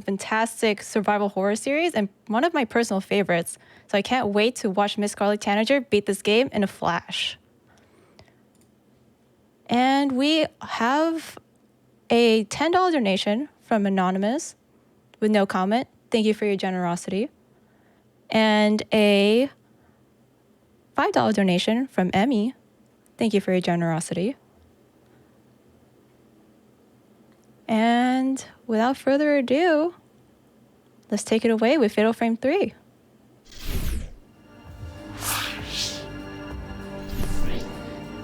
fantastic survival horror series and one of my personal favorites. So I can't wait to watch MissScarletTanager beat this game in a flash. And we have a $10 donation from Anonymous with no comment. Thank you for your generosity. And a $5 donation from Emmy. Thank you for your generosity. And without further ado, let's take it away with Fatal Frame 3.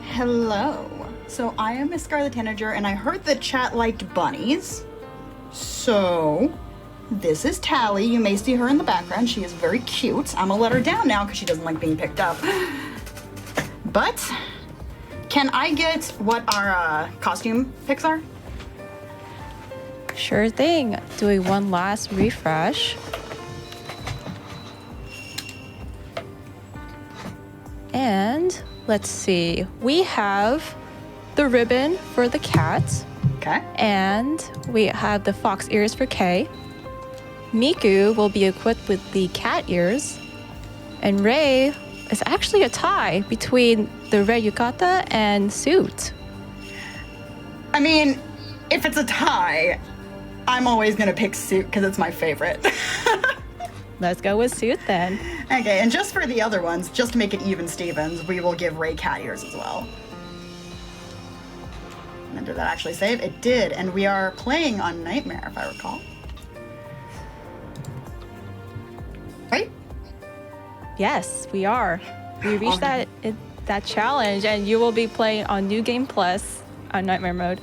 Hello. So I am MissScarletTanager, and I heard the chat liked bunnies. So this is Tally. You may see her in the background. She is very cute. I'm gonna let her down now because she doesn't like being picked up. But can I get what our costume picks are? Sure thing. Doing one last refresh. And let's see. We have the ribbon for the cat. Okay. And we have the fox ears for Kay. Miku will be equipped with the cat ears. And Rei is actually a tie between the red yukata and suit. I mean, if it's a tie, I'm always gonna pick suit because it's my favorite. Let's go with suit then. Okay, and just for the other ones, just to make it even Stevens, we will give Rei cat ears as well. And then did that actually save? It did, and we are playing on Nightmare, if I recall. Right? Yes, we are. We reached that challenge, and you will be playing on New Game Plus on Nightmare mode.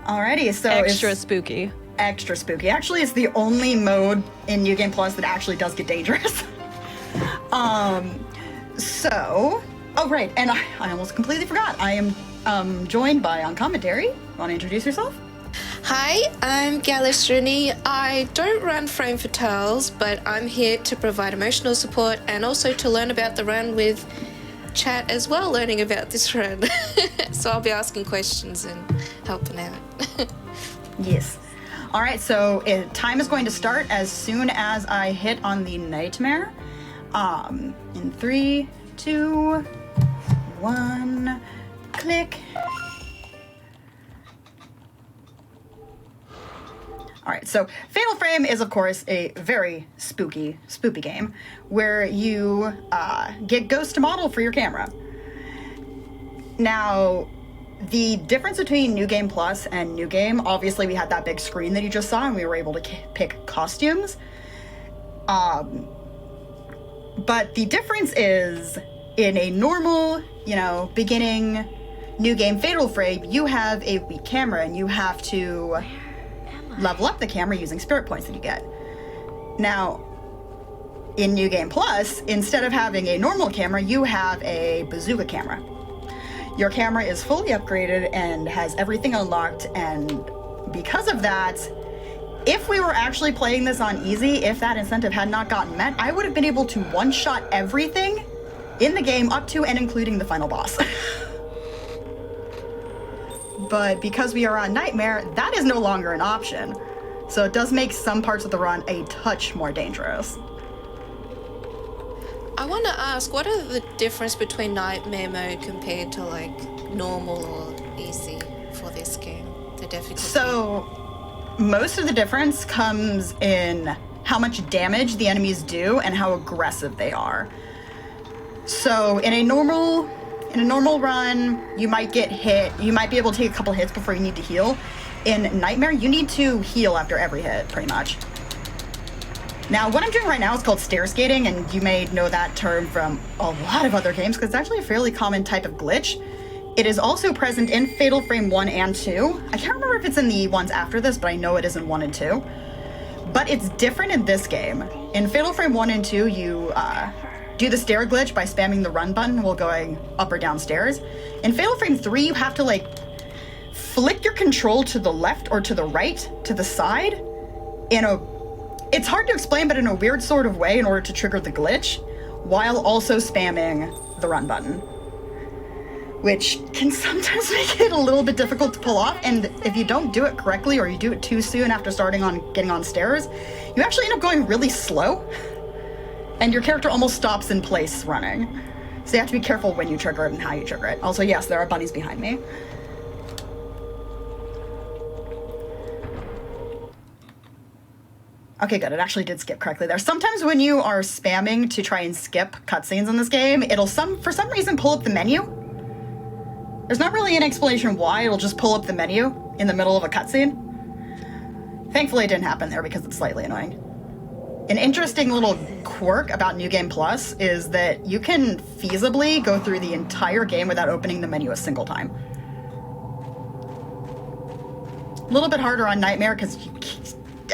Alrighty, so Extra spooky. Extra spooky. Actually, it's the only mode in New Game Plus that actually does get dangerous. Oh right, and I almost completely forgot. I am joined by on commentary. Want to introduce yourself? Hi, I'm Galasrinie. I don't run Frame for Tales, but I'm here to provide emotional support and also to learn about the run with chat as well, learning about this run. So I'll be asking questions and helping out. Yes. All right, so time is going to start as soon as I hit on the Nightmare. In 3, 2, 1, click. All right, so Fatal Frame is, of course, a very spooky game where you get ghost to model for your camera. Now, the difference between New Game Plus and New Game, obviously we had that big screen that you just saw and we were able to pick costumes. But the difference is in a normal, beginning New Game Fatal Frame, you have a weak camera and you have to level up the camera using spirit points that you get. Now, in New Game Plus, instead of having a normal camera, you have a bazooka camera. Your camera is fully upgraded and has everything unlocked, and because of that, if we were actually playing this on easy, if that incentive had not gotten met, I would have been able to one-shot everything in the game up to and including the final boss. But because we are on Nightmare, that is no longer an option. So it does make some parts of the run a touch more dangerous. I want to ask, what are the difference between Nightmare mode compared to like normal or easy for this game? The difficulty. So most of the difference comes in how much damage the enemies do and how aggressive they are. So in a normal run, you might get hit. You might be able to take a couple hits before you need to heal. In Nightmare, you need to heal after every hit, pretty much. Now, what I'm doing right now is called stair skating, and you may know that term from a lot of other games because it's actually a fairly common type of glitch. It is also present in Fatal Frame 1 and 2. I can't remember if it's in the ones after this, but I know it is in 1 and 2. But it's different in this game. In Fatal Frame 1 and 2, you do the stair glitch by spamming the run button while going up or down stairs. In Fatal Frame 3, you have to flick your control to the left or to the right, to the side, it's hard to explain, but in a weird sort of way in order to trigger the glitch, while also spamming the run button. which can sometimes make it a little bit difficult to pull off. And if you don't do it correctly or you do it too soon after getting on stairs, you actually end up going really slow. And your character almost stops in place running. So you have to be careful when you trigger it and how you trigger it. Also, yes, there are bunnies behind me. Okay, good. It actually did skip correctly there. Sometimes when you are spamming to try and skip cutscenes in this game, it'll for some reason pull up the menu. There's not really an explanation why. It'll just pull up the menu in the middle of a cutscene. Thankfully, it didn't happen there because it's slightly annoying. An interesting little quirk about New Game Plus is that you can feasibly go through the entire game without opening the menu a single time. A little bit harder on Nightmare because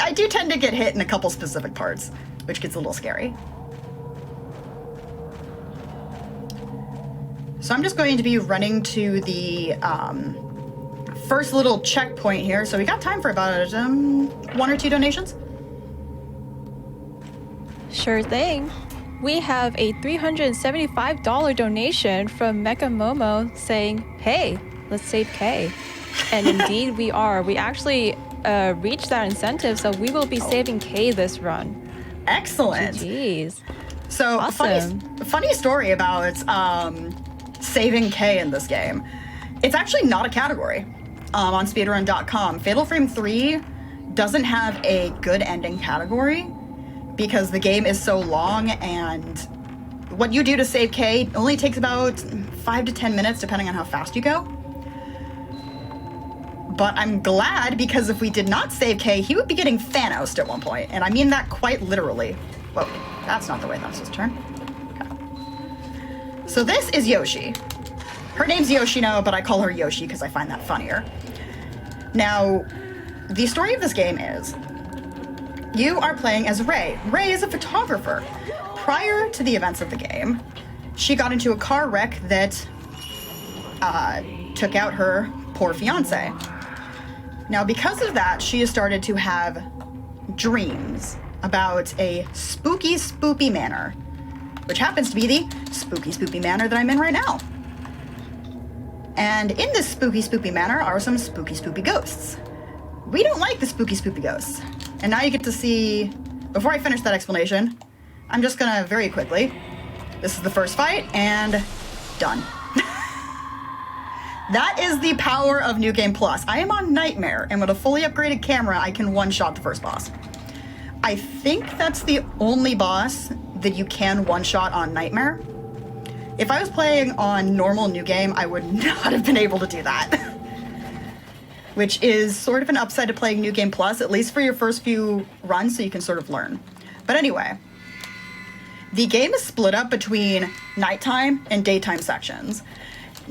I do tend to get hit in a couple specific parts, which gets a little scary. So I'm just going to be running to the first little checkpoint here. So we got time for about 1 or 2 donations. Sure thing. We have a $375 donation from Mecha Momo saying, hey, let's save K. And indeed we are. We actually reached that incentive, so we will be saving K this run. Excellent. Jeez. So awesome. funny story about saving K in this game. It's actually not a category on speedrun.com. Fatal Frame 3 doesn't have a good ending category because the game is so long, and what you do to save K only takes about 5 to 10 minutes depending on how fast you go. But I'm glad, because if we did not save K, he would be getting Thanos'd at one point, and I mean that quite literally. Whoa, that's not the way that's supposed to turn. Okay. So this is Yoshi. Her name's Yoshino, but I call her Yoshi because I find that funnier. Now, the story of this game is, you are playing as Ray. Ray is a photographer. Prior to the events of the game, she got into a car wreck that took out her poor fiance. Now, because of that, she has started to have dreams about a spooky, spoopy manor, which happens to be the spooky, spoopy manor that I'm in right now. And in this spooky, spoopy manor are some spooky, spoopy ghosts. We don't like the spooky, spoopy ghosts. And now you get to see, before I finish that explanation, I'm just gonna very quickly, this is the first fight, and done. That is the power of New Game Plus. I am on Nightmare, and with a fully upgraded camera, I can one-shot the first boss. I think that's the only boss that you can one-shot on Nightmare. If I was playing on normal New Game, I would not have been able to do that. Which is sort of an upside to playing New Game Plus, at least for your first few runs, so you can sort of learn. But anyway, the game is split up between nighttime and daytime sections.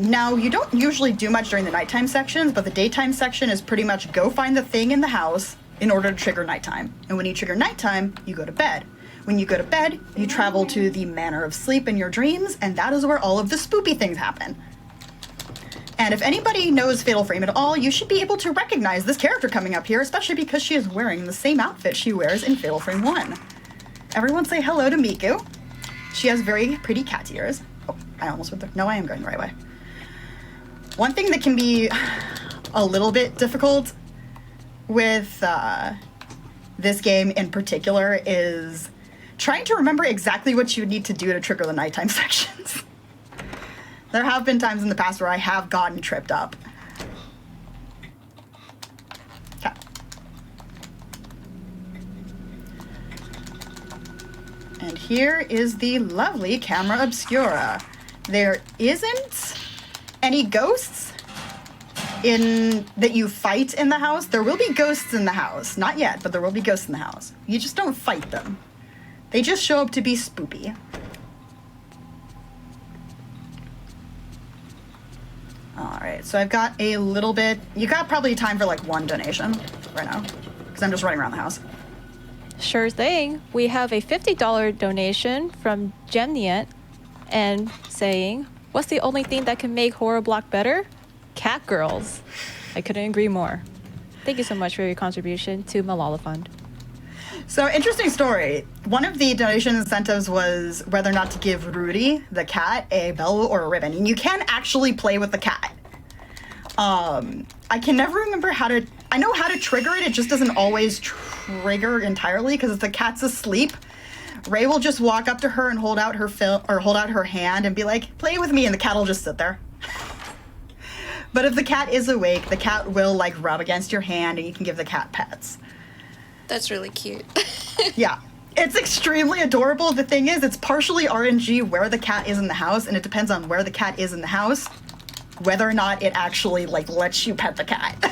Now, you don't usually do much during the nighttime sections, but the daytime section is pretty much go find the thing in the house in order to trigger nighttime. And when you trigger nighttime, you go to bed. When you go to bed, you travel to the manor of sleep in your dreams, and that is where all of the spoopy things happen. And if anybody knows Fatal Frame at all, you should be able to recognize this character coming up here, especially because she is wearing the same outfit she wears in Fatal Frame 1. Everyone say hello to Miku. She has very pretty cat ears. Oh, I almost went there. No, I am going the right way. One thing that can be a little bit difficult with this game in particular is trying to remember exactly what you would need to do to trigger the nighttime sections. There have been times in the past where I have gotten tripped up. Okay. And here is the lovely camera obscura. There isn't any ghosts that you fight in the house. There will be ghosts in the house. Not yet, but there will be ghosts in the house. You just don't fight them. They just show up to be spoopy. Alright, so I've got a little bit... You got probably time for like 1 donation right now, because I'm just running around the house. Sure thing. We have a $50 donation from Gemniant and saying, what's the only thing that can make Horror Block better? Cat girls. I couldn't agree more. Thank you so much for your contribution to Malala Fund. So, interesting story. One of the donation incentives was whether or not to give Rudy, the cat, a bell or a ribbon. And you can actually play with the cat. I can never remember how to... I know how to trigger it. It just doesn't always trigger entirely because if the cat's asleep, Ray will just walk up to her and hold out her hand and be like, play with me, and the cat will just sit there. But if the cat is awake, the cat will, like, rub against your hand and you can give the cat pets. That's really cute. Yeah. It's extremely adorable. The thing is, it's partially RNG where the cat is in the house, and it depends on where the cat is in the house, whether or not it actually, like, lets you pet the cat.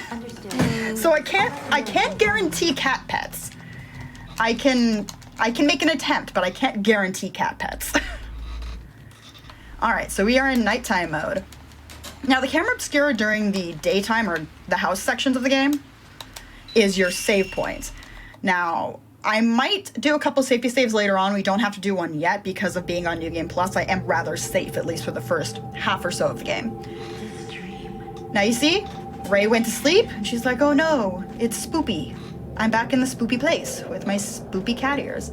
So I can't guarantee cat pets. I can make an attempt, but I can't guarantee cat pets. All right, so we are in nighttime mode. Now, the camera obscura during the daytime or the house sections of the game is your save point. Now, I might do a couple safety saves later on. We don't have to do one yet because of being on New Game Plus. I am rather safe, at least for the first half or so of the game. Now, you see, Ray went to sleep. She's like, oh no, it's spoopy. I'm back in the spoopy place with my spoopy cat ears.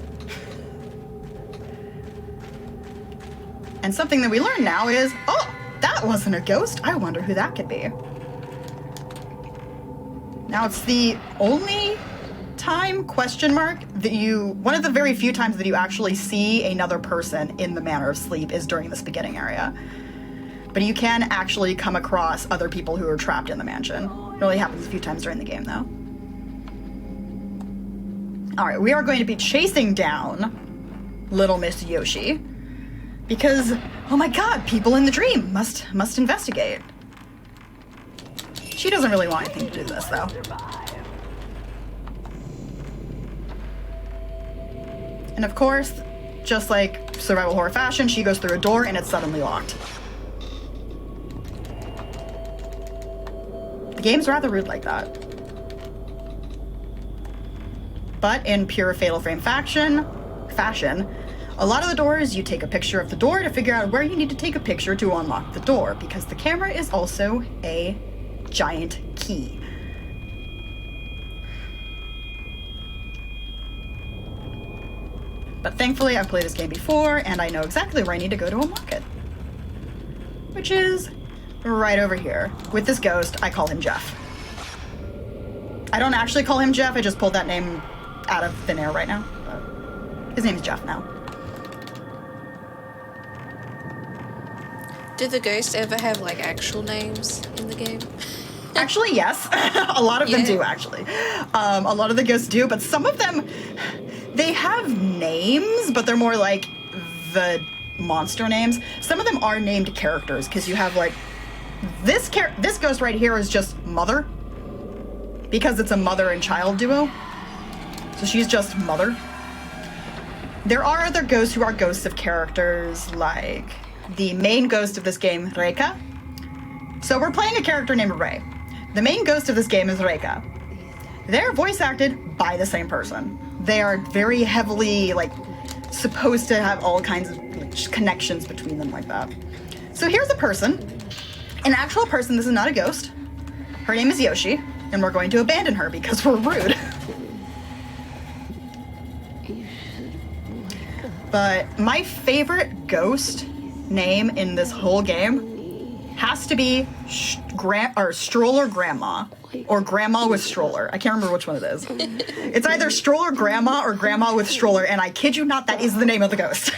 And something that we learn now is, oh, that wasn't a ghost. I wonder who that could be. Now, it's the only time, question mark, that one of the very few times that you actually see another person in the manner of sleep is during this beginning area. But you can actually come across other people who are trapped in the mansion. It only happens a few times during the game, though. All right, we are going to be chasing down Little Miss Yoshi because, oh my god, people in the dream must investigate. She doesn't really want anything to do with this, though. And of course, just like survival horror fashion, she goes through a door and it's suddenly locked. The game's rather rude like that. But in pure Fatal Frame fashion, a lot of the doors, you take a picture of the door to figure out where you need to take a picture to unlock the door, because the camera is also a giant key. But thankfully, I've played this game before, and I know exactly where I need to go to unlock it. Which is right over here. With this ghost, I call him Jeff. I don't actually call him Jeff, I just pulled that name out of thin air right now. His name's Jeff now. Do the ghosts ever have, like, actual names in the game? Actually, yes. A lot of them do, actually. A lot of the ghosts do, but some of them, they have names, but they're more like the monster names. Some of them are named characters, because you have, like, this ghost right here is just Mother, because it's a mother and child duo. So she's just Mother. There are other ghosts who are ghosts of characters, like the main ghost of this game, Reika. So we're playing a character named Ray. The main ghost of this game is Reika. They're voice acted by the same person. They are very heavily, like, supposed to have all kinds of connections between them like that. So here's a person, an actual person. This is not a ghost. Her name is Yoshi, and we're going to abandon her because we're rude. But my favorite ghost name in this whole game has to be Stroller Grandma, or Grandma with Stroller. I can't remember which one it is. It's either Stroller Grandma or Grandma with Stroller, and I kid you not, that is the name of the ghost.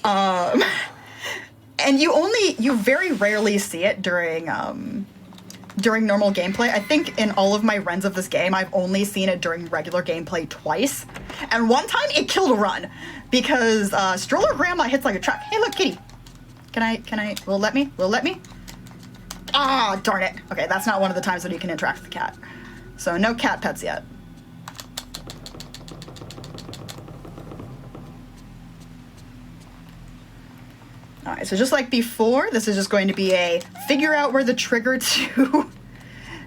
And you very rarely see it during normal gameplay. I think in all of my runs of this game, I've only seen it during regular gameplay twice. And one time it killed a run because Stroller Grandma hits like a truck. Hey, look, kitty. Will it let me? Ah, darn it. Okay, that's not one of the times that you can interact with the cat. So no cat pets yet. All right, so just like before, this is just going to be a figure out where the trigger to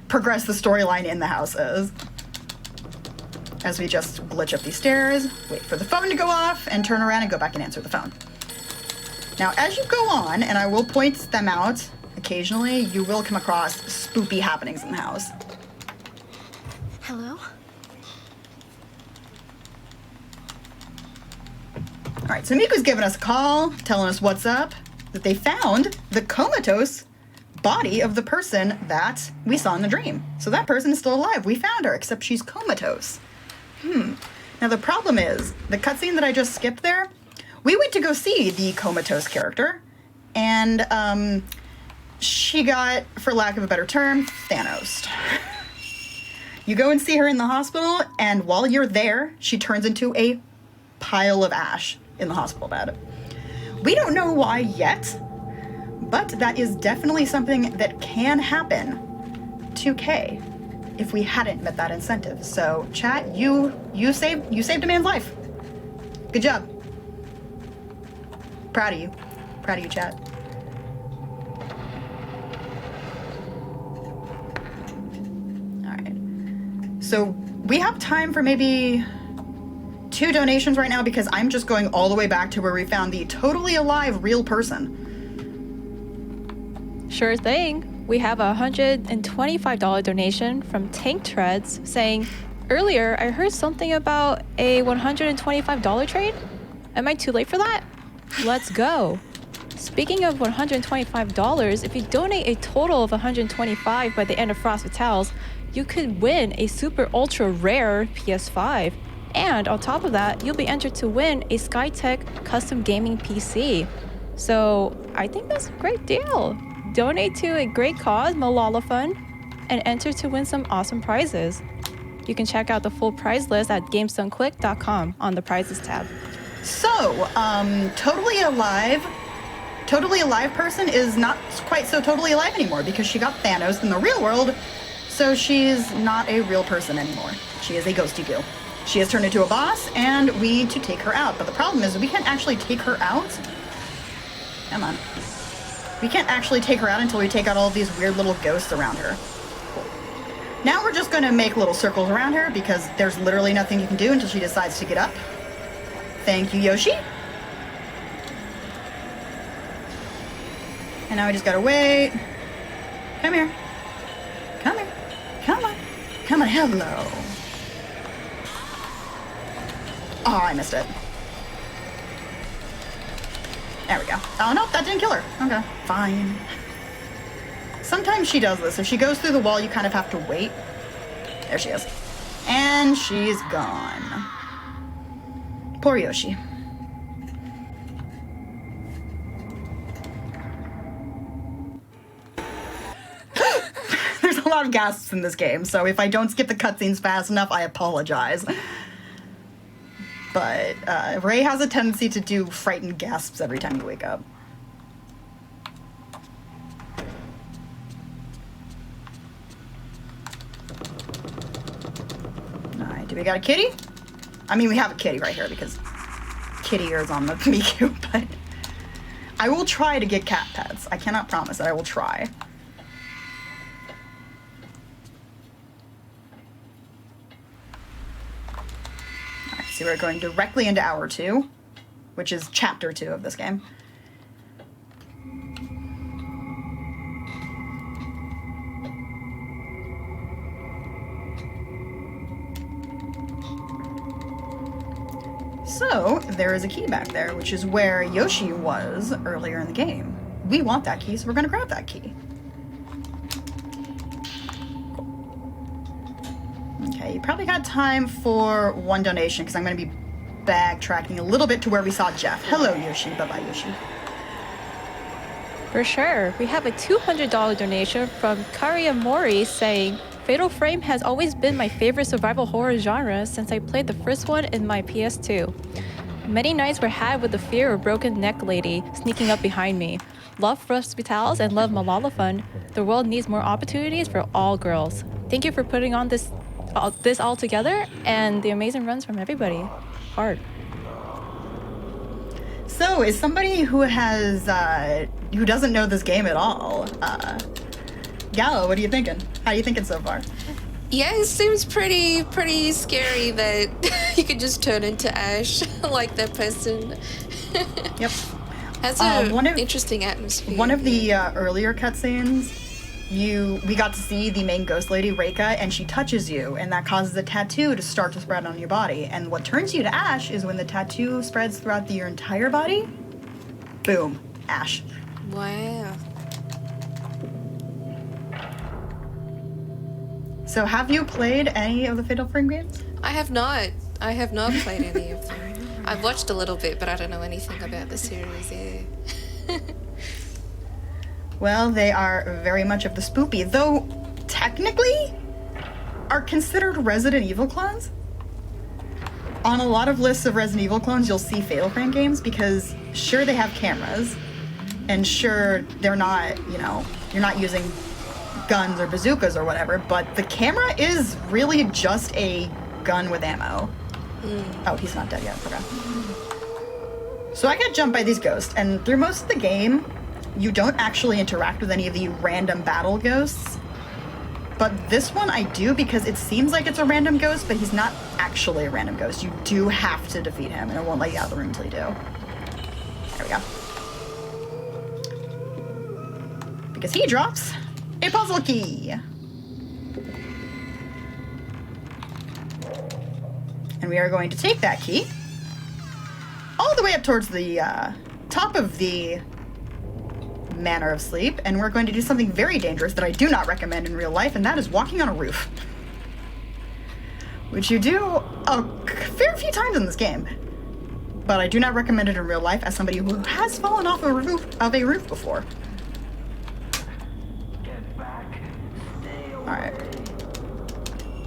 progress the storyline in the house is. As we just glitch up these stairs, wait for the phone to go off, and turn around and go back and answer the phone. Now, as you go on, and I will point them out occasionally, you will come across spoopy happenings in the house. Hello? right, so Miku's giving us a call, telling us what's up, that they found the comatose body of the person that we saw in the dream. So that person is still alive. We found her, except she's comatose. Now the problem is, the cutscene that I just skipped there, we went to go see the comatose character, and she got, for lack of a better term, Thanos'd. You go and see her in the hospital, and while you're there, she turns into a pile of ash in the hospital bed. We don't know why yet, but that is definitely something that can happen to Kay if we hadn't met that incentive. So, chat, you saved a man's life. Good job. Proud of you. Proud of you, chat. So we have time for maybe 2 donations right now because I'm just going all the way back to where we found the totally alive real person. Sure thing. We have a $125 donation from Tank Treads saying, earlier I heard something about a $125 trade. Am I too late for that? Let's go. Speaking of $125, if you donate a total of $125 by the end of Frost Vitals, you could win a super ultra rare PS5. And on top of that, you'll be entered to win a Skytech custom gaming PC. So I think that's a great deal. Donate to a great cause, Malala Fund, and enter to win some awesome prizes. You can check out the full prize list at GamesDoneQuick.com on the prizes tab. So, totally alive person is not quite so totally alive anymore because she got Thanos in the real world. So she's not a real person anymore. She is a ghosty goo. She has turned into a boss, and we need to take her out. But the problem is we can't actually take her out. Come on. We can't actually take her out until we take out all of these weird little ghosts around her. Cool. Now we're just going to make little circles around her because there's literally nothing you can do until she decides to get up. Thank you, Yoshi. And now we just gotta wait. Come here. Come here. Come on. Come on. Hello. Oh, I missed it. There we go. Oh, no, that didn't kill her. Okay, fine. Sometimes she does this. If she goes through the wall, you kind of have to wait. There she is. And she's gone. Poor Yoshi. There's a lot of gasps in this game, so if I don't skip the cutscenes fast enough, I apologize. But Ray has a tendency to do frightened gasps every time you wake up. Alright, do we got a kitty? I mean, we have a kitty right here because kitty ears on the Miku, but I will try to get cat pets. I cannot promise that I will try. Alright, so we're going directly into Hour 2, which is Chapter 2 of this game. So, there is a key back there, which is where Yoshi was earlier in the game. We want that key, so we're gonna grab that key. Cool. Okay, you probably got time for one donation, because I'm gonna be backtracking a little bit to where we saw Jeff. Hello, Yoshi. Bye-bye, Yoshi. For sure. We have a $200 donation from Karia Mori saying, Fatal Frame has always been my favorite survival horror genre since I played the first one in my PS2. Many nights were had with the fear of broken neck lady sneaking up behind me. Love Frost Vitals and love Malala Fund. The world needs more opportunities for all girls. Thank you for putting on this all together and the amazing runs from everybody. Hard. So, as somebody who has, who doesn't know this game at all, Gallo, what are you thinking? How are you thinking so far? Yeah, it seems pretty scary that you could just turn into ash like that person. Yep. That's an interesting atmosphere. One of the earlier cutscenes, we got to see the main ghost lady, Reika, and she touches you, and that causes a tattoo to start to spread on your body. And what turns you to ash is when the tattoo spreads throughout your entire body. Boom, ash. Wow. So have you played any of the Fatal Frame games? I have not. I have not played any of them. I've watched a little bit, but I don't know anything about the series, yeah. Well, they are very much of the spoopy, though technically are considered Resident Evil clones. On a lot of lists of Resident Evil clones, you'll see Fatal Frame games because sure, they have cameras, and sure, they're not, you're not using guns or bazookas or whatever, but the camera is really just a gun with ammo. Oh, he's not dead yet, okay. So I got jumped by these ghosts, and through most of the game, you don't actually interact with any of the random battle ghosts. But this one I do because it seems like it's a random ghost, but he's not actually a random ghost. You do have to defeat him, and it won't let you out of the room until you do. There we go. Because he drops a puzzle key. And we are going to take that key all the way up towards the top of the Manor of Sleep, and we're going to do something very dangerous that I do not recommend in real life, and that is walking on a roof. Which you do a fair few times in this game. But I do not recommend it in real life as somebody who has fallen off a roof before. Alright.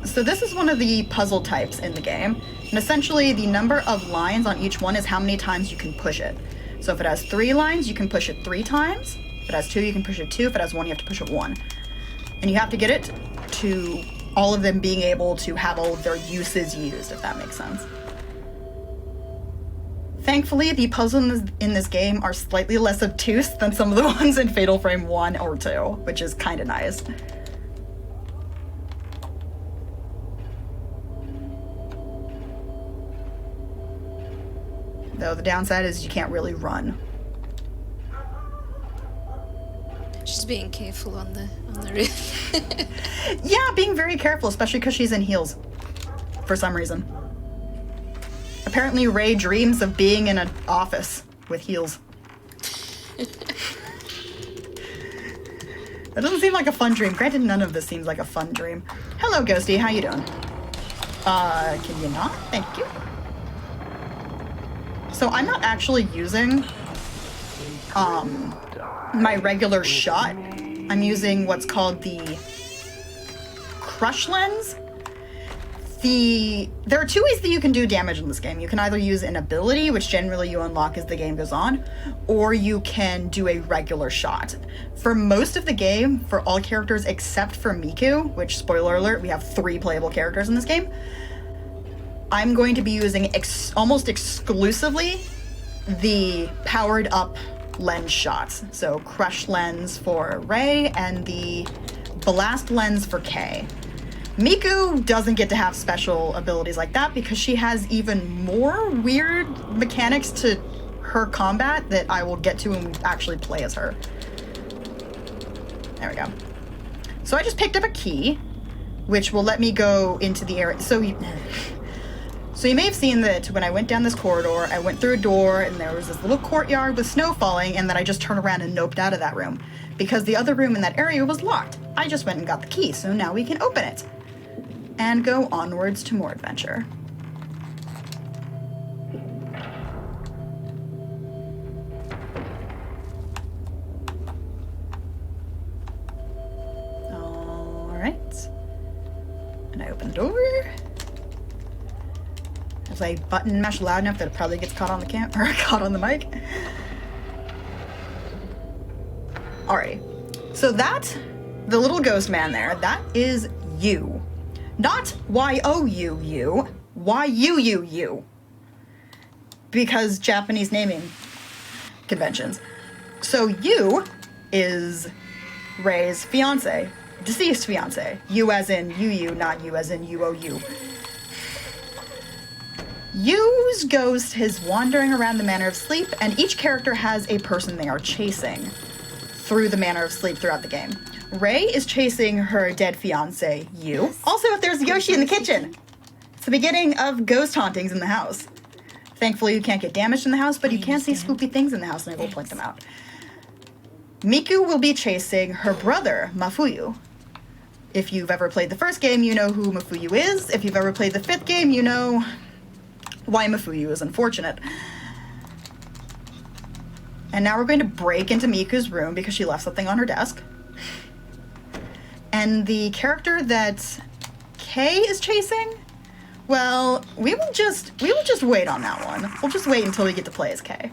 So this is one of the puzzle types in the game, and essentially the number of lines on each one is how many times you can push it. So if it has 3 lines, you can push it 3 times. If it has 2, you can push it 2. If it has 1, you have to push it 1. And you have to get it to all of them being able to have all of their uses used, if that makes sense. Thankfully, the puzzles in this game are slightly less obtuse than some of the ones in Fatal Frame 1 or 2, which is kind of nice. Though the downside is you can't really run. She's being careful on the roof. Yeah, being very careful, especially because she's in heels. For some reason. Apparently Ray dreams of being in an office with heels. That doesn't seem like a fun dream. Granted, none of this seems like a fun dream. Hello, Ghosty. How you doing? Can you not? Thank you. So I'm not actually using my regular shot. I'm using what's called the crush lens. There are 2 ways that you can do damage in this game. You can either use an ability, which generally you unlock as the game goes on, or you can do a regular shot. For most of the game, for all characters except for Miku, which, spoiler alert, we have 3 playable characters in this game, I'm going to be using almost exclusively the powered up lens shots. So crush lens for Ray and the blast lens for Kay. Miku doesn't get to have special abilities like that because she has even more weird mechanics to her combat that I will get to when we actually play as her. There we go. So I just picked up a key, which will let me go into the area. So you may have seen that when I went down this corridor, I went through a door and there was this little courtyard with snow falling, and then I just turned around and noped out of that room because the other room in that area was locked. I just went and got the key, so now we can open it and go onwards to more adventure. All right. And I open the door. If I button mash loud enough that it probably gets caught on the caught on the mic. Alrighty. So the little ghost man there, that is you. Not Y-O-U-U, Y-U-U-U. Because Japanese naming conventions. So you is Ray's fiance, deceased fiance. You as in you, not you as in U-O-U. Yu's ghost is wandering around the Manor of Sleep, and each character has a person they are chasing through the Manor of Sleep throughout the game. Rei is chasing her dead fiance, Yu. Also, there's Yoshi in the kitchen. It's the beginning of ghost hauntings in the house. Thankfully, you can't get damaged in the house, but you can see spooky things in the house, and I will point them out. Miku will be chasing her brother, Mafuyu. If you've ever played the first game, you know who Mafuyu is. If you've ever played the 5th game, you know why Mafuyu is unfortunate. And now we're going to break into Miku's room because she left something on her desk. And the character that Kay is chasing, well, we will just wait on that one. We'll just wait until we get to play as Kay.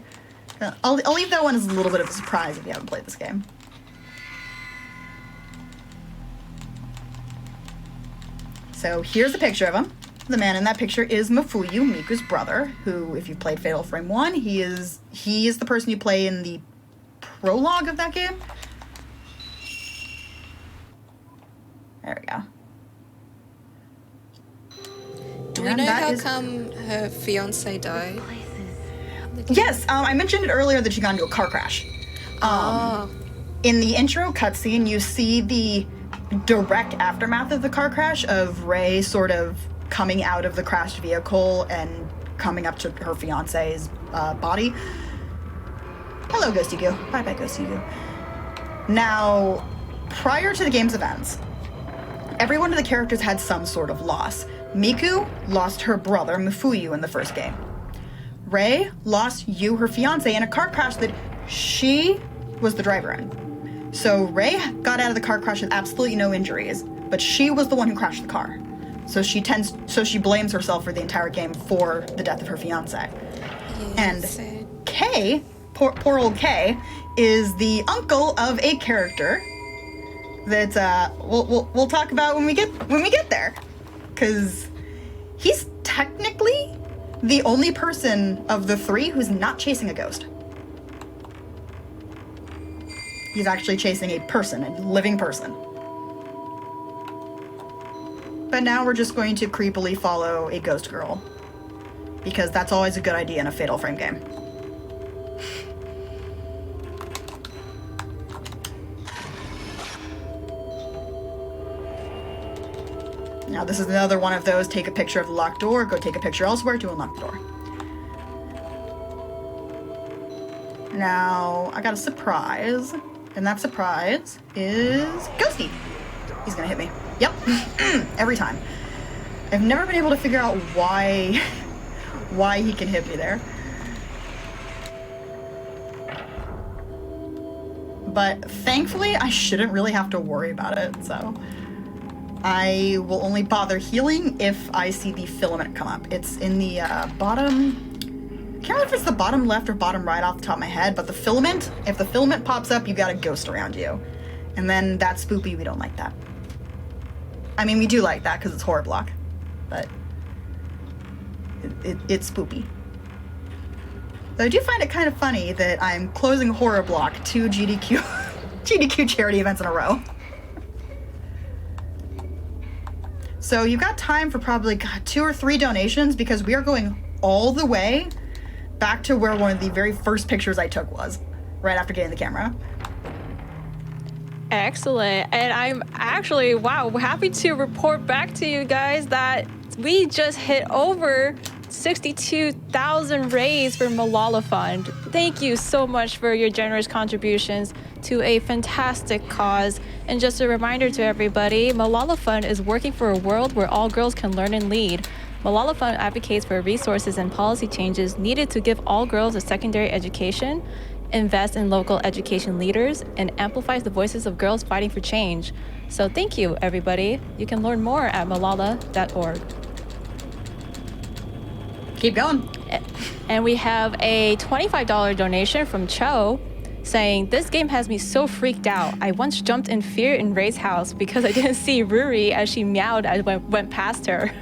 I'll leave that one as a little bit of a surprise if you haven't played this game. So here's a picture of him. The man in that picture is Mafuyu, Miku's brother, who, if you've played Fatal Frame 1, he is the person you play in the prologue of that game. There we go. Do we know how come her fiance died? Yes, I mentioned it earlier that she got into a car crash. In the intro cutscene, you see the direct aftermath of the car crash of Rei sort of coming out of the crashed vehicle and coming up to her fiance's body. Hello, Ghosty Goo. Bye-bye, Ghosty Goo. Now, prior to the game's events, every one of the characters had some sort of loss. Miku lost her brother, Mafuyu, in the first game. Rei lost Yu, her fiance, in a car crash that she was the driver in. So Rei got out of the car crash with absolutely no injuries, but she was the one who crashed the car. So she blames herself for the entire game for the death of her fiance. Yes. And Kay, poor old Kay, is the uncle of a character that we'll talk about when we get there, because he's technically the only person of the 3 who's not chasing a ghost. He's actually chasing a person, a living person. But now we're just going to creepily follow a ghost girl, because that's always a good idea in a Fatal Frame game. Now this is another one of those, take a picture of the locked door, go take a picture elsewhere to unlock the door. Now, I got a surprise, and that surprise is Ghosty. He's gonna hit me. Yep, every time. I've never been able to figure out why he can hit me there. But thankfully, I shouldn't really have to worry about it, so I will only bother healing if I see the filament come up. It's in the bottom, I can't remember if it's the bottom left or bottom right off the top of my head, but the filament, if the filament pops up, you got a ghost around you. And then that's spoopy, we don't like that. I mean, we do like that because it's horror block, but it's spoopy. Though I do find it kind of funny that I'm closing horror block 2 GDQ charity events in a row. So you've got time for probably 2 or 3 donations, because we are going all the way back to where one of the very first pictures I took was, right after getting the camera. Excellent. And I'm actually, happy to report back to you guys that we just hit over 62,000 raised for Malala Fund. Thank you so much for your generous contributions to a fantastic cause. And just a reminder to everybody, Malala Fund is working for a world where all girls can learn and lead. Malala Fund advocates for resources and policy changes needed to give all girls a secondary education, invest in local education leaders, and amplifies the voices of girls fighting for change. So thank you, everybody. You can learn more at malala.org. Keep going. And we have a $25 donation from Cho saying, "This game has me so freaked out. I once jumped in fear in Ray's house because I didn't see Ruri as she meowed as I went past her."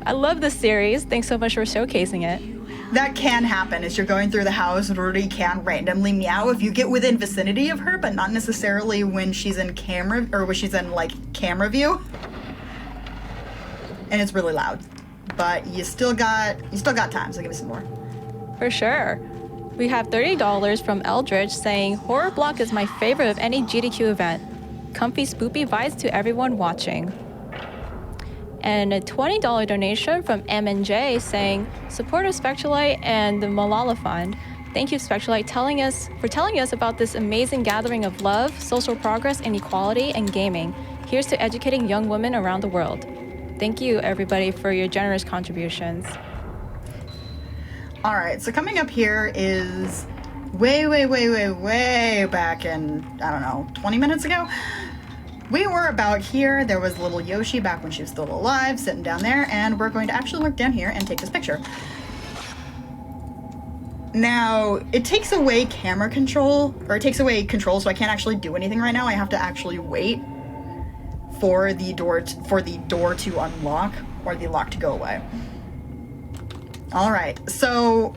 I love this series. Thanks so much for showcasing it. That can happen as you're going through the house. Ruri can randomly meow if you get within vicinity of her, but not necessarily when she's in camera, or when she's in like camera view. And it's really loud. But you still got time, so give me some more. For sure. We have $30 from Eldridge saying, "Horror Block is my favorite of any GDQ event. comfy spoopy vibes to everyone watching. And a $20 donation from M&J saying, support of Spectrolyte and the Malala Fund. Thank you, Spectrolyte, for telling us about this amazing gathering of love, social progress, and equality in gaming. Here's to educating young women around the world. Thank you, everybody, for your generous contributions. All right, so coming up here is way back in, I don't know, 20 minutes ago. We were about here. There was little Yoshi back when she was still alive, sitting down there, and we're going to actually look down here and take this picture. Now, it takes away camera control, or it takes away control, so I can't actually do anything right now. I have to actually wait for the door to unlock, or the lock to go away. All right, so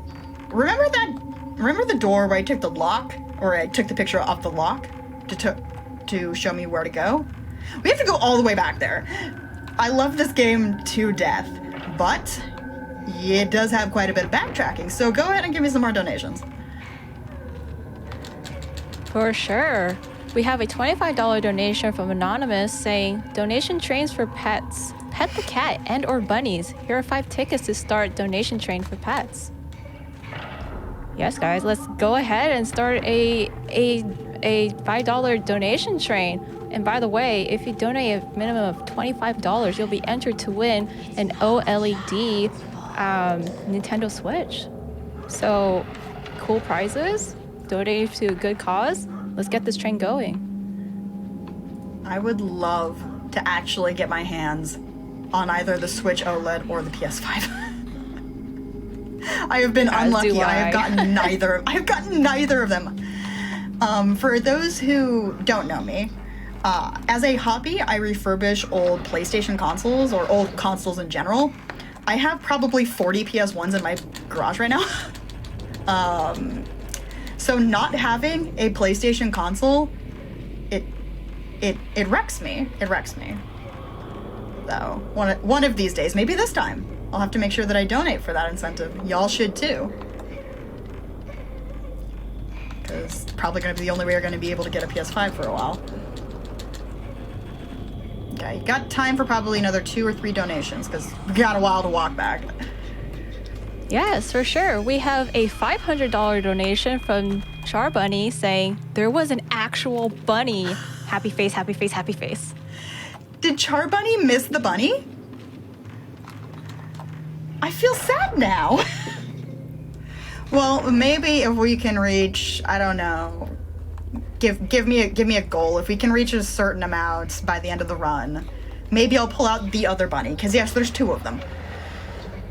remember the door where I took the lock, or I took the picture of the lock to show me where to go? We have to go all the way back there. I love this game to death, but it does have quite a bit of backtracking, so go ahead and give me some more donations. For sure. We have a $25 donation from Anonymous saying, donation trains for pets. Pet the cat and or bunnies. Here are 5 tickets to start donation train for pets. Yes, guys, let's go ahead and start a $5 donation train. And by the way, if you donate a minimum of $25, you'll be entered to win an OLED Nintendo Switch. So, cool prizes, donated to a good cause. Let's get this train going. I would love to actually get my hands on either the Switch OLED or the PS5. I have been unlucky. I have gotten neither. I've gotten neither of them. For those who don't know me, as a hobby, I refurbish old PlayStation consoles or old consoles in general. I have probably 40 PS1s in my garage right now. So not having a PlayStation console, it wrecks me. It wrecks me. So one of these days, maybe this time, I'll have to make sure that I donate for that incentive. Y'all should too. Because it's probably going to be the only way you're going to be able to get a PS5 for a while. Okay, got time for probably another 2 or 3 donations, because we got a while to walk back. Yes, for sure. We have a $500 donation from Char Bunny saying, there was an actual bunny. Happy face, happy face, happy face. Did Char Bunny miss the bunny? I feel sad now. Well, maybe if we can reach, I don't know, give me a goal. If we can reach a certain amount by the end of the run, maybe I'll pull out the other bunny, because yes, there's 2 of them.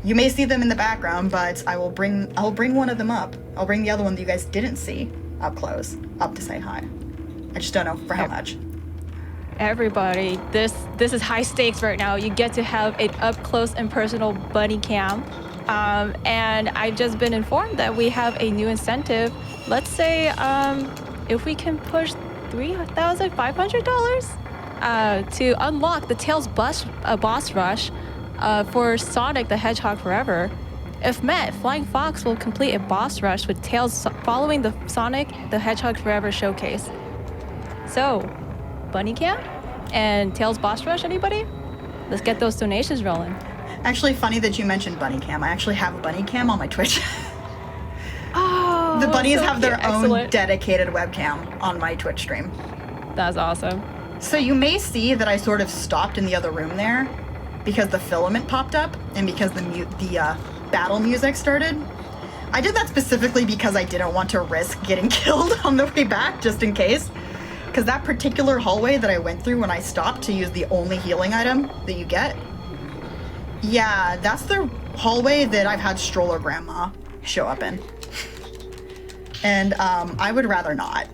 You may see them in the background, but I'll bring one of them up. I'll bring the other one that you guys didn't see up close, up to say hi. I just don't know for how much. Everybody, this is high stakes right now. You get to have an up close and personal bunny cam. And I've just been informed that we have a new incentive. Let's say if we can push $3,500 to unlock the Tails boss rush for Sonic the Hedgehog Forever. If met, Flying Fox will complete a boss rush with Tails following the Sonic the Hedgehog Forever showcase. So, bunny cam and Tails boss rush, anybody? Let's get those donations rolling. Actually, funny that you mentioned bunny cam. I actually have a bunny cam on my Twitch. Oh, the bunnies so have their cute. own Excellent. dedicated webcam on my Twitch stream. That's awesome. So you may see that I sort of stopped in the other room there because the filament popped up and because the battle music started. I did that specifically because I didn't want to risk getting killed on the way back, just in case. Because that particular hallway that I went through when I stopped to use the only healing item that you get, yeah, that's the hallway that I've had Stroller Grandma show up in. And I would rather not.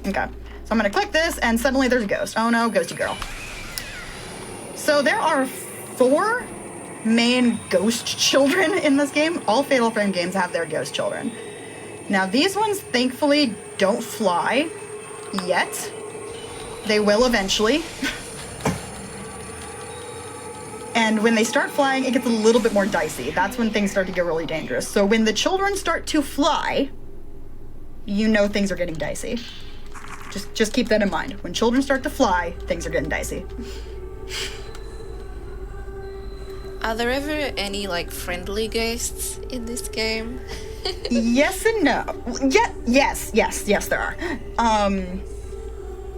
Okay, so I'm gonna click this and suddenly there's a ghost. Oh no, ghosty girl. So there are 4 main ghost children in this game. All Fatal Frame games have their ghost children. Now these ones thankfully don't fly yet. They will eventually. And when they start flying, it gets a little bit more dicey. That's when things start to get really dangerous. So when the children start to fly, you know things are getting dicey. Just keep that in mind. When children start to fly, things are getting dicey. Are there ever any, like, friendly ghosts in this game? Yes and no. Yes, there are.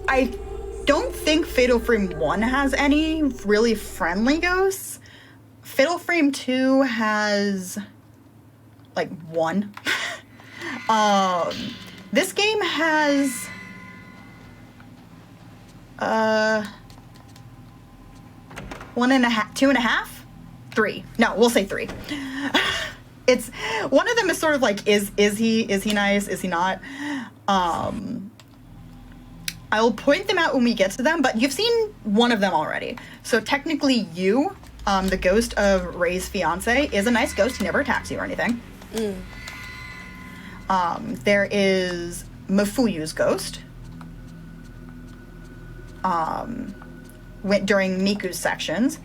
I don't think Fatal Frame 1 has any really friendly ghosts. Fatal Frame 2 has, like, one. This game has, 1.5, 2.5? 3. No, we'll say 3. It's one of them is sort of like, is he nice? Is he not? I will point them out when we get to them, but you've seen one of them already. So technically you, the ghost of Ray's fiance, is a nice ghost. He never attacks you or anything. There is Mafuyu's ghost. During Miku's sections,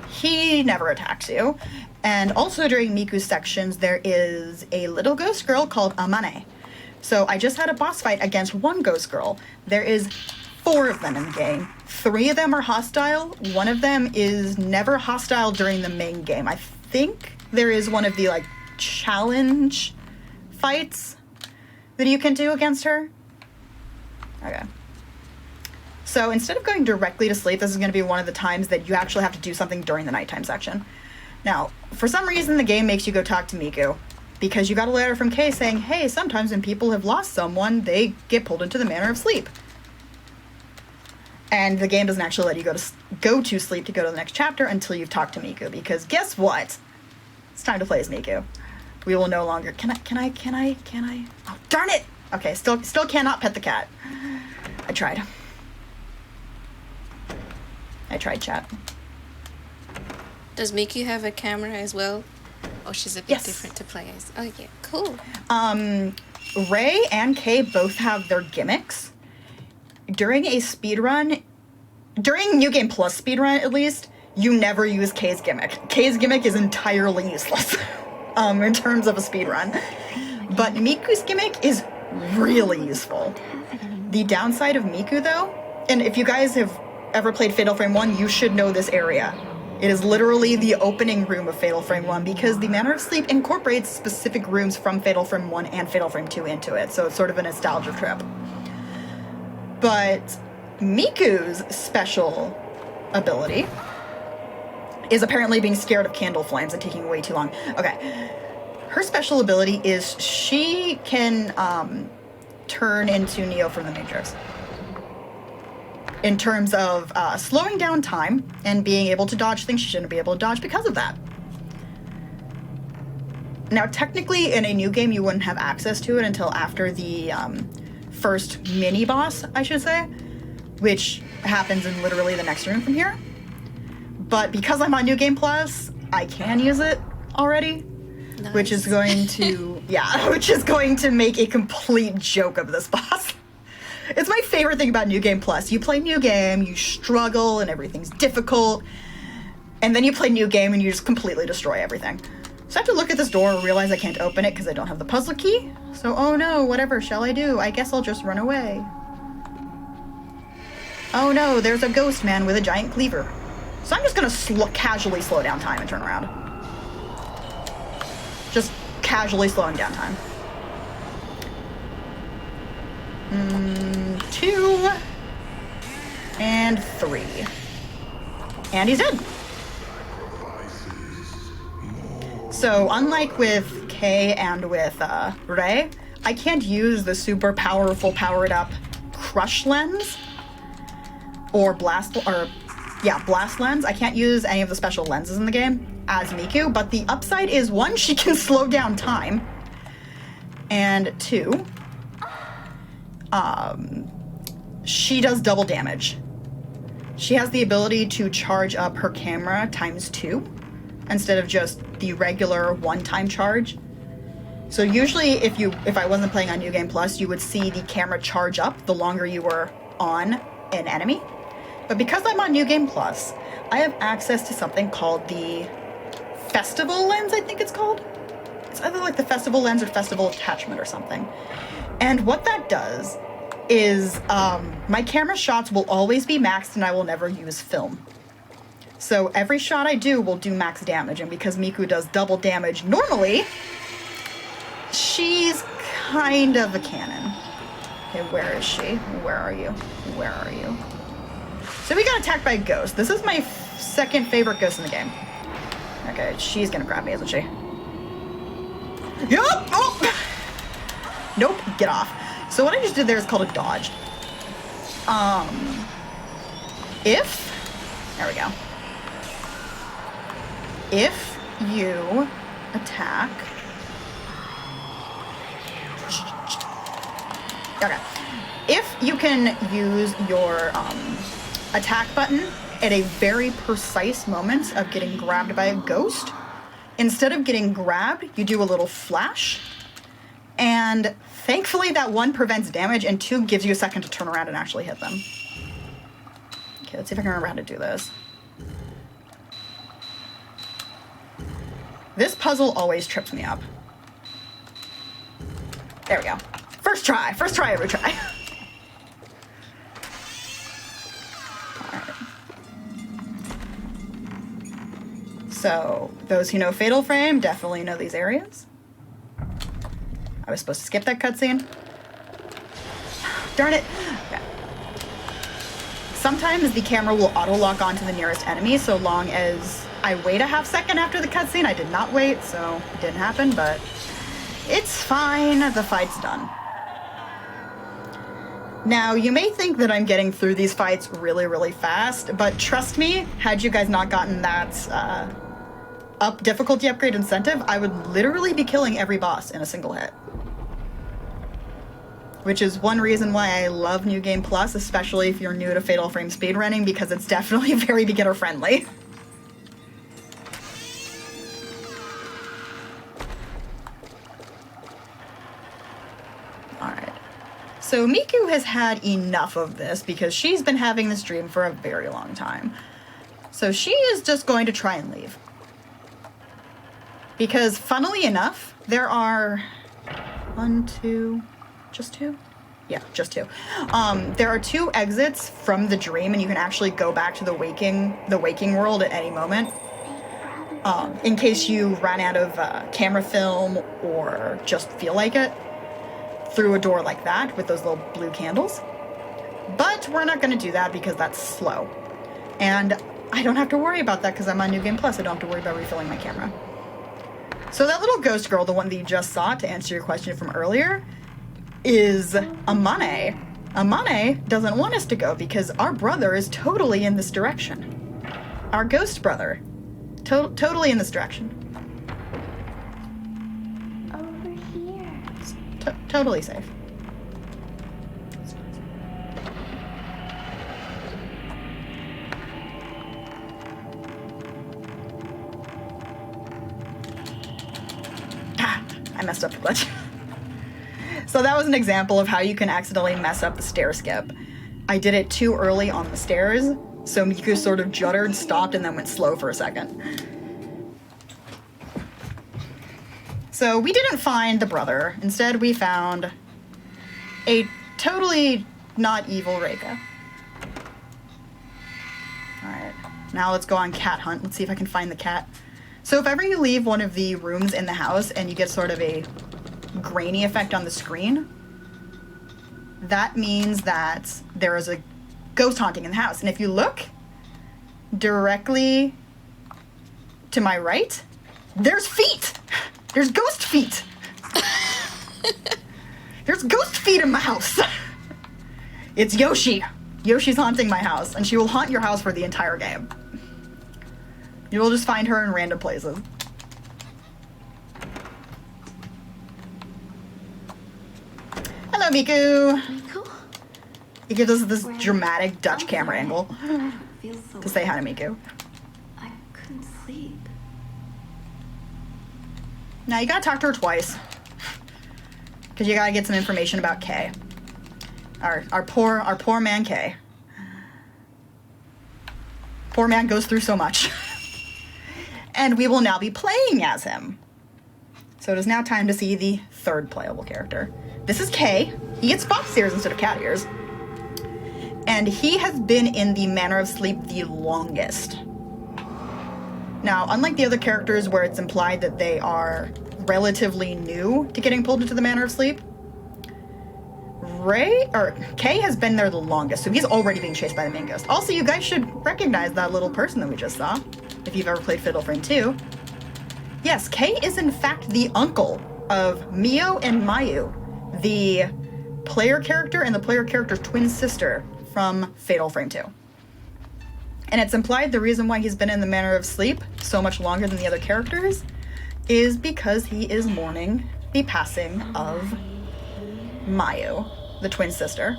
he never attacks you. And also during Miku's sections, there is a little ghost girl called Amane. So I just had a boss fight against one ghost girl. There is 4 of them in the game. 3 of them are hostile. One of them is never hostile during the main game. I think there is one of the, like, challenge fights that you can do against her. Okay. So instead of going directly to sleep, this is going to be one of the times that you actually have to do something during the nighttime section. Now, for some reason, the game makes you go talk to Miku, because you got a letter from Kay saying, hey, sometimes when people have lost someone, they get pulled into the manner of sleep. And the game doesn't actually let you go to sleep to go to the next chapter until you've talked to Miku, because guess what? It's time to play as Miku. We will no longer... Can I? Oh, darn it! Okay, still cannot pet the cat. I tried, chat. Does Miku have a camera as well? Or she's a bit different to play as? Oh, yeah, cool. Ray and Kay both have their gimmicks. During a speedrun, during New Game Plus speedrun at least, you never use Kay's gimmick. Kay's gimmick is entirely useless in terms of a speedrun. But Miku's gimmick is really useful. The downside of Miku, though, and if you guys have ever played Fatal Frame 1, you should know this area. It is literally the opening room of Fatal Frame 1 because the Manor of Sleep incorporates specific rooms from Fatal Frame 1 and Fatal Frame 2 into it, so it's sort of a nostalgia trip. But Miku's special ability is apparently being scared of candle flames and taking way too long. Okay. Her special ability is she can turn into Neo from the Matrix. In terms of slowing down time and being able to dodge things she shouldn't be able to dodge because of that. Now, technically, in a new game, you wouldn't have access to it until after the first mini-boss, I should say, which happens in literally the next room from here. But because I'm on New Game Plus, I can use it already, nice. Which is going to, which is going to make a complete joke of this boss. It's my favorite thing about New Game Plus. You play New Game, you struggle, and everything's difficult. And then you play New Game, and you just completely destroy everything. So I have to look at this door and realize I can't open it because I don't have the puzzle key. So, oh no, whatever shall I do? I guess I'll just run away. Oh no, there's a ghost man with a giant cleaver. So I'm just gonna casually slow down time and turn around. Just casually slowing down time. 2 and 3. And he's dead. So unlike with Kay and with Ray, I can't use the super powerful powered up crush lens or blast lens. I can't use any of the special lenses in the game as Miku, but the upside is 1, she can slow down time, and 2, she does double damage. She has the ability to charge up her camera times 2 instead of just the regular one-time charge. So usually if I wasn't playing on New Game Plus, you would see the camera charge up the longer you were on an enemy. But because I'm on New Game Plus, I have access to something called the Festival Lens, I think it's called. It's either like the Festival Lens or Festival Attachment or something. And what that does is my camera shots will always be maxed and I will never use film. So every shot I do will do max damage, and because Miku does double damage normally, she's kind of a cannon. Okay, where is she? Where are you? Where are you? So we got attacked by a ghost. This is my second favorite ghost in the game. Okay, she's gonna grab me, isn't she? Yup! Oh! Nope, get off. So what I just did there is called a dodge. There we go. If you attack... Okay. If you can use your attack button at a very precise moment of getting grabbed by a ghost, instead of getting grabbed, you do a little flash. And thankfully that 1 prevents damage and 2 gives you a second to turn around and actually hit them. Okay, let's see if I can remember how to do this. This puzzle always trips me up. There we go. First try every try. Alright. So, those who know Fatal Frame definitely know these areas. I was supposed to skip that cutscene. Darn it. Okay. Sometimes the camera will auto-lock onto the nearest enemy so long as I wait a half second after the cutscene. I did not wait, so it didn't happen, but it's fine. The fight's done. Now, you may think that I'm getting through these fights really, really fast, but trust me, had you guys not gotten that difficulty upgrade incentive, I would literally be killing every boss in a single hit. Which is one reason why I love New Game Plus, especially if you're new to Fatal Frame speedrunning, because it's definitely very beginner-friendly. Alright. So Miku has had enough of this because she's been having this dream for a very long time. So she is just going to try and leave. Because funnily enough, there are just two? Yeah, just 2. There are 2 exits from the dream, and you can actually go back to the waking world at any moment. In case you run out of camera film or just feel like it, through a door like that with those little blue candles. But we're not going to do that because that's slow. And I don't have to worry about that because I'm on New Game Plus. I don't have to worry about refilling my camera. So that little ghost girl, the one that you just saw, to answer your question from earlier, is Amane. Amane doesn't want us to go because our brother is totally in this direction. Our ghost brother. Totally in this direction. Over here. It's totally safe. I messed up the glitch. So that was an example of how you can accidentally mess up the stair skip. I did it too early on the stairs, so Miku sort of juddered, stopped, and then went slow for a second. So we didn't find the brother. Instead, we found a totally not evil Reika. Alright, now let's go on cat hunt. Let's see if I can find the cat. So if ever you leave one of the rooms in the house and you get sort of a grainy effect on the screen, that means that there is a ghost haunting in the house. And if you look directly to my right, there's feet. There's ghost feet. There's ghost feet in my house. It's Yoshi. Yoshi's haunting my house, and she will haunt your house for the entire game. You will just find her in random places. Hello, Miku. Miku? It gives us this dramatic Dutch camera angle Feels so to say hi to Miku. I couldn't sleep. Now you gotta talk to her twice, because you gotta get some information about Kay. Our poor man Kay. Poor man goes through so much. And we will now be playing as him. So it is now time to see the third playable character. This is Kay. He gets fox ears instead of cat ears. And he has been in the Manor of Sleep the longest. Now, unlike the other characters where it's implied that they are relatively new to getting pulled into the Manor of Sleep, Kay has been there the longest, so he's already being chased by the main ghost. Also, you guys should recognize that little person that we just saw, if you've ever played Fatal Frame 2. Yes, Kay is in fact the uncle of Mio and Mayu, the player character and the player character's twin sister from Fatal Frame 2. And it's implied the reason why he's been in the Manor of Sleep so much longer than the other characters is because he is mourning the passing of Mayu, the twin sister.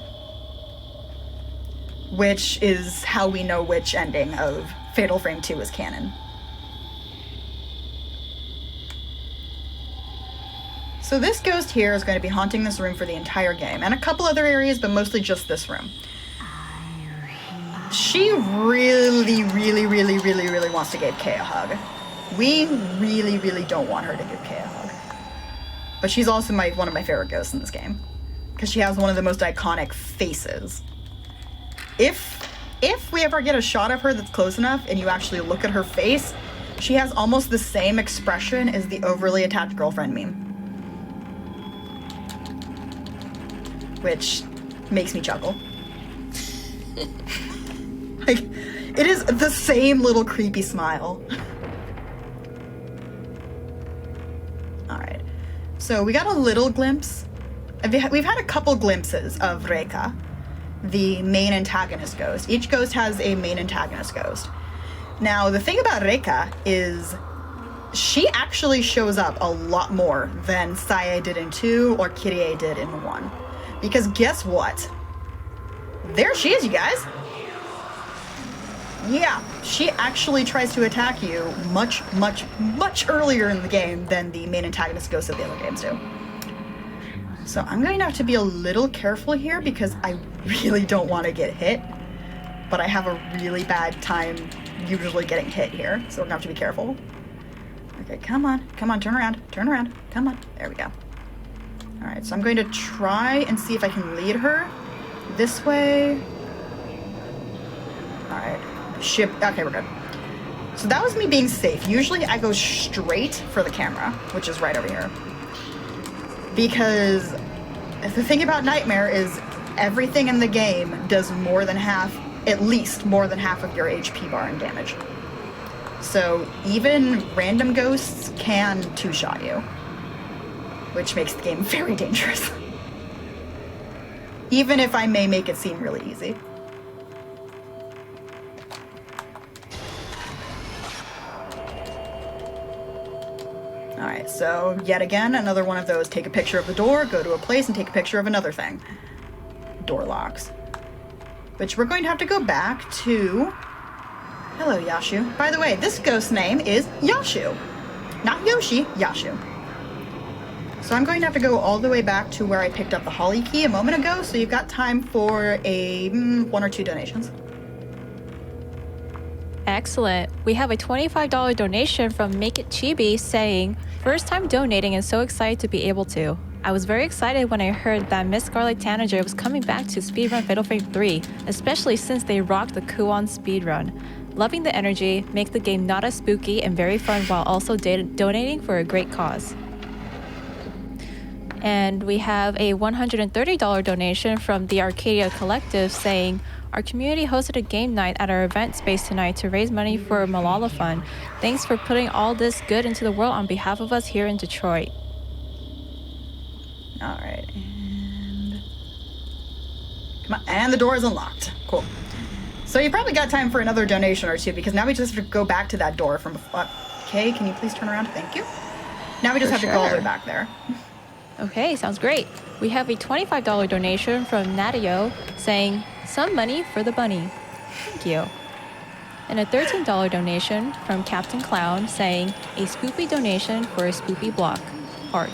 Which is how we know which ending of Fatal Frame 2 is canon. So this ghost here is going to be haunting this room for the entire game, and a couple other areas, but mostly just this room. She really wants to give Kay a hug. We really don't want her to give Kay a hug. But she's also one of my favorite ghosts in this game, because she has one of the most iconic faces. If we ever get a shot of her that's close enough and you actually look at her face, she has almost the same expression as the overly attached girlfriend meme. Which makes me chuckle. Like, it is the same little creepy smile. Alright. So we got a little glimpse. We've had a couple glimpses of Reika, the main antagonist ghost. Each ghost has a main antagonist ghost. Now, the thing about Reika is she actually shows up a lot more than Sae did in 2 or Kirie did in 1. Because guess what? There she is, you guys. Yeah, she actually tries to attack you much earlier in the game than the main antagonist ghosts of the other games do. So I'm going to have to be a little careful here because I really don't want to get hit. But I have a really bad time usually getting hit here, so we're going to have to be careful. Okay, come on, turn around, come on. There we go. Alright, so I'm going to try and see if I can lead her this way. Alright, okay, we're good. So that was me being safe. Usually I go straight for the camera, which is right over here. Because the thing about Nightmare is everything in the game does at least more than half of your HP bar and damage. So even random ghosts can two-shot you, which makes the game very dangerous. Even if I may make it seem really easy. Alright, so yet again, another one of those take a picture of the door, go to a place, and take a picture of another thing. Door locks. Which we're going to have to go back to... Hello, Yashu. By the way, this ghost's name is Yashu. Not Yoshi, Yashu. So I'm going to have to go all the way back to where I picked up the Holly key a moment ago, so you've got time for a 1 or 2 donations. Excellent. We have a $25 donation from Make It Chibi saying, first time donating and so excited to be able to. I was very excited when I heard that MissScarletTanager was coming back to speedrun Fatal Frame 3, especially since they rocked the Kuon speedrun. Loving the energy, make the game not as spooky and very fun while also donating for a great cause. And we have a $130 donation from the Arcadia Collective saying, our community hosted a game night at our event space tonight to raise money for Malala Fund. Thanks for putting all this good into the world on behalf of us here in Detroit. All right, and come on, and the door is unlocked. Cool. So you probably got time for another donation or two because now we just have to go back to that door from before. Okay, can you please turn around? Thank you. Now we just have to go all the way back there. Okay, sounds great. We have a $25 donation from Natio saying, some money for the bunny. Thank you. And a $13 donation from Captain Clown saying, a spoopy donation for a spoopy block. Heart.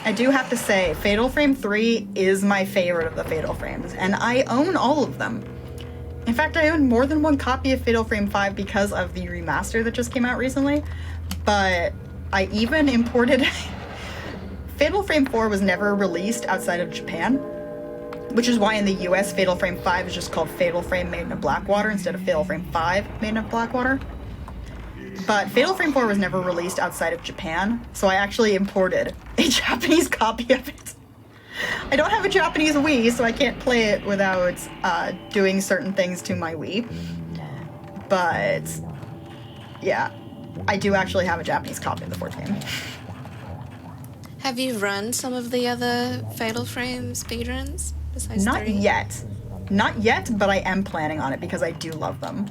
I do have to say, Fatal Frame 3 is my favorite of the Fatal Frames, and I own all of them. In fact, I own more than one copy of Fatal Frame 5 because of the remaster that just came out recently, but I even imported... Fatal Frame 4 was never released outside of Japan, which is why in the US, Fatal Frame 5 is just called Fatal Frame Maiden of Blackwater instead of Fatal Frame 5 Maiden of Blackwater. But Fatal Frame 4 was never released outside of Japan, so I actually imported a Japanese copy of it. I don't have a Japanese Wii, so I can't play it without doing certain things to my Wii. But, yeah, I do actually have a Japanese copy of the fourth game. Have you run some of the other Fatal Frame speedruns besides Not 3? yet. Not yet, but I am planning on it because I do love them.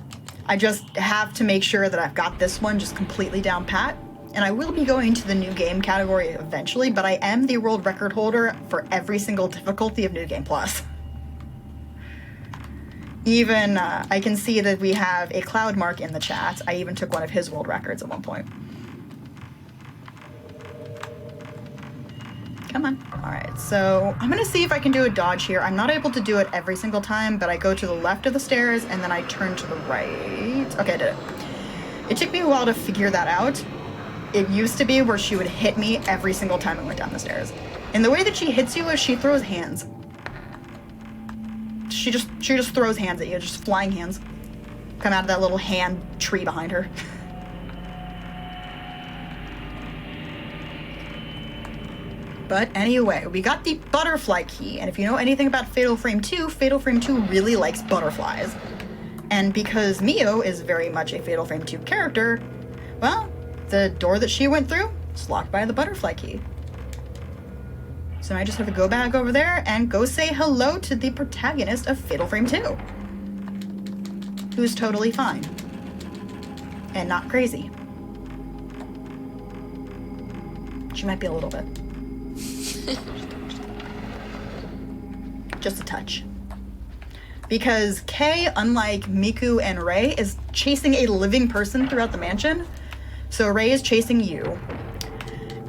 I just have to make sure that I've got this one just completely down pat. And I will be going to the new game category eventually, but I am the world record holder for every single difficulty of New Game Plus. Even, I can see that we have a Cloud Mark in the chat. I even took one of his world records at one point. Come on. Alright, so I'm gonna see if I can do a dodge here. I'm not able to do it every single time, but I go to the left of the stairs and then I turn to the right. Okay, I did it. It took me a while to figure that out. It used to be where she would hit me every single time I went down the stairs. And the way that she hits you is she throws hands. She just throws hands at you, just flying hands. Come out of that little hand tree behind her. But anyway, we got the butterfly key, and if you know anything about Fatal Frame 2, Fatal Frame 2 really likes butterflies. And because Mio is very much a Fatal Frame 2 character, well, the door that she went through is locked by the butterfly key. So now I just have to go back over there and go say hello to the protagonist of Fatal Frame 2. Who's totally fine. And not crazy. She might be a little bit. Just a touch. Because Kay, unlike Miku and Rei, is chasing a living person throughout the mansion. So Rei is chasing you,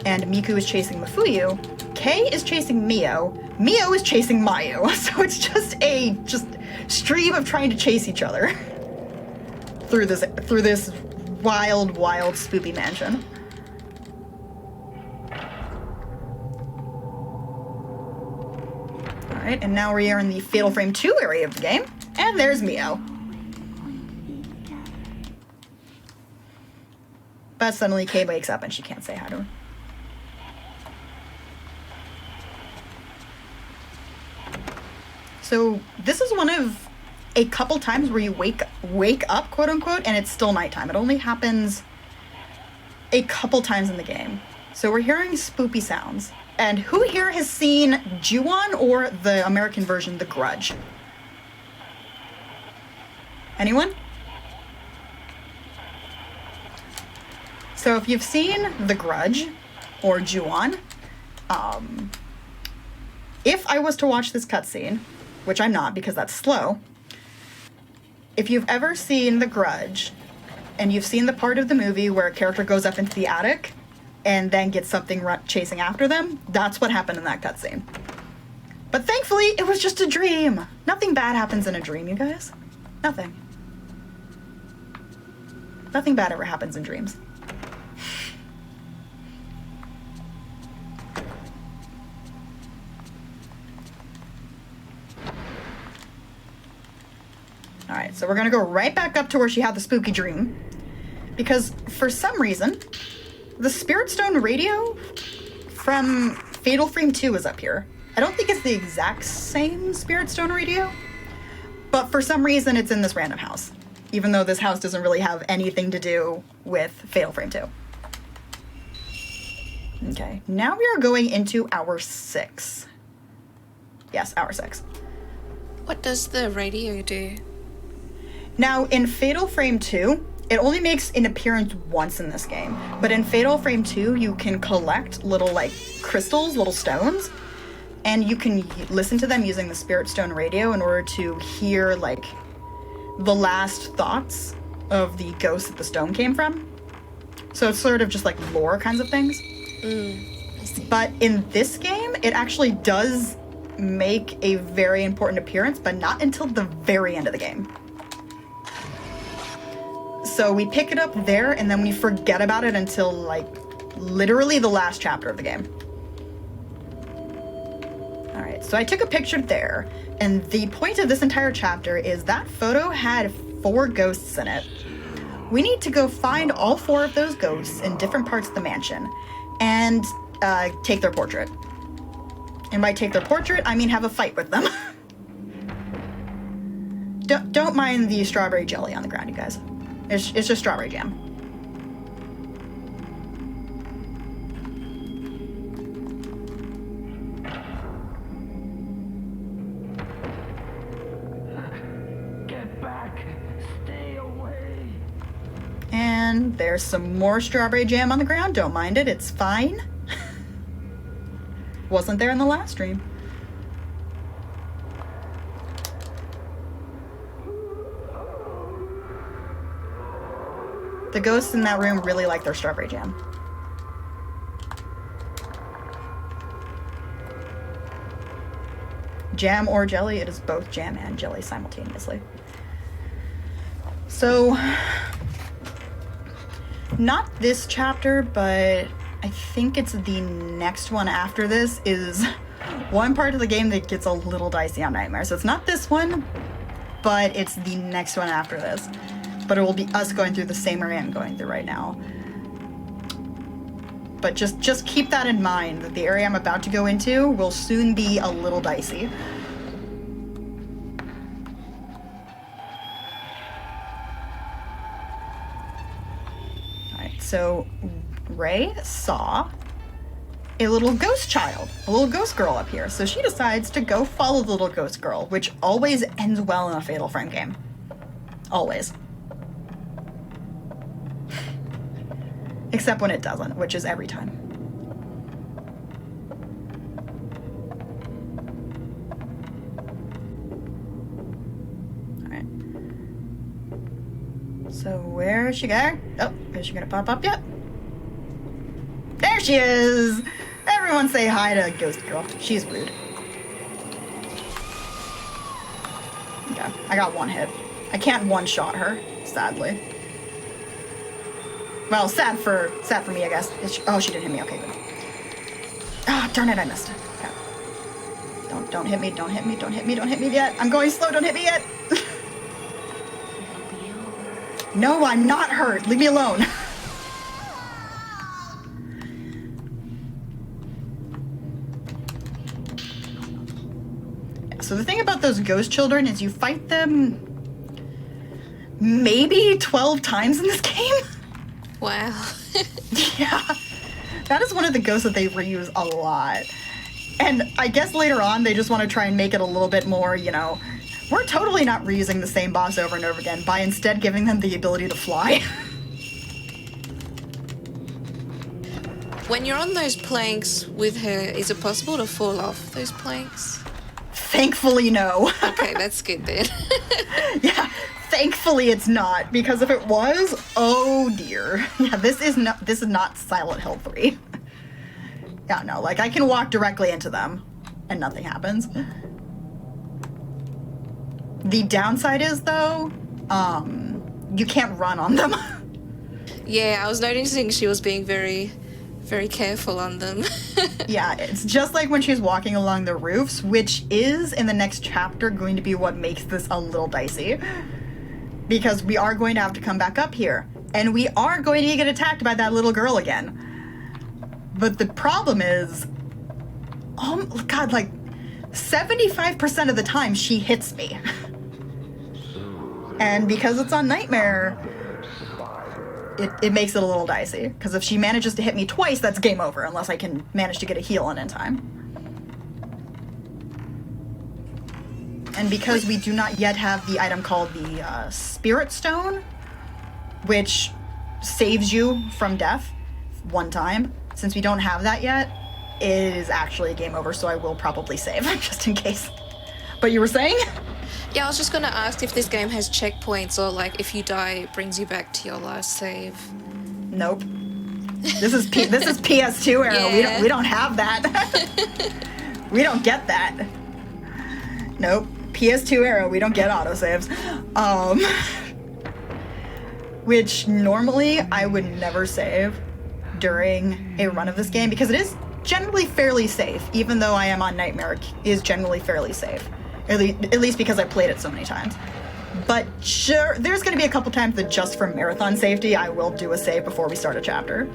and Miku is chasing Mafuyu. Kay is chasing Mio. Mio is chasing Mayu. So it's just a stream of trying to chase each other through this wild, wild, spoopy mansion. Alright, and now we are in the Fatal Frame 2 area of the game, and there's Mio. But suddenly Kay wakes up and she can't say hi to her. So this is one of a couple times where you wake up, quote unquote, and it's still nighttime. It only happens a couple times in the game. So we're hearing spoopy sounds. And who here has seen Ju-on or the American version, The Grudge? Anyone? So if you've seen The Grudge or Ju-on, if I was to watch this cutscene, which I'm not because that's slow, if you've ever seen The Grudge and you've seen the part of the movie where a character goes up into the attic and then gets something chasing after them, that's what happened in that cutscene. But thankfully, it was just a dream. Nothing bad happens in a dream, you guys. Nothing. Nothing bad ever happens in dreams. Alright, so we're gonna go right back up to where she had the spooky dream. Because for some reason, the Spirit Stone radio from Fatal Frame 2 is up here. I don't think it's the exact same Spirit Stone radio, but for some reason it's in this random house, even though this house doesn't really have anything to do with Fatal Frame 2. Okay, now we are going into Hour 6. Yes, Hour 6. What does the radio do? Now, in Fatal Frame 2, it only makes an appearance once in this game. But in Fatal Frame 2, you can collect little, like, crystals, little stones, and you can listen to them using the Spirit Stone radio in order to hear, like, the last thoughts of the ghost that the stone came from. So it's sort of just, like, lore kinds of things. I see. But in this game, it actually does make a very important appearance, but not until the very end of the game. So we pick it up there, and then we forget about it until, like, literally the last chapter of the game. All right, so I took a picture there, and the point of this entire chapter is that photo had 4 ghosts in it. We need to go find all 4 of those ghosts in different parts of the mansion and take their portrait. And by take their portrait, I mean have a fight with them. Don't mind the strawberry jelly on the ground, you guys. It's just strawberry jam. Get back! Stay away! And there's some more strawberry jam on the ground. Don't mind it, it's fine. Wasn't there in the last stream. The ghosts in that room really like their strawberry jam. Jam or jelly, it is both jam and jelly simultaneously. So, not this chapter, but I think it's the next one after this is one part of the game that gets a little dicey on Nightmare. So it's not this one, but it's the next one after this. But it will be us going through the same area I'm going through right now. But just keep that in mind, that the area I'm about to go into will soon be a little dicey. Alright, so Ray saw a little ghost child, a little ghost girl up here. So she decides to go follow the little ghost girl, which always ends well in a Fatal Frame game. Always. Except when it doesn't, which is every time. Alright. So where is she going? Oh, is she gonna pop up yet? There she is! Everyone say hi to Ghost Girl. She's rude. Okay, I got 1 hit. I can't one-shot her, sadly. Well, sad for me, I guess. Oh, she didn't hit me. Okay, good. Ah, darn it, I missed. Okay. Don't hit me, don't hit me, don't hit me, don't hit me yet. I'm going slow, don't hit me yet. No, I'm not hurt. Leave me alone. So the thing about those ghost children is you fight them maybe 12 times in this game. Wow. Yeah. That is one of the ghosts that they reuse a lot. And I guess later on they just want to try and make it a little bit more, you know, we're totally not reusing the same boss over and over again by instead giving them the ability to fly. When you're on those planks with her, is it possible to fall off those planks? Thankfully, no. Okay, that's good then. Yeah, thankfully it's not, because if it was, oh dear. Yeah, this is not Silent Hill 3. Yeah, no, like I can walk directly into them and nothing happens. The downside is though, you can't run on them. Yeah, I was noticing she was being very, very careful on them. Yeah, it's just like when she's walking along the roofs, which is in the next chapter going to be what makes this a little dicey. Because we are going to have to come back up here. And we are going to get attacked by that little girl again. But the problem is, oh god, like 75% of the time she hits me. And because it's on Nightmare, it makes it a little dicey. Because if she manages to hit me twice, that's game over, unless I can manage to get a heal in time. And because we do not yet have the item called the Spirit Stone, which saves you from death 1 time, since we don't have that yet, it is actually game over, so I will probably save, just in case. But you were saying? Yeah, I was just gonna ask if this game has checkpoints or like if you die, it brings you back to your last save. Nope. This is PS2 era. Yeah. We don't have that. We don't get that. Nope. PS2 era. We don't get autosaves. Which normally I would never save, during a run of this game, because it is generally fairly safe, even though I am on Nightmare, it is generally fairly safe. At least because I played it so many times. But sure, there's going to be a couple times that just for marathon safety, I will do a save before we start a chapter.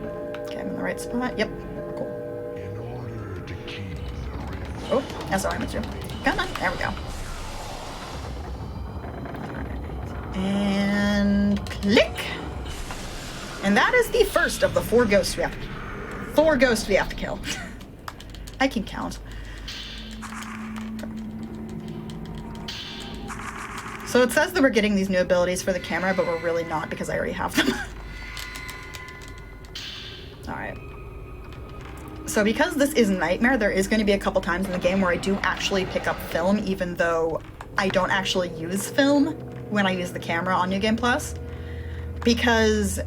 Okay, I'm in the right spot. Yep. Cool. In order to keep the rift. Oh, that's what I meant to. Come on. There we go. And click. And that is the first of the 4 ghosts we have to kill. I can count. So it says that we're getting these new abilities for the camera, but we're really not because I already have them. Alright. So because this is Nightmare, there is going to be a couple times in the game where I do actually pick up film, even though I don't actually use film when I use the camera on New Game Plus. Because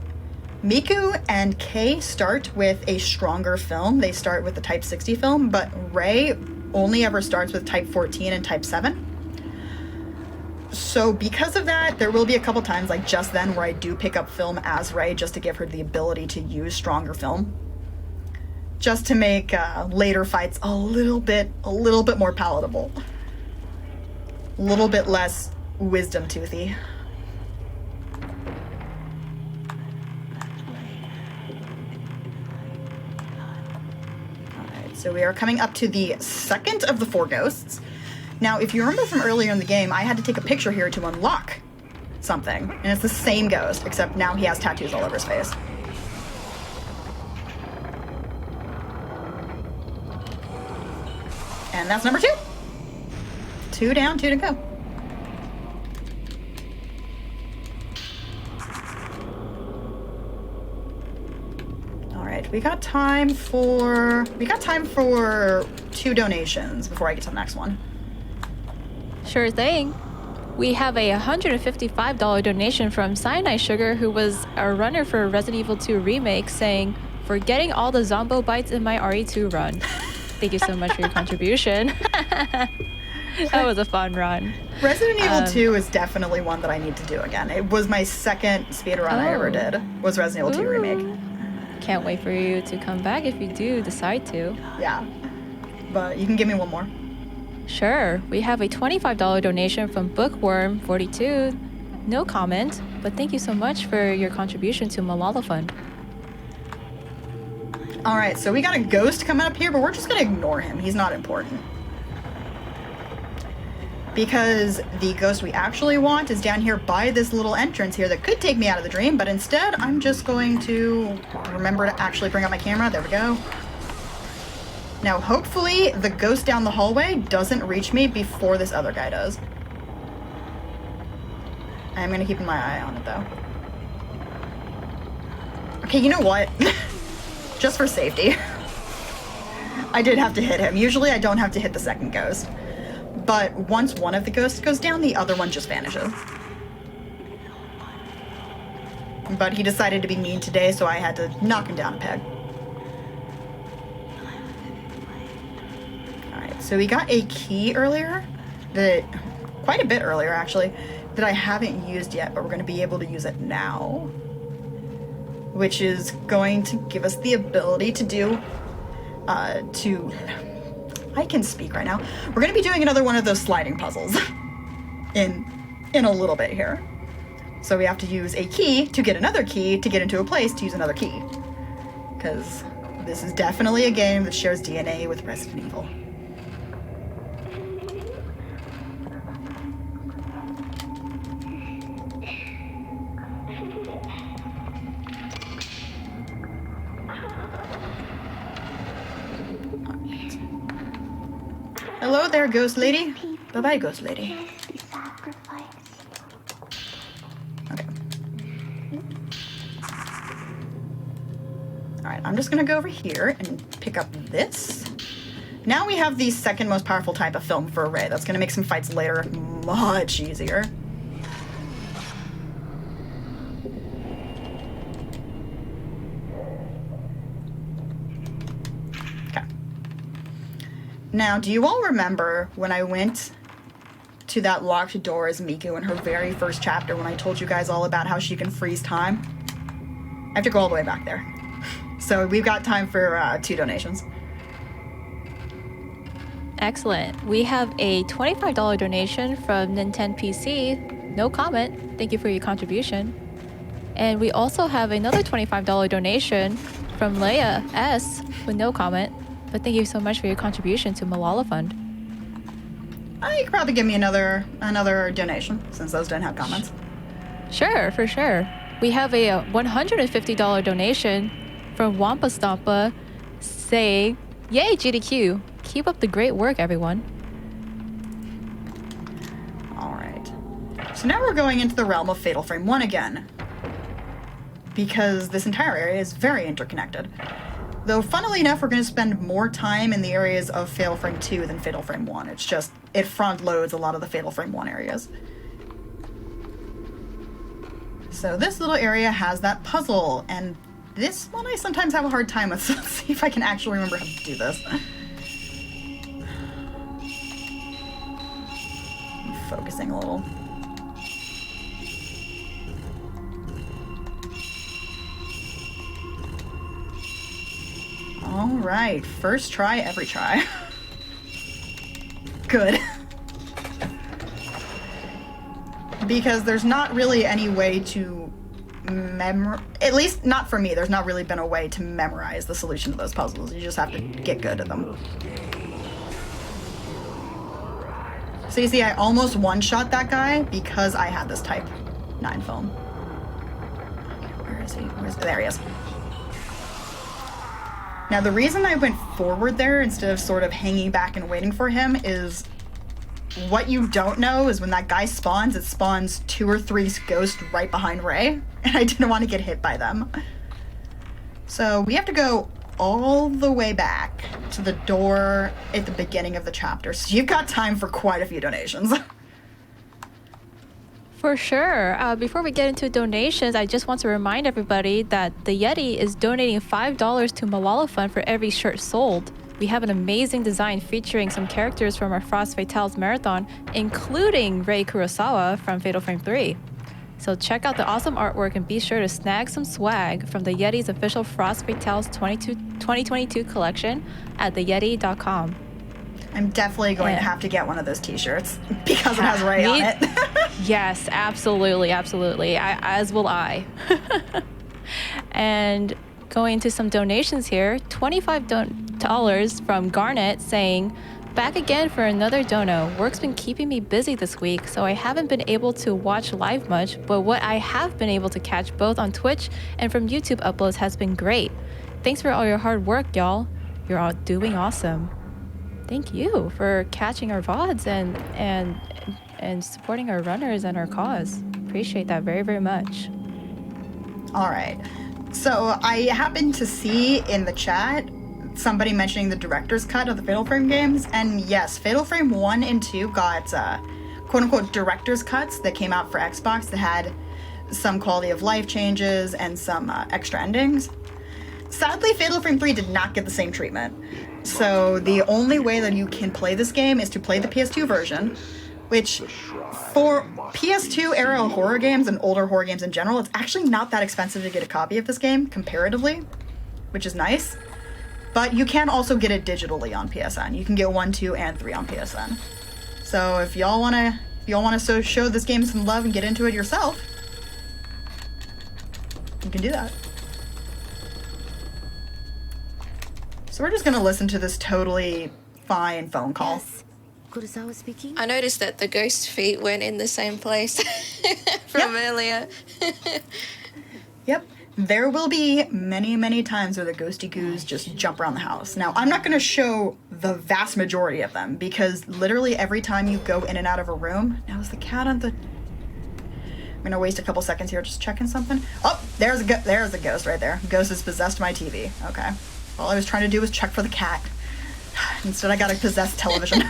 Miku and Kei start with a stronger film. They start with the Type 60 film, but Rei only ever starts with Type 14 and Type 7. So because of that, there will be a couple times like just then where I do pick up film as Rei just to give her the ability to use stronger film. Just to make later fights a little bit more palatable. A little bit less wisdom toothy. Alright, so we are coming up to the second of the 4 ghosts. Now, if you remember from earlier in the game, I had to take a picture here to unlock something. And it's the same ghost, except now he has tattoos all over his face. And that's number 2. 2 down, 2 to go. Alright, we got time for 2 donations before I get to the next one. Sure thing. We have a $155 donation from Cyanide Sugar, who was a runner for Resident Evil 2 Remake, saying, "For getting all the Zombo bites in my RE2 run." Thank you so much for your contribution. That was a fun run. Resident Evil 2 is definitely one that I need to do again. It was my second speedrun I ever did, was Resident Evil 2 Remake. Can't wait for you to come back if you do decide to. Yeah. But you can give me one more. Sure. We have a $25 donation from Bookworm42. No comment, but thank you so much for your contribution to Malala Fund. Alright, so we got a ghost coming up here, but we're just gonna ignore him. He's not important. Because the ghost we actually want is down here by this little entrance here that could take me out of the dream, but instead I'm just going to remember to actually bring up my camera. There we go. Now, hopefully, the ghost down the hallway doesn't reach me before this other guy does. I'm gonna keep my eye on it, though. Okay, you know what? Just for safety. I did have to hit him. Usually, I don't have to hit the second ghost. But once one of the ghosts goes down, the other one just vanishes. But he decided to be mean today, so I had to knock him down a peg. So we got a key earlier, quite a bit earlier actually, that I haven't used yet, but we're going to be able to use it now. Which is going to give us the ability to do, I can speak right now. We're going to be doing another one of those sliding puzzles in a little bit here. So we have to use a key to get another key to get into a place to use another key. Because this is definitely a game that shares DNA with Resident Evil. Hello there, ghost lady. Bye-bye, ghost lady. Okay. Alright, I'm just gonna go over here and pick up this. Now we have the second most powerful type of film for Rei. That's gonna make some fights later much easier. Now, do you all remember when I went to that locked door as Miku in her very first chapter when I told you guys all about how she can freeze time? I have to go all the way back there. So we've got time for 2 donations. Excellent. We have a $25 donation from Nintendo PC. No comment. Thank you for your contribution. And we also have another $25 donation from Leia S with no comment. But thank you so much for your contribution to Malala Fund. You could probably give me another donation since those don't have comments. Sure, for sure. We have a $150 donation from Wampa Stompa saying, "Yay, GDQ. Keep up the great work, everyone." All right. So now we're going into the realm of Fatal Frame 1 again, because this entire area is very interconnected. Though, funnily enough, we're going to spend more time in the areas of Fatal Frame 2 than Fatal Frame 1. It's just, it front loads a lot of the Fatal Frame 1 areas. So this little area has that puzzle, and this one I sometimes have a hard time with, so let's see if I can actually remember how to do this. I'm focusing a little. Alright, first try, every try. Good. Because there's not really any way to at least not for me, there's not really been a way to memorize the solution to those puzzles. You just have to get good at them. So you see, I almost one-shot that guy because I had this Type 9 phone. Where is he? There he is. Now, the reason I went forward there instead of sort of hanging back and waiting for him is what you don't know is when that guy spawns, it spawns 2 or 3 ghosts right behind Ray, and I didn't want to get hit by them. So we have to go all the way back to the door at the beginning of the chapter. So you've got time for quite a few donations. For sure. Before we get into donations, I just want to remind everybody that the Yeti is donating $5 to Malala Fund for every shirt sold. We have an amazing design featuring some characters from our Frost Fatales marathon, including Rei Kurosawa from Fatal Frame 3. So check out the awesome artwork and be sure to snag some swag from the Yeti's official Frost Fatales 2022 collection at theyeti.com. I'm definitely going to have to get one of those t-shirts because it has Ray on it. Yes, absolutely, absolutely. As will I. And going to some donations here, $25 from Garnet saying, "Back again for another dono. Work's been keeping me busy this week, so I haven't been able to watch live much, but what I have been able to catch both on Twitch and from YouTube uploads has been great. Thanks for all your hard work, y'all. You're all doing awesome." Thank you for catching our VODs and supporting our runners and our cause. Appreciate that very, very much. All right. So I happened to see in the chat somebody mentioning the director's cut of the Fatal Frame games, and yes, Fatal Frame 1 and 2 got quote-unquote director's cuts that came out for Xbox that had some quality of life changes and some extra endings. Sadly, Fatal Frame 3 did not get the same treatment. So the only way that you can play this game is to play the PS2 version, which for PS2 era horror games and older horror games in general, it's actually not that expensive to get a copy of this game comparatively, which is nice. But you can also get it digitally on PSN. You can get 1, 2, and 3 on PSN. So if y'all wanna show this game some love and get into it yourself, you can do that. So we're just gonna listen to this totally fine phone call. Yes. Kurosawa speaking. I noticed that the ghost feet went in the same place from earlier. Yep. There will be many, many times where the ghosty goos just jump around the house. Now, I'm not going to show the vast majority of them because literally every time you go in and out of a room... Now, is the cat on the... I'm going to waste a couple seconds here just checking something. Oh, there's a ghost right there. Ghost has possessed my TV. Okay. All I was trying to do was check for the cat. Instead, I got a possessed television.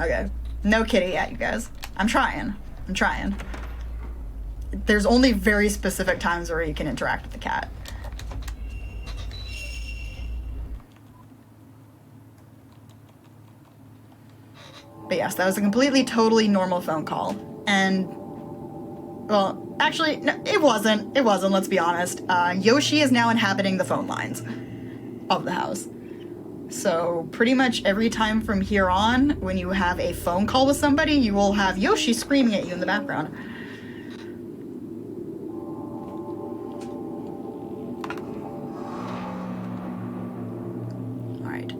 Okay. No kitty yet, you guys. I'm trying. There's only very specific times where you can interact with the cat. But yes, that was a completely, totally normal phone call. And, well, Actually, no, it wasn't. It wasn't, let's be honest. Yoshi is now inhabiting the phone lines of the house. So pretty much every time from here on, when you have a phone call with somebody, you will have Yoshi screaming at you in the background. Alright,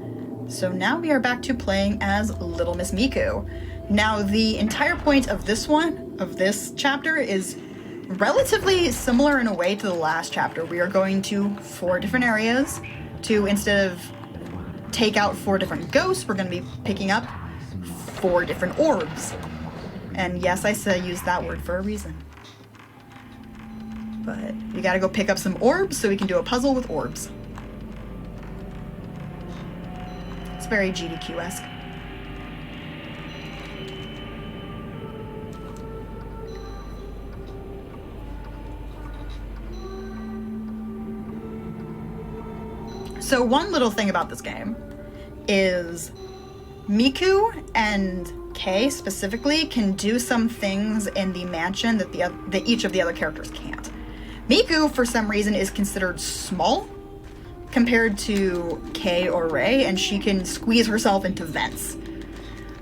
so now we are back to playing as Little Miss Miku. Now, the entire point of this chapter, is relatively similar in a way to the last chapter. We are going to 4 different areas to, instead of take out 4 different ghosts, we're going to be picking up 4 different orbs. And yes, I use that word for a reason. But we gotta go pick up some orbs so we can do a puzzle with orbs. It's very GDQ-esque. So one little thing about this game is Miku and Kei specifically can do some things in the mansion that each of the other characters can't. Miku, for some reason, is considered small compared to Kei or Rei, and she can squeeze herself into vents.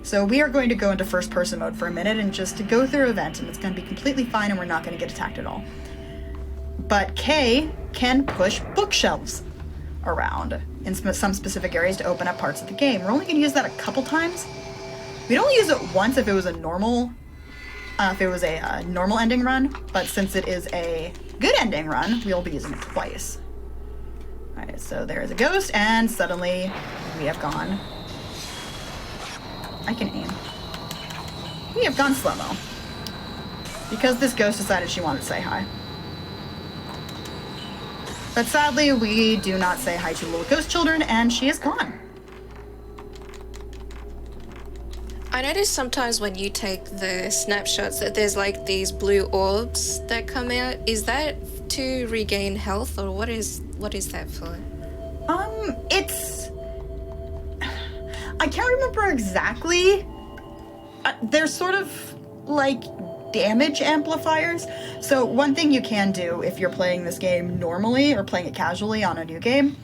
So we are going to go into first-person mode for a minute and just to go through a vent, and it's going to be completely fine, and we're not going to get attacked at all. But Kei can push bookshelves around in some specific areas to open up parts of the game. We're only going to use that a couple times. We'd only use it once if it was a normal ending run, but since it is a good ending run, we'll be using it twice. Alright, so there is a ghost, and suddenly we have gone... I can aim. We have gone slow-mo. Because this ghost decided she wanted to say hi. But sadly, we do not say hi to little ghost children, and she is gone. I notice sometimes when you take the snapshots that there's like these blue orbs that come out. Is that to regain health, or what is that for? It's... I can't remember exactly. They're sort of like damage amplifiers. So one thing you can do if you're playing this game normally or playing it casually on a new game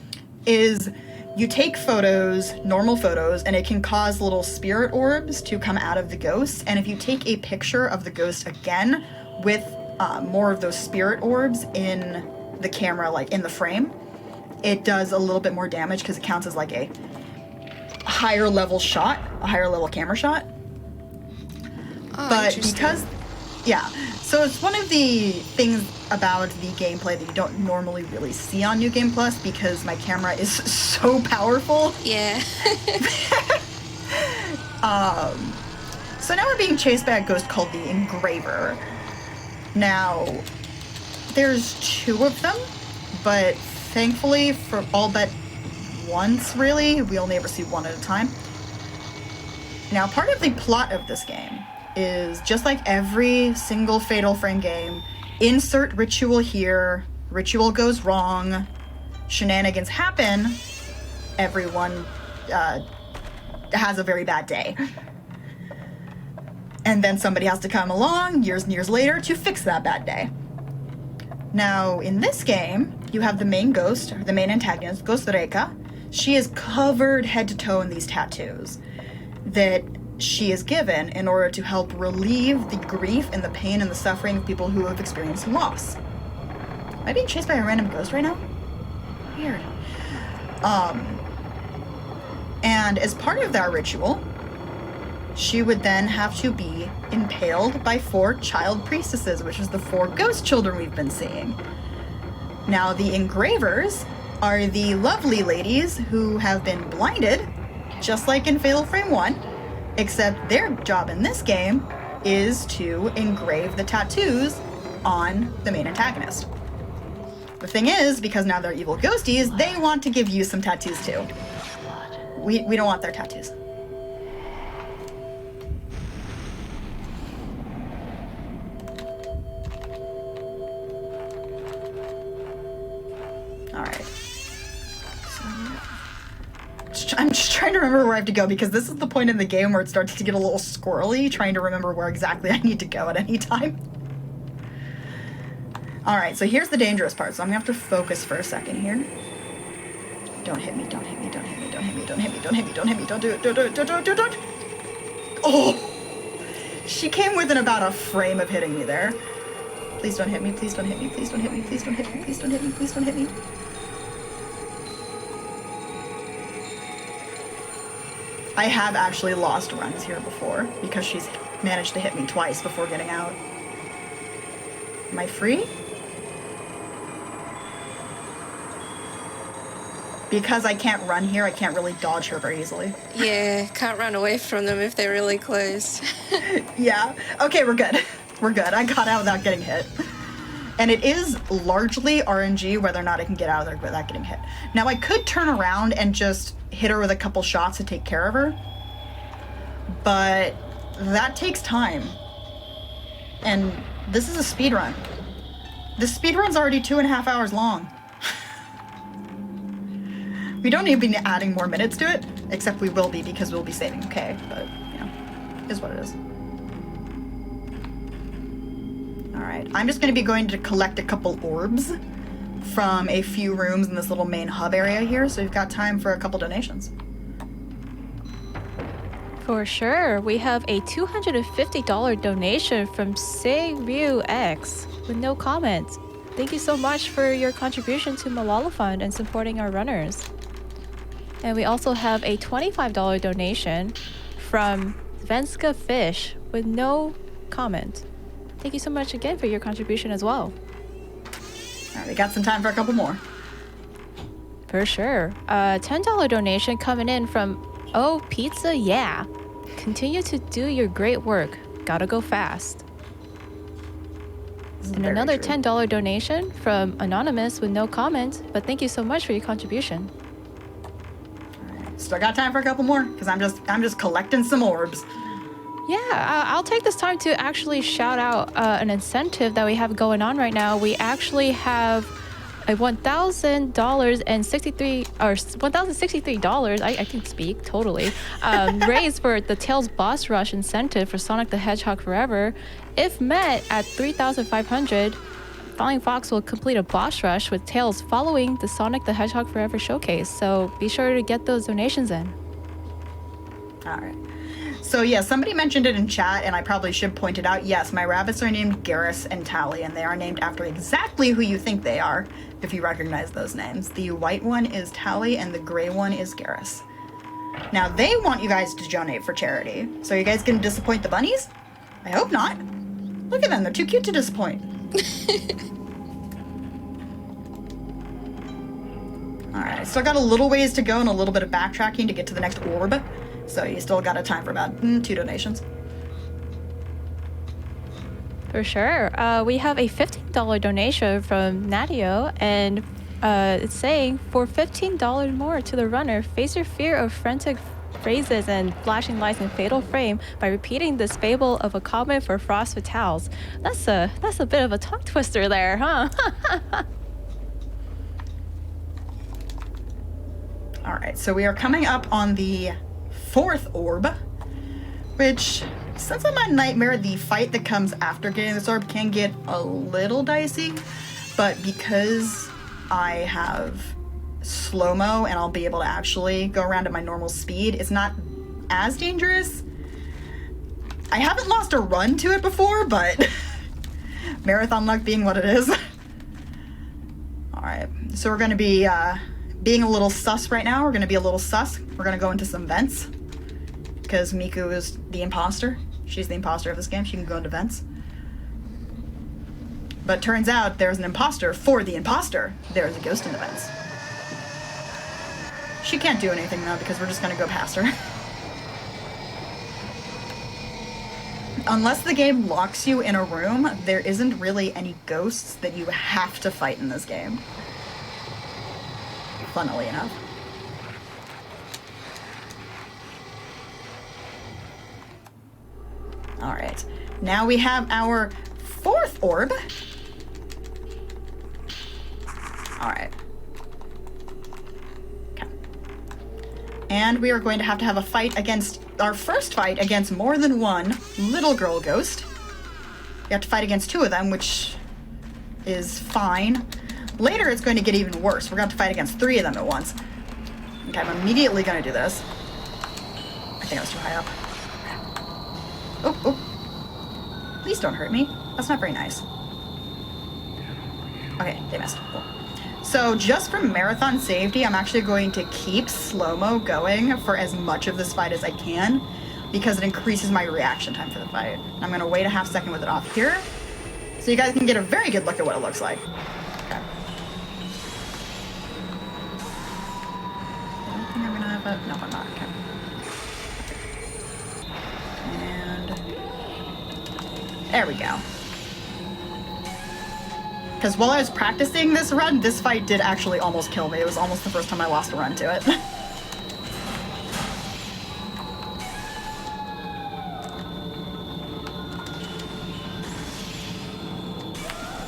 is you take photos, normal photos, and it can cause little spirit orbs to come out of the ghost. And if you take a picture of the ghost again with more of those spirit orbs in the camera, like in the frame, it does a little bit more damage because it counts as like a higher level shot, a higher level camera shot. Oh, but because, yeah, so it's one of the things about the gameplay that you don't normally really see on New Game Plus because my camera is so powerful. Yeah. So now we're being chased by a ghost called the Engraver. Now, there's 2 of them, but thankfully for all but once, really, we only ever see one at a time. Now, part of the plot of this game is just like every single Fatal Frame game, insert ritual here, ritual goes wrong, shenanigans happen, everyone has a very bad day. And then somebody has to come along years and years later to fix that bad day. Now, in this game, you have the main ghost, the main antagonist, Ghost Reika. She is covered head to toe in these tattoos that she is given in order to help relieve the grief and the pain and the suffering of people who have experienced loss. Am I being chased by a random ghost right now? Weird. And as part of that ritual, she would then have to be impaled by 4 child priestesses, which is the 4 ghost children we've been seeing. Now, the Engravers are the lovely ladies who have been blinded, just like in Fatal Frame 1, except their job in this game is to engrave the tattoos on the main antagonist. The thing is, because now they're evil ghosties, they want to give you some tattoos too. We don't want their tattoos. Alright. I'm just trying to remember where I have to go because this is the point in the game where it starts to get a little squirrely, trying to remember where exactly I need to go at any time. Alright, so here's the dangerous part. So I'm gonna have to focus for a second here. Don't hit me, don't hit me, don't hit me, don't hit me, don't hit me, don't hit me, don't hit me, don't do it, don't do it, don't do it, don't do it. Oh! She came within about a frame of hitting me there. Please don't hit me, please don't hit me, please don't hit me, please don't hit me, please don't hit me, please don't hit me. I have actually lost runs here before because she's managed to hit me twice before getting out. Am I free? Because I can't run here, I can't really dodge her very easily. Yeah, can't run away from them if they're really close. Yeah. Okay, we're good. We're good. I got out without getting hit. And it is largely RNG whether or not I can get out of there without getting hit. Now, I could turn around and just hit her with a couple shots to take care of her. But that takes time. And this is a speed run. This speed run's already 2.5 hours long. We don't need to be adding more minutes to it, except we will be because we'll be saving. Okay, but, you know, is what it is. Alright, I'm just going to be going to collect a couple orbs from a few rooms in this little main hub area here, so we've got time for a couple donations. For sure. We have a $250 donation from Say Ryu X with no comments. Thank you so much for your contribution to Malala Fund and supporting our runners. And we also have a $25 donation from Venska Fish with no comment. Thank you so much again for your contribution as well. Alright, we got some time for a couple more. For sure. $10 donation coming in from Oh Pizza Yeah. Continue to do your great work. Gotta go fast. And another $10 donation from Anonymous with no comment, but thank you so much for your contribution. Still got time for a couple more, because I'm just collecting some orbs. Yeah, I'll take this time to actually shout out an incentive that we have going on right now. We actually have a $1,063, I can speak totally, raised for the Tails Boss Rush incentive for Sonic the Hedgehog Forever. If met at 3,500, Flying Fox will complete a boss rush with Tails following the Sonic the Hedgehog Forever showcase. So be sure to get those donations in. All right. So yeah, somebody mentioned it in chat, and I probably should point it out. Yes, my rabbits are named Garrus and Tally, and they are named after exactly who you think they are, if you recognize those names. The white one is Tally, and the gray one is Garrus. Now, they want you guys to donate for charity. So you guys gonna disappoint the bunnies? I hope not. Look at them, they're too cute to disappoint. Alright, still got a little ways to go and a little bit of backtracking to get to the next orb. So you still got a time for about 2 donations. For sure. We have a $15 donation from Nadio, and it's saying, for $15 more to the runner, face your fear of frantic phrases and flashing lights in Fatal Frame by repeating this fable of a comment for Frost Fatales. That's a bit of a tongue twister there, huh? Alright, so we are coming up on the 4th orb, which, since I'm on Nightmare, the fight that comes after getting this orb can get a little dicey, but because I have slow-mo and I'll be able to actually go around at my normal speed, it's not as dangerous. I haven't lost a run to it before, but marathon luck being what it is. Alright, so we're going to be being a little sus right now. We're going to be a little sus. We're going to go into some vents, because Miku is the imposter. She's the imposter of this game. She can go into vents. But turns out there's an imposter for the imposter. There's a ghost in the vents. She can't do anything though, because we're just going to go past her. Unless the game locks you in a room, there isn't really any ghosts that you have to fight in this game. Funnily enough. Alright, now we have our 4th orb. Alright. Okay. And we are going to have a fight against, our first fight against more than one little girl ghost. We have to fight against 2 of them, which is fine. Later, it's going to get even worse. We're going to have to fight against 3 of them at once. Okay, I'm immediately going to do this. I think I was too high up. Oh, oh. Please don't hurt me. That's not very nice. Okay, they missed. Cool. So just for marathon safety, I'm actually going to keep slow-mo going for as much of this fight as I can, because it increases my reaction time for the fight. I'm going to wait a half second with it off here, so you guys can get a very good look at what it looks like. Okay. I don't think I'm going to have a... No, I'm not. Okay. And... there we go. Because while I was practicing this run, this fight did actually almost kill me. It was almost the first time I lost a run to it.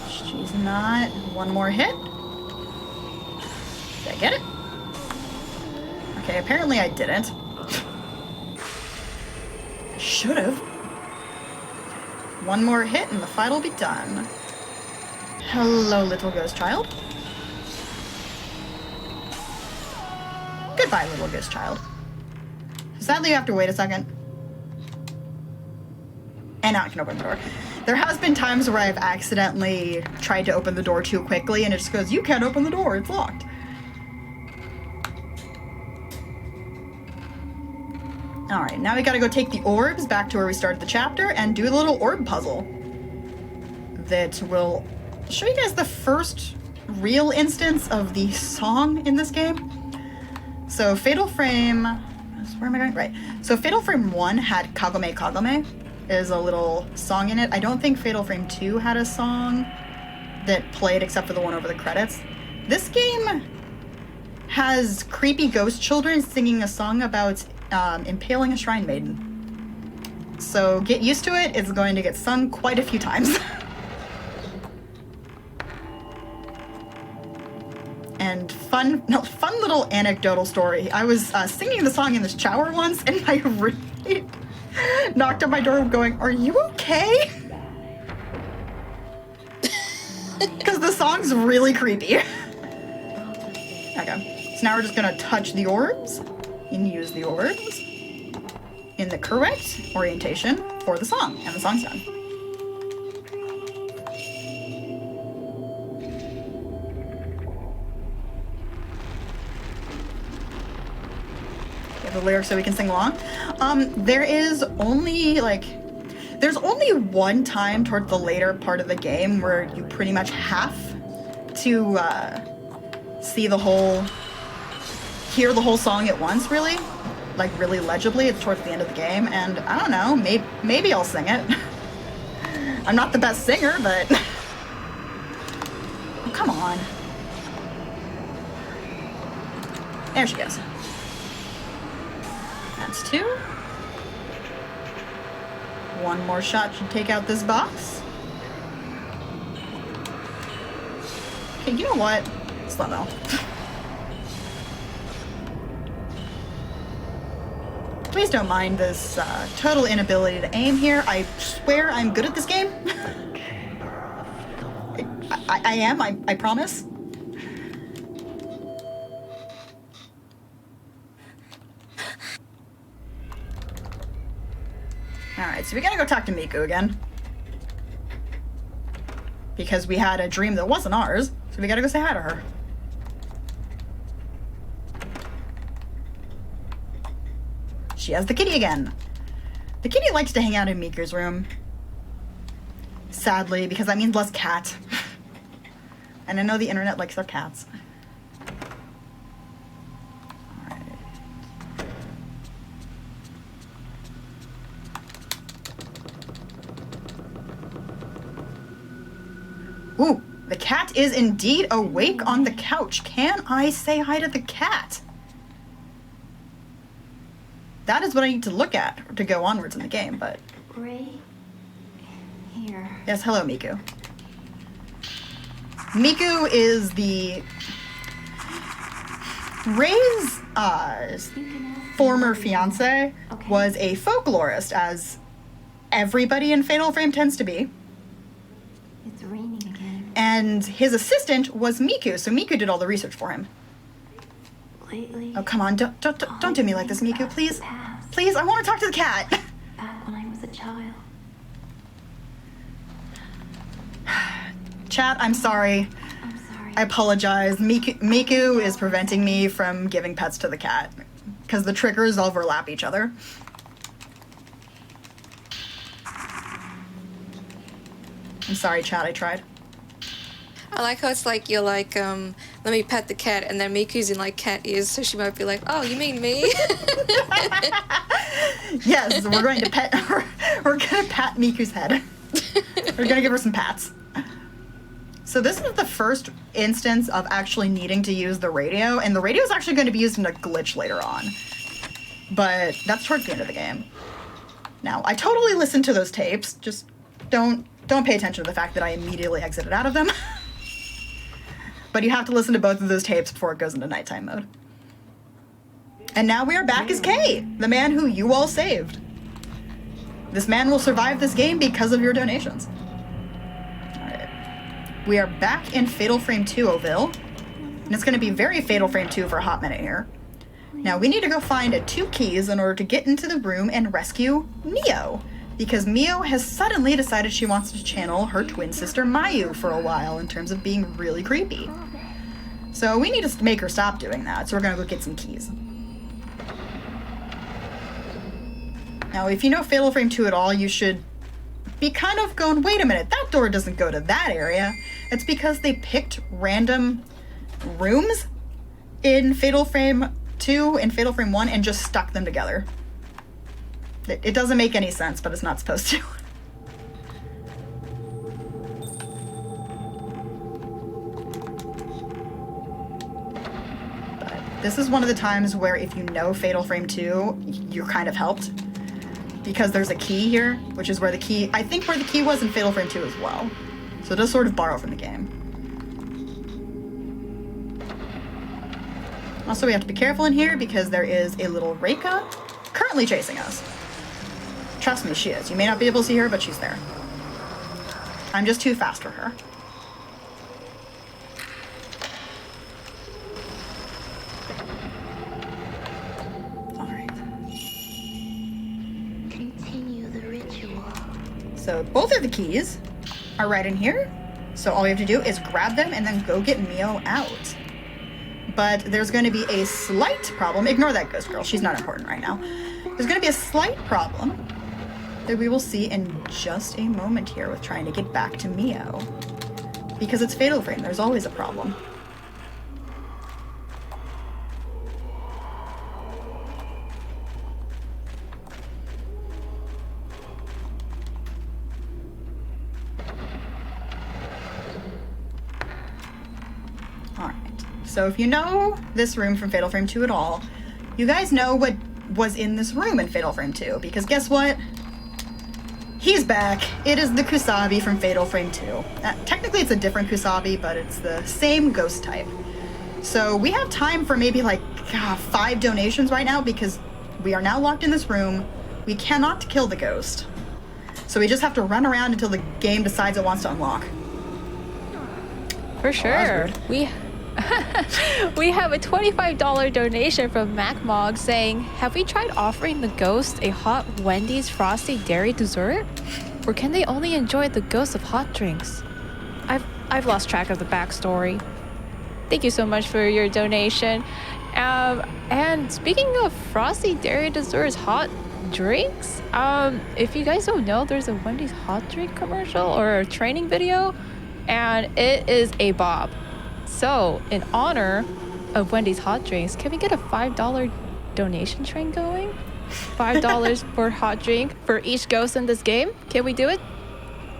She's not. One more hit. Did I get it? Okay, apparently I didn't. Should have. One more hit and the fight will be done. Hello, little ghost child. Goodbye, little ghost child. Sadly, you have to wait a second. And now I can open the door. There has been times where I've accidentally tried to open the door too quickly, and it just goes, you can't open the door, it's locked. Alright, now we gotta go take the orbs back to where we started the chapter and do the little orb puzzle that will show you guys the first real instance of the song in this game. So Fatal Frame... where am I going? Right. So Fatal Frame 1 had Kagome Kagome is a little song in it. I don't think Fatal Frame 2 had a song that played except for the one over the credits. This game has creepy ghost children singing a song about impaling a shrine maiden. So get used to it. It's going to get sung quite a few times. And fun little anecdotal story. I was singing the song in the shower once, and my roommate knocked on my door going, "Are you okay?" Because the song's really creepy. Okay, so now we're just gonna touch the orbs and use the orbs in the correct orientation for the song, and the song's done. The lyrics so we can sing along. There's only one time toward the later part of the game where you pretty much have to hear the whole song at once, really, like really legibly. It's towards the end of the game, and I don't know, maybe I'll sing it. I'm not the best singer, but oh, come on. There she goes. That's 2. One more shot should take out this box. Okay, you know what? Slow-mo. Please don't mind this total inability to aim here. I swear I'm good at this game. I am, I promise. Alright, so we gotta go talk to Miku again. Because we had a dream that wasn't ours, so we gotta go say hi to her. She has the kitty again. The kitty likes to hang out in Miku's room. Sadly, because that means less cat. And I know the internet likes their cats. Ooh, the cat is indeed awake on the couch. Can I say hi to the cat? That is what I need to look at to go onwards in the game, but... Ray, here. Yes, hello, Miku. Miku is the... Ray's former fiance was a folklorist, as everybody in Fatal Frame tends to be. It's raining again. And his assistant was Miku, so Miku did all the research for him. Lately, Oh, come on, don't do me like this, Miku, please. Please, I want to talk to the cat. back when I was a child. Chat, I'm sorry. I'm sorry. I apologize. Miku is preventing me from giving pets to the cat because the triggers overlap each other. I'm sorry, chat, I tried. I like how it's like you're like, let me pet the cat, and then Miku's in like cat ears, so she might be like, oh, you mean me? Yes, we're going to pet. We're going to pat Miku's head. We're going to give her some pats. So this is the first instance of actually needing to use the radio, and the radio is actually going to be used in a glitch later on. But that's towards the end of the game. Now, I totally listened to those tapes. Just don't pay attention to the fact that I immediately exited out of them. But you have to listen to both of those tapes before it goes into nighttime mode. And now we are back as Kay, the man who you all saved. This man will survive this game because of your donations. Alright. We are back in Fatal Frame 2, Oville. And it's going to be very Fatal Frame 2 for a hot minute here. Now we need to go find 2 keys in order to get into the room and rescue Mio. Because Mio has suddenly decided she wants to channel her twin sister Mayu for a while in terms of being really creepy. So we need to make her stop doing that, so we're gonna go get some keys. Now, if you know Fatal Frame 2 at all, you should be kind of going, wait a minute, that door doesn't go to that area. It's because they picked random rooms in Fatal Frame 2 and Fatal Frame 1 and just stuck them together. It doesn't make any sense, but it's not supposed to. But this is one of the times where if you know Fatal Frame 2, you're kind of helped. Because there's a key here, which is where the key, I think where the key was in Fatal Frame 2 as well. So it does sort of borrow from the game. Also, we have to be careful in here because there is a little Reika currently chasing us. Trust me, she is. You may not be able to see her, but she's there. I'm just too fast for her. Alright. Continue the ritual. So both of the keys are right in here. So all we have to do is grab them and then go get Mio out. But there's going to be a slight problem. Ignore that ghost girl. She's not important right now. There's going to be a slight problem that we will see in just a moment here with trying to get back to Mio. Because it's Fatal Frame, there's always a problem. Alright, so if you know this room from Fatal Frame 2 at all, you guys know what was in this room in Fatal Frame 2, because guess what? He's back. It is the Kusabi from Fatal Frame 2. Technically it's a different Kusabi, but it's the same ghost type. So we have time for maybe like 5 donations right now because we are now locked in this room. We cannot kill the ghost. So we just have to run around until the game decides it wants to unlock. For sure. We have a $25 donation from MacMog saying, have we tried offering the ghost a hot Wendy's Frosty Dairy dessert? Or can they only enjoy the ghost of hot drinks? I've lost track of the backstory. Thank you so much for your donation. And speaking of Frosty Dairy desserts, hot drinks, if you guys don't know, there's a Wendy's hot drink commercial or a training video, and it is a bob. So, in honor of Wendy's hot drinks, can we get a $5 donation train going? $5 for hot drink for each ghost in this game? Can we do it?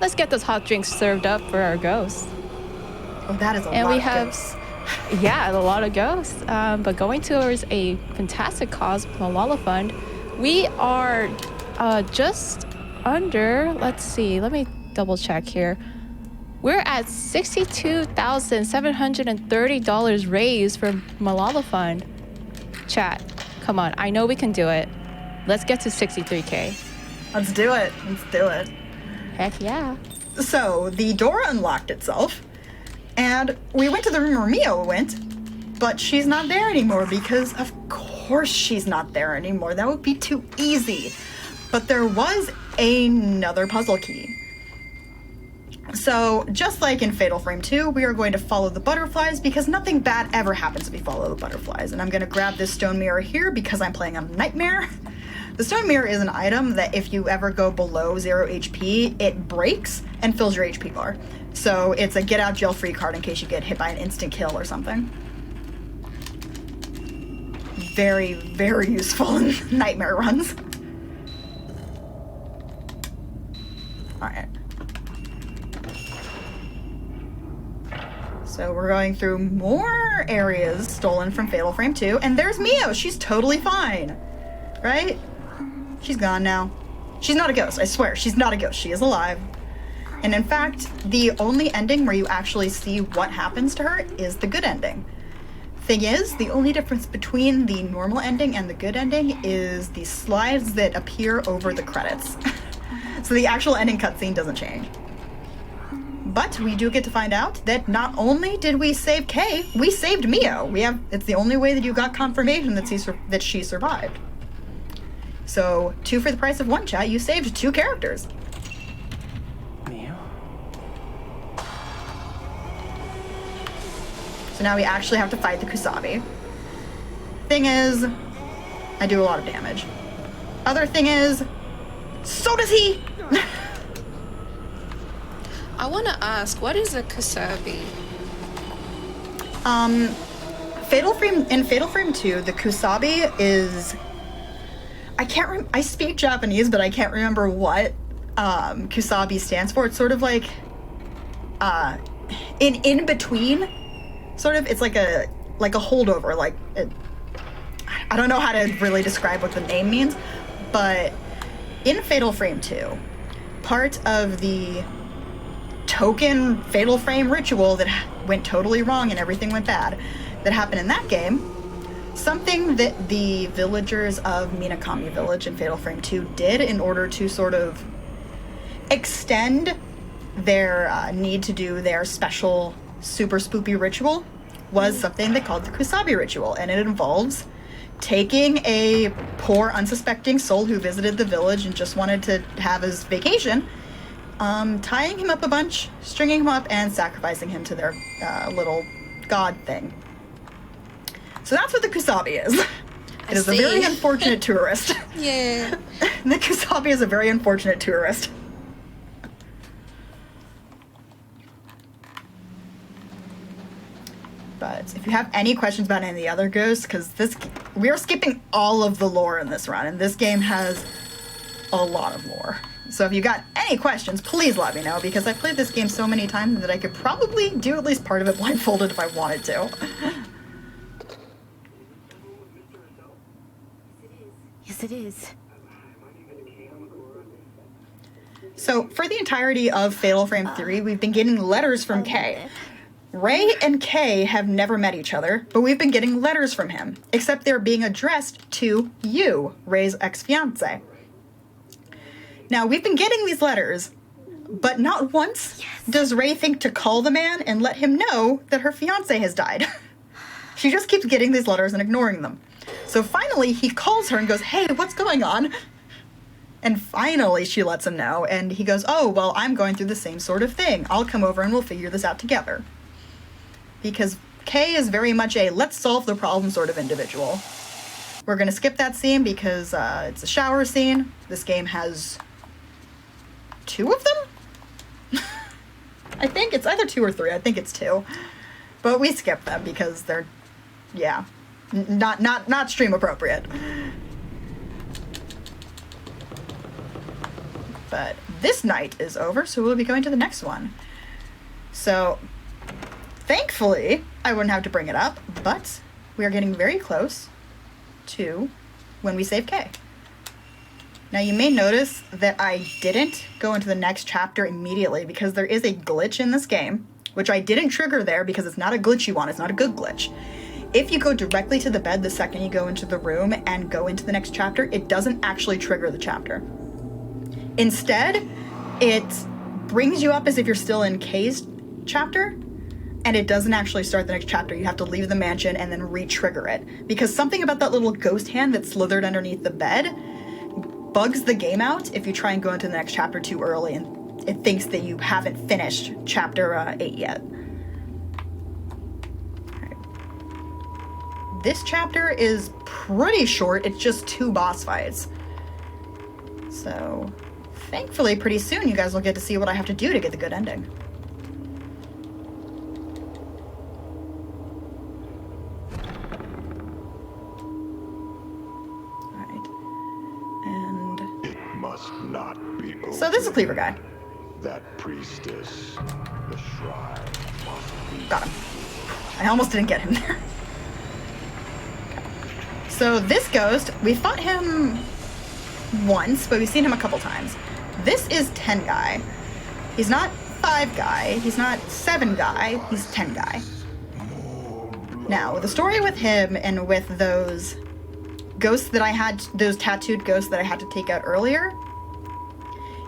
Let's get those hot drinks served up for our ghosts. Oh, that is a lot of ghosts. Yeah, a lot of ghosts. But going towards a fantastic cause, Malala Fund, we are just under, let's see, let me double check here. We're at $62,730 raised from Malala Fund. Chat, come on, I know we can do it. Let's get to 63K. Let's do it. Let's do it. Heck yeah. So the door unlocked itself. And we went to the room where Mio went, but she's not there anymore because of course she's not there anymore. That would be too easy. But there was another puzzle key. So, just like in Fatal Frame 2, we are going to follow the butterflies because nothing bad ever happens if we follow the butterflies. And I'm going to grab this stone mirror here because I'm playing on Nightmare. The stone mirror is an item that if you ever go below 0 HP, it breaks and fills your HP bar. So it's a get out jail free card in case you get hit by an instant kill or something. Very, very useful in Nightmare runs. Alright. So we're going through more areas stolen from Fatal Frame 2, and there's Mio. She's totally fine. Right? She's gone now. She's not a ghost, I swear. She's not a ghost. She is alive. And in fact, the only ending where you actually see what happens to her is the good ending. Thing is, the only difference between the normal ending and the good ending is the slides that appear over the credits. So the actual ending cutscene doesn't change. But we do get to find out that not only did we save Kay, we saved Mio. It's the only way that you got confirmation that she survived. So 2 for the price of 1, chat. You saved 2 characters. Mio? So now we actually have to fight the Kusabi. Thing is, I do a lot of damage. Other thing is, so does he! I want to ask, what is a Kusabi? In Fatal Frame 2, the Kusabi is... I speak Japanese, but I can't remember what Kusabi stands for. It's sort of like in between, sort of. It's like a holdover. I don't know how to really describe what the name means, but in Fatal Frame 2, part of the token Fatal Frame ritual that went totally wrong and everything went bad that happened in that game, something that the villagers of Minakami Village in Fatal Frame 2 did in order to sort of extend their need to do their special super spoopy ritual was something they called the Kusabi ritual, and it involves taking a poor unsuspecting soul who visited the village and just wanted to have his vacation, tying him up a bunch, stringing him up, and sacrificing him to their little god thing. So that's what the Kusabi is. It is a very unfortunate tourist. Yeah. The Kusabi is a very unfortunate tourist. But if you have any questions about any of the other ghosts, because we are skipping all of the lore in this run, and this game has a lot of lore. So if you got any questions, please let me know, because I've played this game so many times that I could probably do at least part of it blindfolded if I wanted to. Yes, it is. So for the entirety of Fatal Frame 3, we've been getting letters from Kay. Ray and Kay have never met each other, but we've been getting letters from him, except they're being addressed to you, Ray's ex-fiancé. Now, we've been getting these letters, but not once does Ray think to call the man and let him know that her fiancé has died. She just keeps getting these letters and ignoring them. So finally, he calls her and goes, "Hey, what's going on?" And finally, she lets him know, and he goes, "Oh, well, I'm going through the same sort of thing. I'll come over and we'll figure this out together." Because Kay is very much a let's solve the problem sort of individual. We're going to skip that scene because it's a shower scene. This game has 2 of them? I think it's either 2 or 3. I think it's 2. But we skip them because they're, yeah, not stream appropriate. But this night is over, so we'll be going to the next one. So, thankfully, I wouldn't have to bring it up, but we are getting very close to when we save Kay. Now, you may notice that I didn't go into the next chapter immediately because there is a glitch in this game, which I didn't trigger there because it's not a glitch you want. It's not a good glitch. If you go directly to the bed the second you go into the room and go into the next chapter, it doesn't actually trigger the chapter. Instead, it brings you up as if you're still in Kay's chapter, and it doesn't actually start the next chapter. You have to leave the mansion and then re-trigger it. Because something about that little ghost hand that slithered underneath the bed bugs the game out if you try and go into the next chapter too early, and it thinks that you haven't finished chapter 8 yet. Alright. This chapter is pretty short. It's just 2 boss fights. So, thankfully, pretty soon you guys will get to see what I have to do to get the good ending. Not be so this is a Cleaver guy. That priestess, the shrine must be. Got him. I almost didn't get him there. Okay. So this ghost, we fought him once, but we've seen him a couple times. This is 10 guy. He's not 5 guy. He's not 7 guy. He's 10 guy. Now, the story with him and with those ghosts that I had, those tattooed ghosts that I had to take out earlier,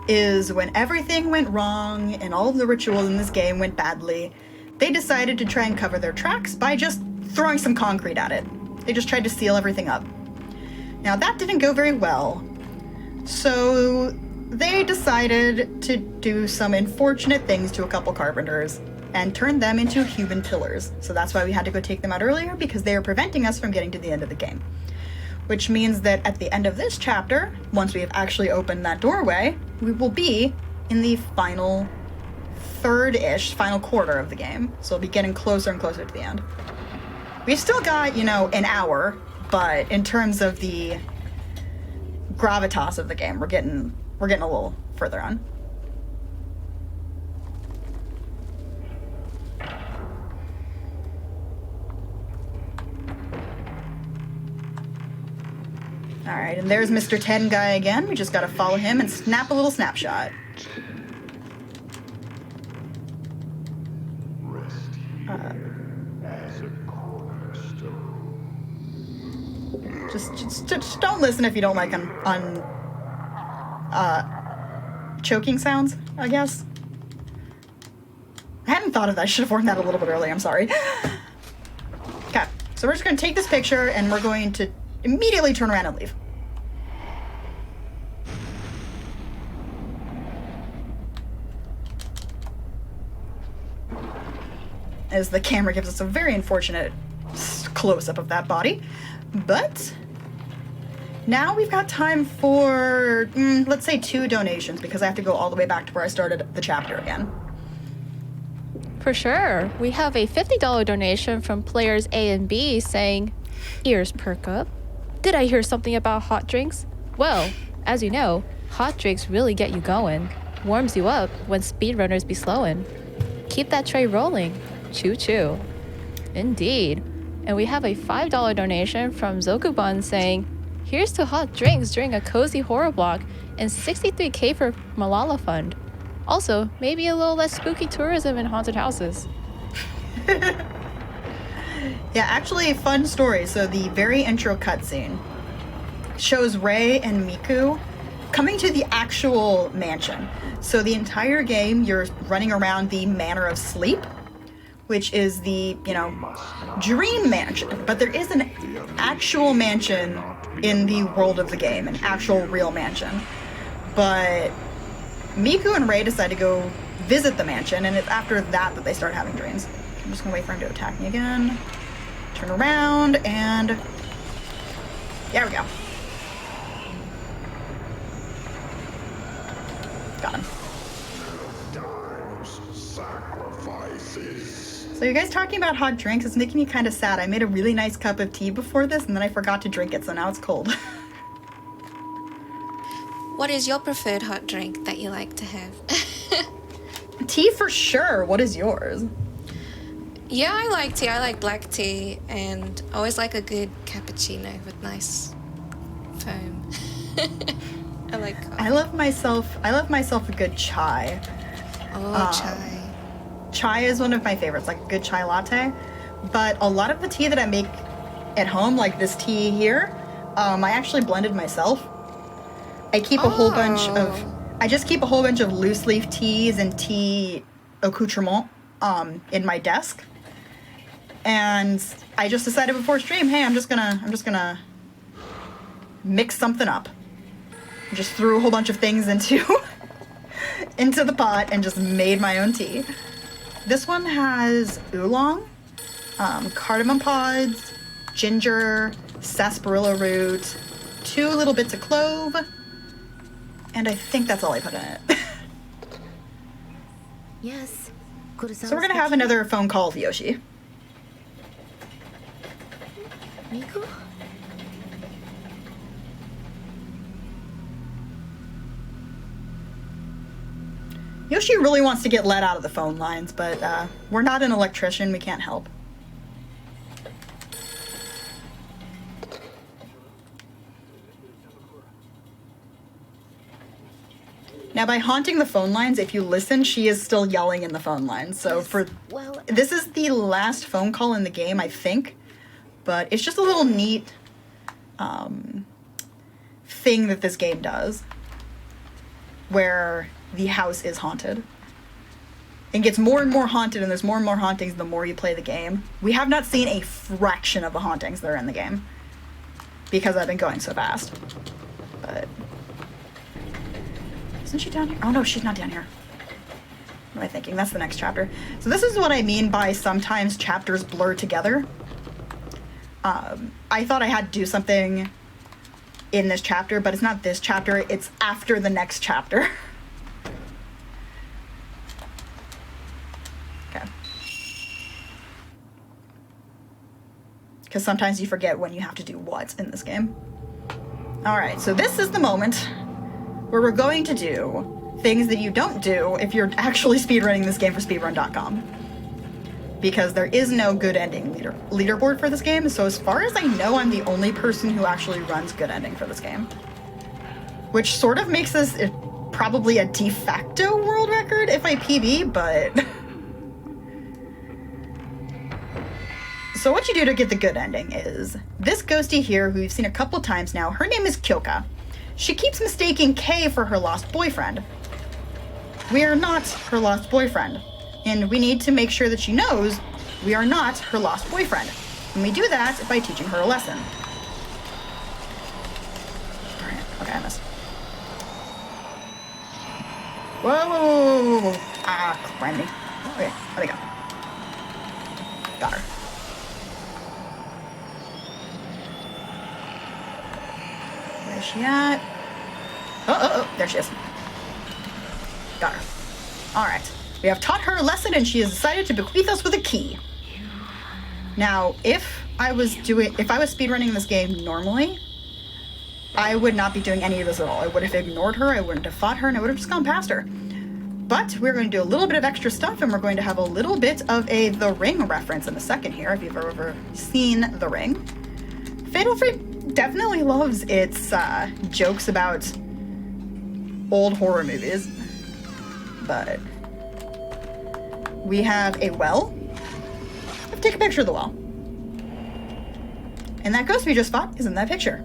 is when everything went wrong and all of the rituals in this game went badly, they decided to try and cover their tracks by just throwing some concrete at it. They just tried to seal everything up. Now that didn't go very well, so they decided to do some unfortunate things to a couple carpenters and turn them into human pillars. So that's why we had to go take them out earlier, because they are preventing us from getting to the end of the game. Which means that at the end of this chapter, once we have actually opened that doorway, we will be in the final third-ish, final quarter of the game. So we'll be getting closer and closer to the end. We've still got, you know, an hour, but in terms of the gravitas of the game, we're getting a little further on. Alright, and there's Mr. 10 guy again. We just gotta follow him and snap a little snapshot. Just don't listen if you don't like choking sounds, I guess. I hadn't thought of that. I should have warned that a little bit earlier. I'm sorry. Okay, so we're just gonna take this picture and we're going to immediately turn around and leave. As the camera gives us a very unfortunate close-up of that body. But now we've got time for, let's say 2 donations, because I have to go all the way back to where I started the chapter again. For sure. We have a $50 donation from players A and B saying, "Ears perk up. Did I hear something about hot drinks? Well, as you know, hot drinks really get you going. Warms you up when speedrunners be slowin'. Keep that tray rolling. Choo choo." Indeed. And we have a $5 donation from Zokubun saying, "Here's to hot drinks during a cozy horror block and 63K for Malala Fund. Also, maybe a little less spooky tourism in haunted houses." Yeah, actually, fun story. So the very intro cutscene shows Rei and Miku coming to the actual mansion. So the entire game, you're running around the Manor of Sleep, which is the, dream mansion. But there is an actual mansion in the world of the game, an actual real mansion. But Miku and Rei decide to go visit the mansion, and it's after that that they start having dreams. I'm just gonna wait for him to attack me again. Turn around, and there we go. Got him. So you guys talking about hot drinks is making me kind of sad. I made a really nice cup of tea before this, and then I forgot to drink it, so now it's cold. What is your preferred hot drink that you like to have? Tea for sure. What is yours? Yeah, I like tea. I like black tea, and I always like a good cappuccino with nice foam. I like coffee. I love myself a good chai. Oh, chai. Chai is one of my favorites, like a good chai latte. But a lot of the tea that I make at home, like this tea here, I actually blended myself. I keep a whole bunch of, I just keep a whole bunch of loose leaf teas and tea accoutrement in my desk. And I just decided before stream, hey, I'm just gonna mix something up. Just threw a whole bunch of things into into the pot and just made my own tea. This one has oolong, cardamom pods, ginger, sarsaparilla root, 2 little bits of clove, and I think that's all I put in it. Yes. So we're gonna have another phone call with Yoshi. Miko? Yoshi really wants to get let out of the phone lines, but we're not an electrician, we can't help. Now, by haunting the phone lines, if you listen, she is still yelling in the phone lines. So this is the last phone call in the game, I think. But it's just a little neat thing that this game does, where the house is haunted. It gets more and more haunted, and there's more and more hauntings the more you play the game. We have not seen a fraction of the hauntings that are in the game, because I've been going so fast. But... isn't she down here? Oh no, she's not down here. What am I thinking? That's the next chapter. So this is what I mean by sometimes chapters blur together. I thought I had to do something in this chapter, but it's not this chapter, it's after the next chapter. Okay. Because sometimes you forget when you have to do what in this game. Alright, so this is the moment where we're going to do things that you don't do if you're actually speedrunning this game for speedrun.com. Because there is no good ending leaderboard for this game, so as far as I know, I'm the only person who actually runs good ending for this game. Which sort of makes this probably a de facto world record if I PB, but... So what you do to get the good ending is, this ghostie here, who you've seen a couple times now, her name is Kyoka. She keeps mistaking Kay for her lost boyfriend. We are not her lost boyfriend, and we need to make sure that she knows we are not her lost boyfriend. And we do that by teaching her a lesson. Darn it. Okay, I missed. Whoa! Ah, criminy. Okay, where'd they go? Got her. Where's she at? Oh, there she is. Got her. Alright. We have taught her a lesson and she has decided to bequeath us with a key. Now, if I was speedrunning this game normally, I would not be doing any of this at all. I would have ignored her, I wouldn't have fought her, and I would have just gone past her. But we're going to do a little bit of extra stuff, and we're going to have a little bit of a The Ring reference in a second here, if you've ever seen The Ring. Fatal Frame definitely loves its jokes about old horror movies, but we have a well. Let's take a picture of the well. And that ghost we just fought is in that picture.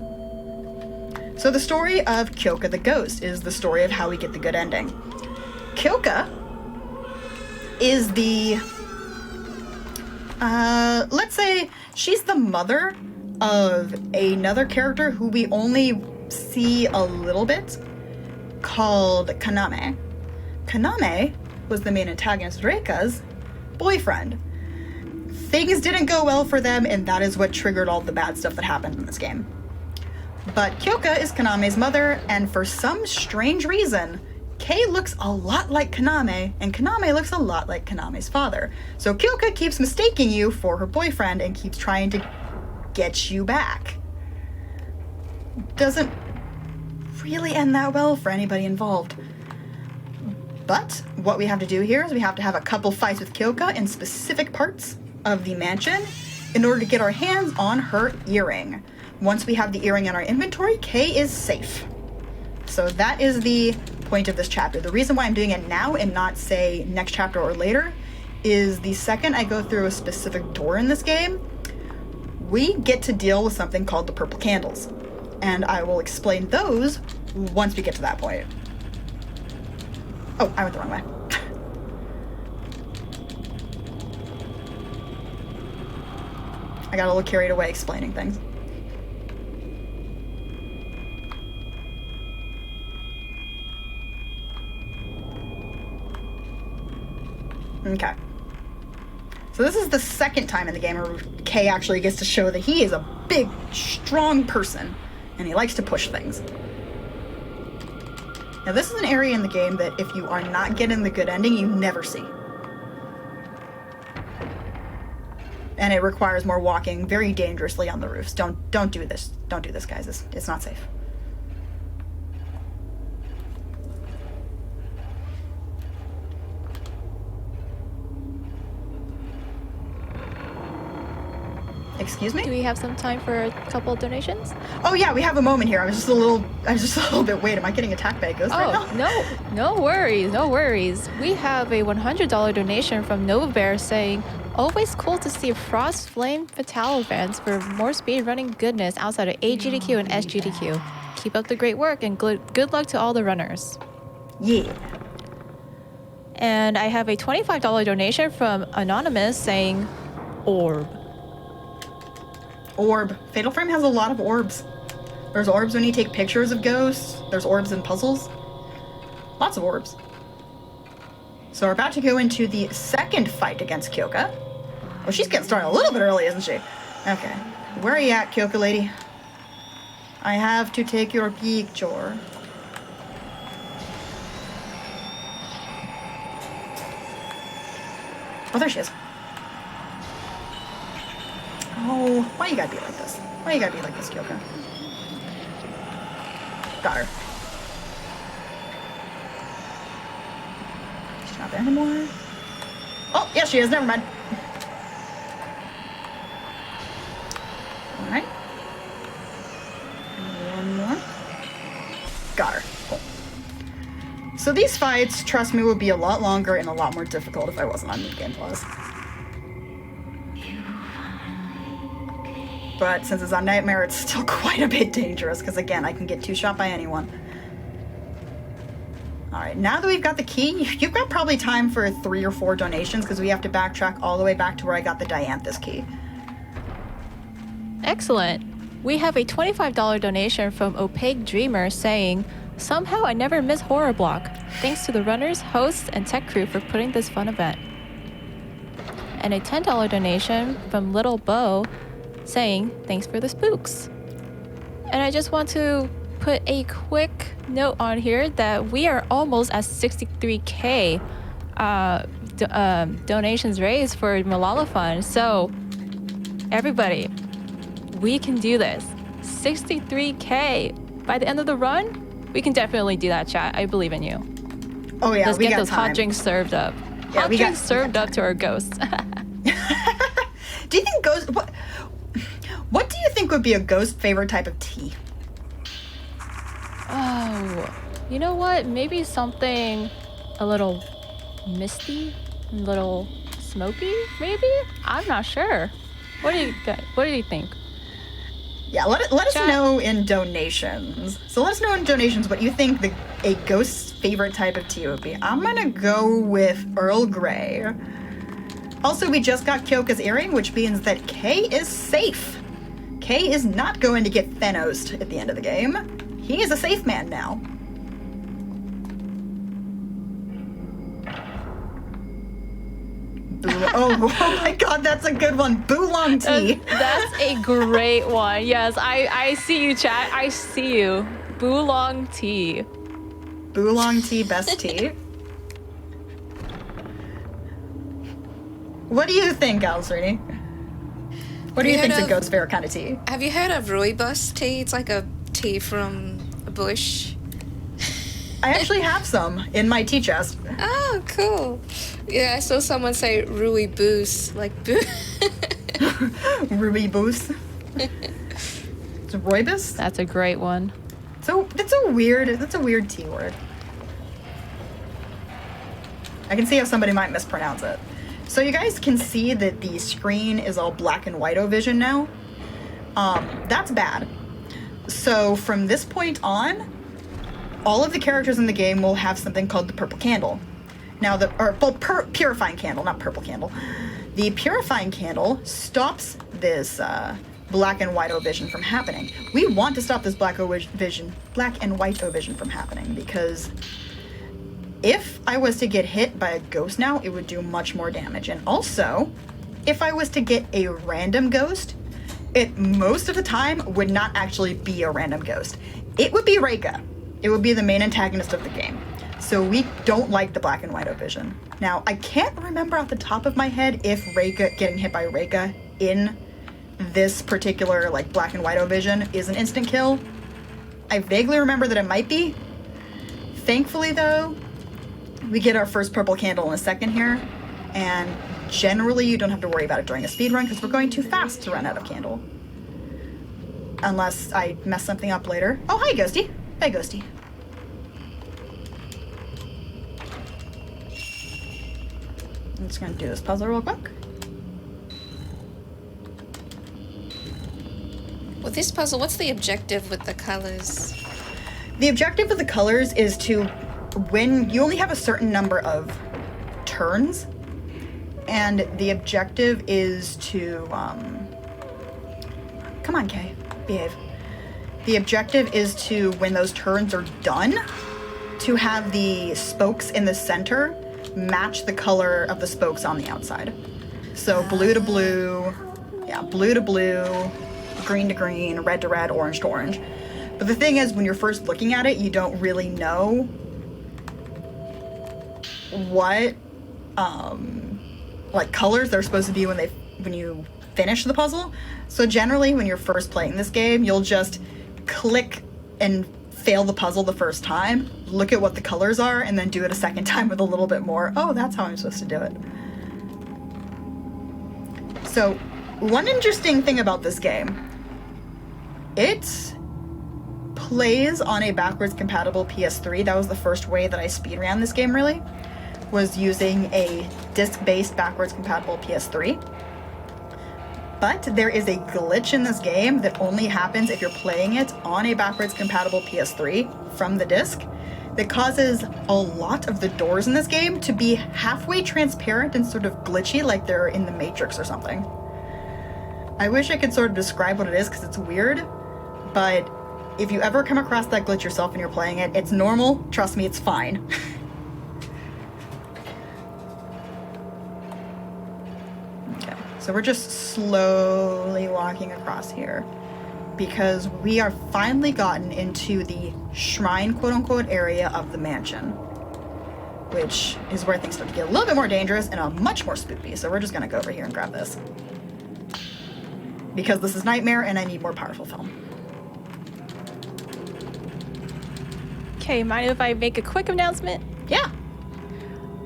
So the story of Kyoka the ghost is the story of how we get the good ending. Kyoka is the, let's say she's the mother of another character who we only see a little bit, called Kaname. Kaname was the main antagonist, Reika's boyfriend. Things didn't go well for them, and that is what triggered all the bad stuff that happened in this game. But Kyoka is Kaname's mother, and for some strange reason, Kei looks a lot like Kaname, and Kaname looks a lot like Kaname's father. So Kyoka keeps mistaking you for her boyfriend and keeps trying to get you back. Doesn't really end that well for anybody involved. But what we have to do here is we have to have a couple fights with Kyoka in specific parts of the mansion in order to get our hands on her earring. Once we have the earring in our inventory, Kei is safe. So that is the point of this chapter. The reason why I'm doing it now and not, say, next chapter or later is the second I go through a specific door in this game, we get to deal with something called the purple candles. And I will explain those once we get to that point. Oh, I went the wrong way. I got a little carried away explaining things. Okay. So this is the second time in the game where Kay actually gets to show that he is a big, strong person, and he likes to push things. Now this is an area in the game that if you are not getting the good ending, you never see. And it requires more walking very dangerously on the roofs. Don't do this. Don't do this, guys. It's not safe. Excuse me? Do we have some time for a couple of donations? Oh yeah, we have a moment here. I was just a little bit, wait, am I getting attacked by a ghost right now? No worries, no worries. We have a $100 donation from Nova Bear saying, always cool to see Frost Flame Fatale events for more speedrunning goodness outside of AGDQ and SGDQ. Keep up the great work and good luck to all the runners. Yeah. And I have a $25 donation from Anonymous saying, orb. Orb. Fatal Frame has a lot of orbs. There's orbs when you take pictures of ghosts. There's orbs in puzzles. Lots of orbs. So we're about to go into the second fight against Kyoka. Oh, she's getting started a little bit early, isn't she? Okay. Where are you at, Kyoka lady? I have to take your picture. Oh, there she is. Oh, why you gotta be like this? Why you gotta be like this, Kyoka? Got her. She's not there anymore. Oh, yeah, she is. Never mind. Alright. One more. Got her. Cool. So these fights, trust me, would be a lot longer and a lot more difficult if I wasn't on New Game Plus. But since it's on Nightmare, it's still quite a bit dangerous, because again, I can get two-shot by anyone. Alright, now that we've got the key, you've got probably time for 3 or 4 donations, because we have to backtrack all the way back to where I got the Dianthus key. Excellent. We have a $25 donation from Opaque Dreamer saying, somehow I never miss Horror Block. Thanks to the runners, hosts, and tech crew for putting this fun event. And a $10 donation from Little Bo saying, thanks for the spooks. And I just want to put a quick note on here that we are almost at 63K donations raised for Malala Fund. So, everybody, we can do this. 63K. By the end of the run, we can definitely do that, chat. I believe in you. Oh yeah, Let's we get got those time. hot drinks served up. Yeah, Hot drinks served up to our ghosts. Do you think ghost... What do you think would be a ghost favorite type of tea? Oh, you know what? Maybe something a little misty, a little smoky, maybe? I'm not sure. What do you think? Yeah, let us know in donations. So let us know in donations what you think a ghost's favorite type of tea would be. I'm gonna go with Earl Grey. Also, we just got Kyoka's earring, which means that Kay is safe. Kay is not going to get Thanos'd at the end of the game. He is a safe man now. Oh my god, that's a good one. Boolong tea. That's a great one. Yes, I see you, chat. I see you. Boolong tea. Boolong tea, best tea. What do you think, Galasrinie? What do you think's a ghost favorite kind of tea? Have you heard of rooibos tea? It's like a tea from a bush. I actually have some in my tea chest. Oh, cool. Yeah, I saw someone say rooibos, like boo. Rooibos. It's rooibos? That's a great one. So that's a weird tea word. I can see how somebody might mispronounce it. So you guys can see that the screen is all black and white vision now. That's bad. So from this point on, all of the characters in the game will have something called the purple candle. Now purifying candle, not purple candle. The purifying candle stops this black and white vision from happening. We want to stop this black and white vision from happening, because if I was to get hit by a ghost now, it would do much more damage. And also, if I was to get a random ghost, it most of the time would not actually be a random ghost. It would be Reika. It would be the main antagonist of the game. So we don't like the black and white vision. Now, I can't remember off the top of my head if getting hit by Reika in this particular like black and white vision is an instant kill. I vaguely remember that it might be. Thankfully though, we get our first purple candle in a second here, and generally you don't have to worry about it during a speed run because we're going too fast to run out of candle. Unless I mess something up later. Oh, hi Ghosty. Hi Ghosty. I'm just gonna do this puzzle real quick. With this puzzle, what's the objective with the colors? The objective of the colors is to, when you only have a certain number of turns, and the objective is to, come on, Kay, behave. The objective is to, when those turns are done, to have the spokes in the center match the color of the spokes on the outside. So blue to blue, blue to blue, green to green, red to red, orange to orange. But the thing is, when you're first looking at it, you don't really know what like colors they're supposed to be when you finish the puzzle. So generally, when you're first playing this game, you'll just click and fail the puzzle the first time, look at what the colors are, and then do it a second time with a little bit more. Oh, that's how I'm supposed to do it. So, one interesting thing about this game, it plays on a backwards compatible PS3. That was the first way that I speedran this game, really, was using a disc-based backwards compatible PS3. But there is a glitch in this game that only happens if you're playing it on a backwards compatible PS3 from the disc that causes a lot of the doors in this game to be halfway transparent and sort of glitchy, like they're in the Matrix or something. I wish I could sort of describe what it is because it's weird, but if you ever come across that glitch yourself and you're playing it, it's normal. Trust me, it's fine. Okay, so we're just slowly walking across here because we are finally gotten into the shrine, quote-unquote, area of the mansion, which is where things start to get a little bit more dangerous and much more spooky. So we're just gonna go over here and grab this because this is Nightmare and I need more powerful film. Okay, mind if I make a quick announcement? Yeah.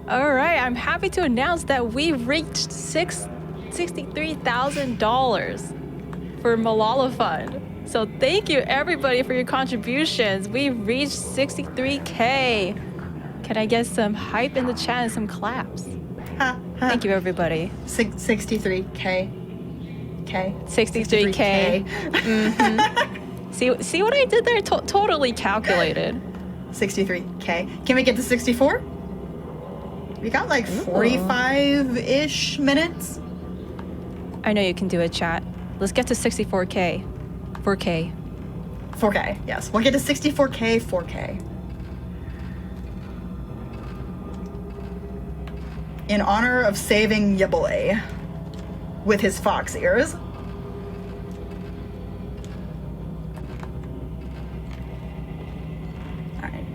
All right, I'm happy to announce that we've reached $63,000 for Malala Fund. So thank you everybody for your contributions. We've reached 63K. Can I get some hype in the chat and some claps? Thank you everybody. 63K. 63K. Mm-hmm. See what I did there? Totally calculated. 63K. Can we get to 64? We got like 45-ish minutes. I know you can do it, chat. Let's get to 64K. 4K. 4K, yes. We'll get to 64K, 4K. In honor of saving ya boy with his fox ears. Alright.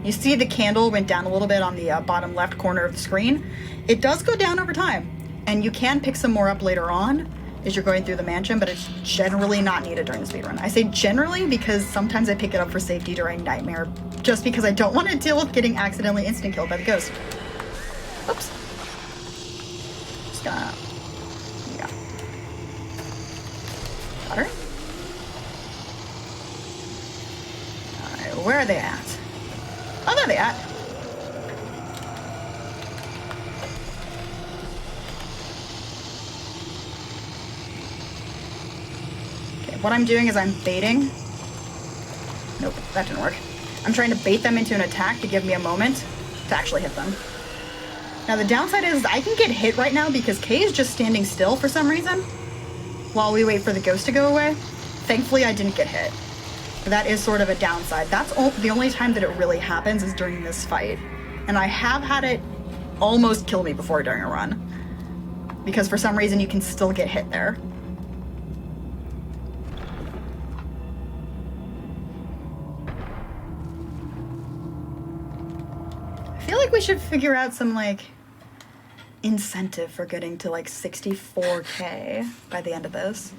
You see the candle went down a little bit on the bottom left corner of the screen. It does go down over time, and you can pick some more up later on as you're going through the mansion, but it's generally not needed during the speedrun. I say generally because sometimes I pick it up for safety during Nightmare, just because I don't want to deal with getting accidentally instant killed by the ghost. Oops. Just gonna... Yeah. Got her? Alright, where are they at? Oh, there they at. What I'm doing is I'm baiting. Nope, that didn't work. I'm trying to bait them into an attack to give me a moment to actually hit them. Now the downside is I can get hit right now because Kay is just standing still for some reason while we wait for the ghost to go away. Thankfully, I didn't get hit. That is sort of a downside. That's the only time that it really happens is during this fight. And I have had it almost kill me before during a run. Because for some reason you can still get hit there. I feel like we should figure out some, like, incentive for getting to, like, 64K by the end of this.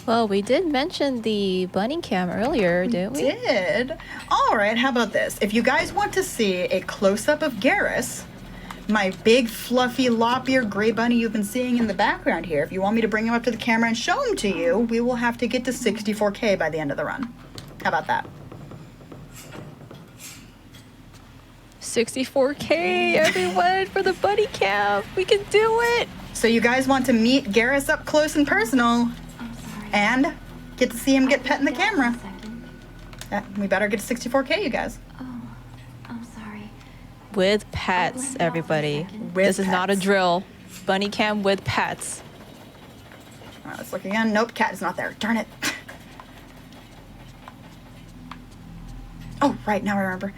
Well, we did mention the bunny cam earlier, didn't we? Did. All right, how about this? If you guys want to see a close-up of Garrus, my big, fluffy, lop-eared gray bunny you've been seeing in the background here, if you want me to bring him up to the camera and show him to you, we will have to get to 64K by the end of the run. How about that? 64K, everyone, for the bunny cam. We can do it. So you guys want to meet Garrus up close and personal I'm sorry. and get to see him get pet in the Just camera. a second. We better get to 64K, you guys. Oh, I'm sorry. With pets, everybody. With This is not a pets. drill. Bunny cam with pets. All right, let's look again. Nope, cat is not there. Darn it. Oh, right, now I remember.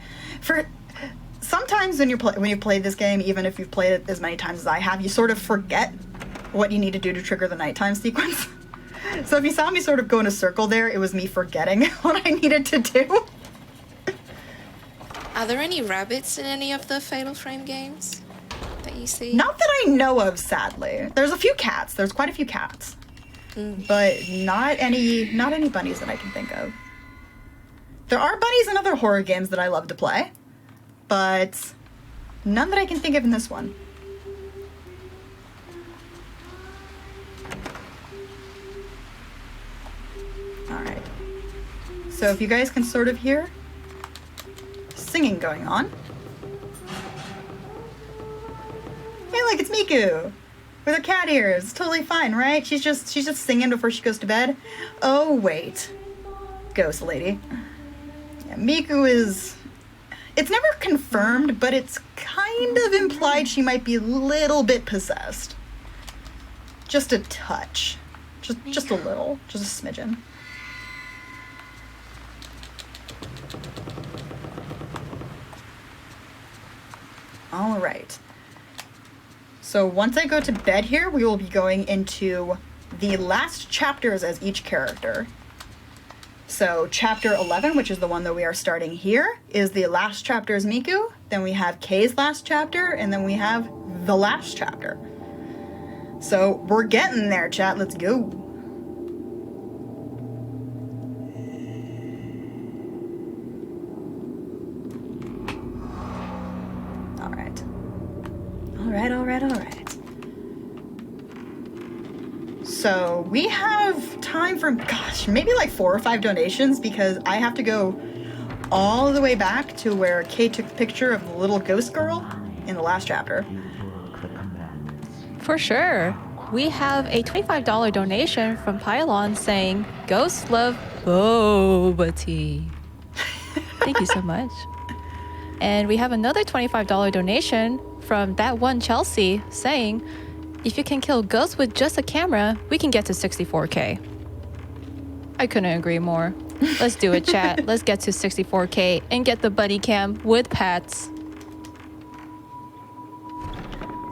Sometimes when you play this game, even if you've played it as many times as I have, you sort of forget what you need to do to trigger the nighttime sequence. So if you saw me sort of go in a circle there, it was me forgetting what I needed to do. Are there any rabbits in any of the Fatal Frame games that you see? Not that I know of, sadly. There's a few cats. There's quite a few cats. But not any bunnies that I can think of. There are bunnies in other horror games that I love to play, but none that I can think of in this one. Alright. So if you guys can sort of hear singing going on. Hey look, it's Miku! With her cat ears. It's totally fine, right? She's just singing before she goes to bed. Oh wait. Ghost lady. Yeah, Miku is... It's never confirmed, but it's kind of implied she might be a little bit possessed. Just a touch. Just a little. Just a smidgen. All right. So once I go to bed here, we will be going into the last chapters as each character. So chapter 11, which is the one that we are starting here, is the last chapter as Miku. Then we have Kay's last chapter, and then we have the last chapter. So we're getting there, chat. Let's go. All right. All right. So we have time for, gosh, maybe like 4 or 5 donations because I have to go all the way back to where Kay took the picture of the little ghost girl in the last chapter. For sure. We have a $25 donation from Pylon saying, Ghosts love boba tea. Thank you so much. And we have another $25 donation from that one Chelsea saying, if you can kill ghosts with just a camera, we can get to 64K. I couldn't agree more. Let's do it, chat. Let's get to 64K and get the buddy cam with pets.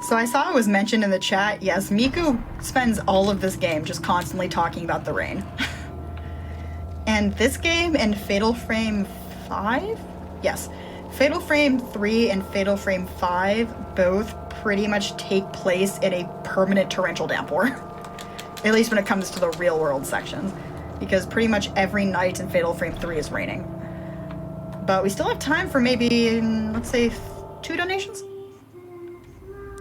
So I saw it was mentioned in the chat, yes, Miku spends all of this game just constantly talking about the rain. And this game and Fatal Frame 5? Yes. Fatal Frame 3 and Fatal Frame 5 both pretty much take place in a permanent torrential downpour. At least when it comes to the real world sections. Because pretty much every night in Fatal Frame 3 is raining. But we still have time for maybe, let's say, 2 donations?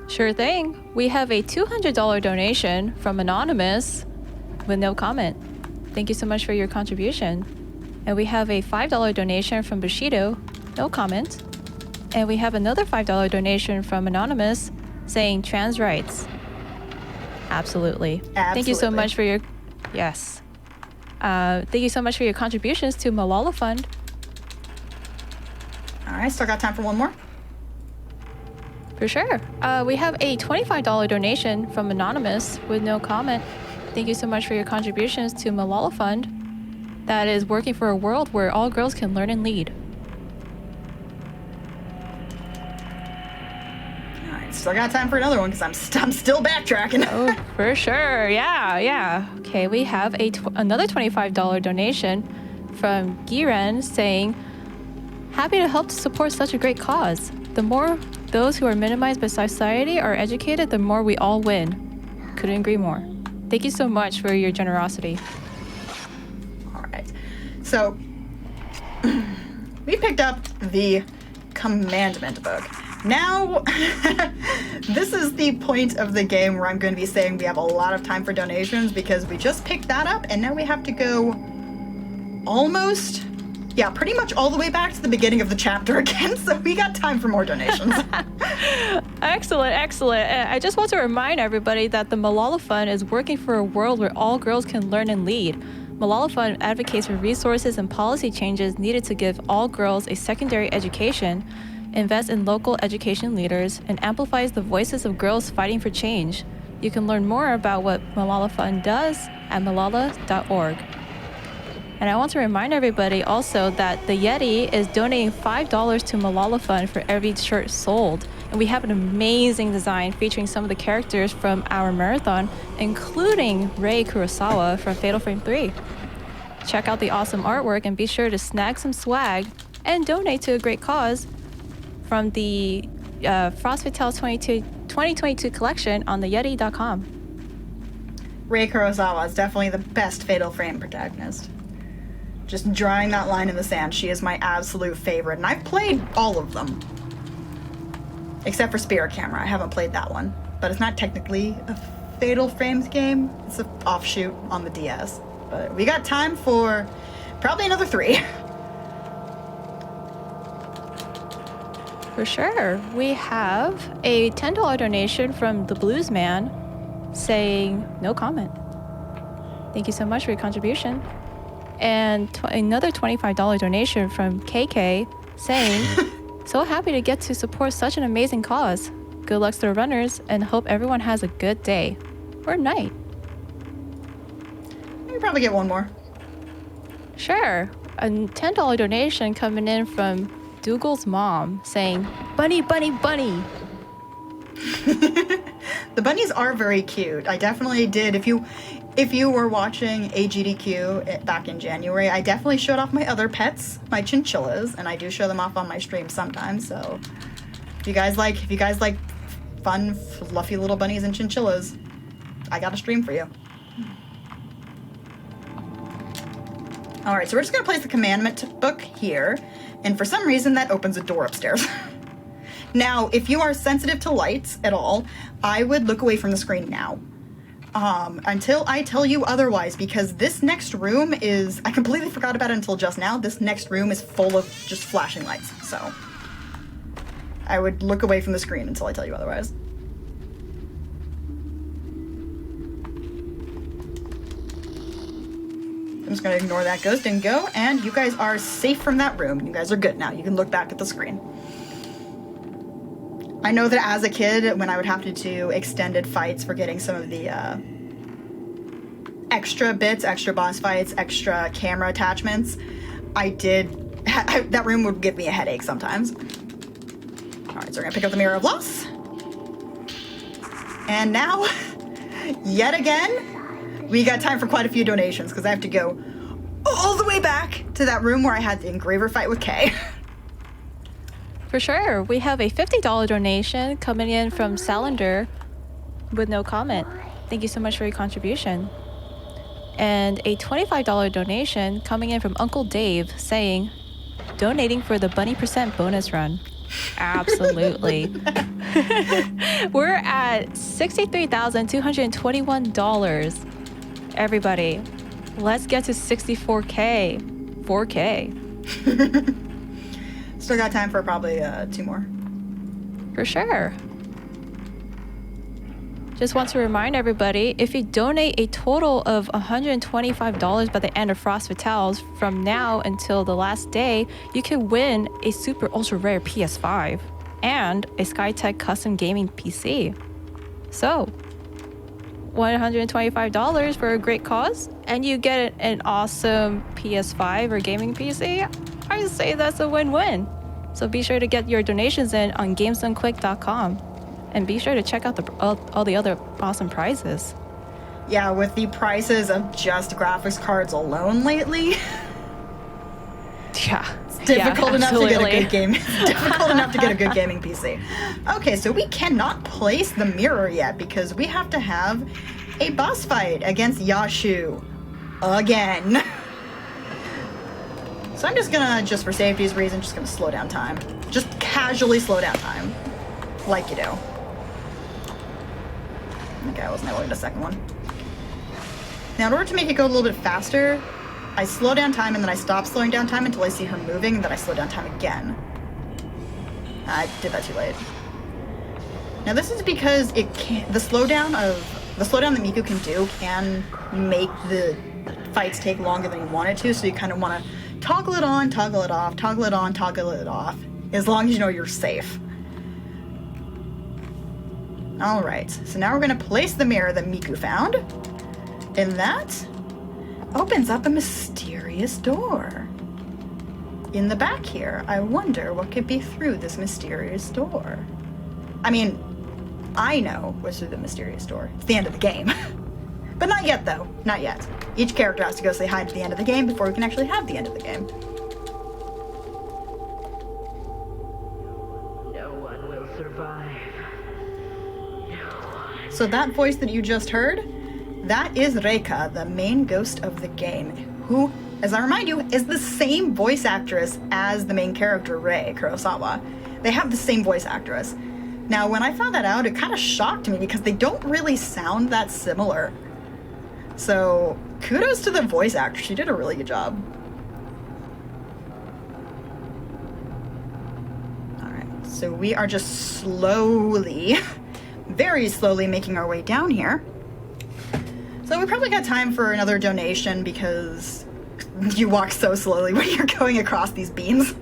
Sure thing. We have a $200 donation from Anonymous with no comment. Thank you so much for your contribution. And we have a $5 donation from Bushido, no comment. And we have another $5 donation from Anonymous saying trans rights. Absolutely. Thank you so much for your... Yes. Thank you so much for your contributions to Malala Fund. right, still got time for one more. For sure. We have a $25 donation from Anonymous with no comment. Thank you so much for your contributions to Malala Fund that is working for a world where all girls can learn and lead. All right, still got time for another one because I'm still backtracking. Oh, for sure. Yeah. Okay, we have another $25 donation from Giren saying, happy to help to support such a great cause. The more those who are minimized by society are educated, the more we all win. Couldn't agree more. Thank you so much for your generosity. All right. So, we picked up the Commandment book. Now, this is the point of the game where I'm going to be saying we have a lot of time for donations because we just picked that up and now we have to go pretty much all the way back to the beginning of the chapter again, so we got time for more donations. Excellent. I just want to remind everybody that the Malala Fund is working for a world where all girls can learn and lead. Malala Fund advocates for resources and policy changes needed to give all girls a secondary education, invests in local education leaders, and amplifies the voices of girls fighting for change. You can learn more about what Malala Fund does at malala.org. And I want to remind everybody also that the Yeti is donating $5 to Malala Fund for every shirt sold. And we have an amazing design featuring some of the characters from our marathon, including Rei Kurosawa from Fatal Frame 3. Check out the awesome artwork and be sure to snag some swag and donate to a great cause from the Frostbite Tales 2022 collection on theyeti.com. Rei Kurosawa is definitely the best Fatal Frame protagonist. Just drawing that line in the sand, she is my absolute favorite, and I've played all of them. Except for Spirit Camera, I haven't played that one. But it's not technically a Fatal Frames game, it's an offshoot on the DS. But we got time for probably another 3. For sure. We have a $10 donation from the Blues Man saying no comment. Thank you so much for your contribution. And another $25 donation from KK saying, so happy to get to support such an amazing cause. Good luck to the runners and hope everyone has a good day or night. We can probably get one more. Sure. A $10 donation coming in from Dougal's mom saying, bunny, bunny, bunny. The bunnies are very cute. I definitely did. If you were watching AGDQ back in January, I definitely showed off my other pets, my chinchillas, and I do show them off on my stream sometimes. So if you guys like fun, fluffy little bunnies and chinchillas, I got a stream for you. All right, so we're just gonna place the Commandment book here, and for some reason that opens a door upstairs. Now, if you are sensitive to lights at all, I would look away from the screen now. Until I tell you otherwise, because this next room is, I completely forgot about it until just now, this next room is full of just flashing lights, so I would look away from the screen until I tell you otherwise. I'm just gonna ignore that ghost and go, and you guys are safe from that room. You guys are good now. You can look back at the screen. I know that as a kid, when I would have to do extended fights for getting some of the extra bits, extra boss fights, extra camera attachments, that room would give me a headache sometimes. All right, so we're gonna pick up the Mirror of Loss. And now, yet again, we got time for quite a few donations because I have to go all the way back to that room where I had the engraver fight with Kay. For sure. We have a $50 donation coming in from Salander with no comment. Thank you so much for your contribution. And a $25 donation coming in from Uncle Dave saying, donating for the Bunny % bonus run. Absolutely. We're at $63,221. Everybody, let's get to 64K. 4K. Still got time for probably 2 more. For sure. Just want to remind everybody, if you donate a total of $125 by the end of Frost Fatales from now until the last day, you can win a super ultra rare PS5 and a Skytech custom gaming PC. So, $125 for a great cause, and you get an awesome PS5 or gaming PC. I say that's a win-win. So be sure to get your donations in on gamesdonequick.com. And be sure to check out all the other awesome prizes. Yeah, with the prices of just graphics cards alone lately, Yeah. it's difficult enough to get a absolutely. good game. Difficult enough to get a good gaming PC. Okay, so we cannot place the mirror yet because we have to have a boss fight against Yashu again. So I'm just gonna, just for safety's reason, just gonna slow down time. Just casually slow down time, like you do. Okay, I wasn't able to get a second one. Now, in order to make it go a little bit faster, I slow down time and then I stop slowing down time until I see her moving, and then I slow down time again. I did that too late. Now, this is because the slowdown that Miku can do can make the fights take longer than you want it to, so you kind of want to toggle it on, toggle it off, toggle it on, toggle it off, as long as you know you're safe. Alright, so now we're going to place the mirror that Miku found, and that opens up a mysterious door. In the back here, I wonder what could be through this mysterious door. I mean, I know what's through the mysterious door. It's the end of the game. But not yet, though. Not yet. Each character has to go say hi to the end of the game before we can actually have the end of the game. No one will survive. So that voice that you just heard, that is Reika, the main ghost of the game, who, as I remind you, is the same voice actress as the main character, Rei Kurosawa. They have the same voice actress. Now, when I found that out, it kind of shocked me because they don't really sound that similar. So, kudos to the voice actress. She did a really good job. Alright, so we are just slowly, very slowly making our way down here. So we probably got time for another donation because you walk so slowly when you're going across these beams.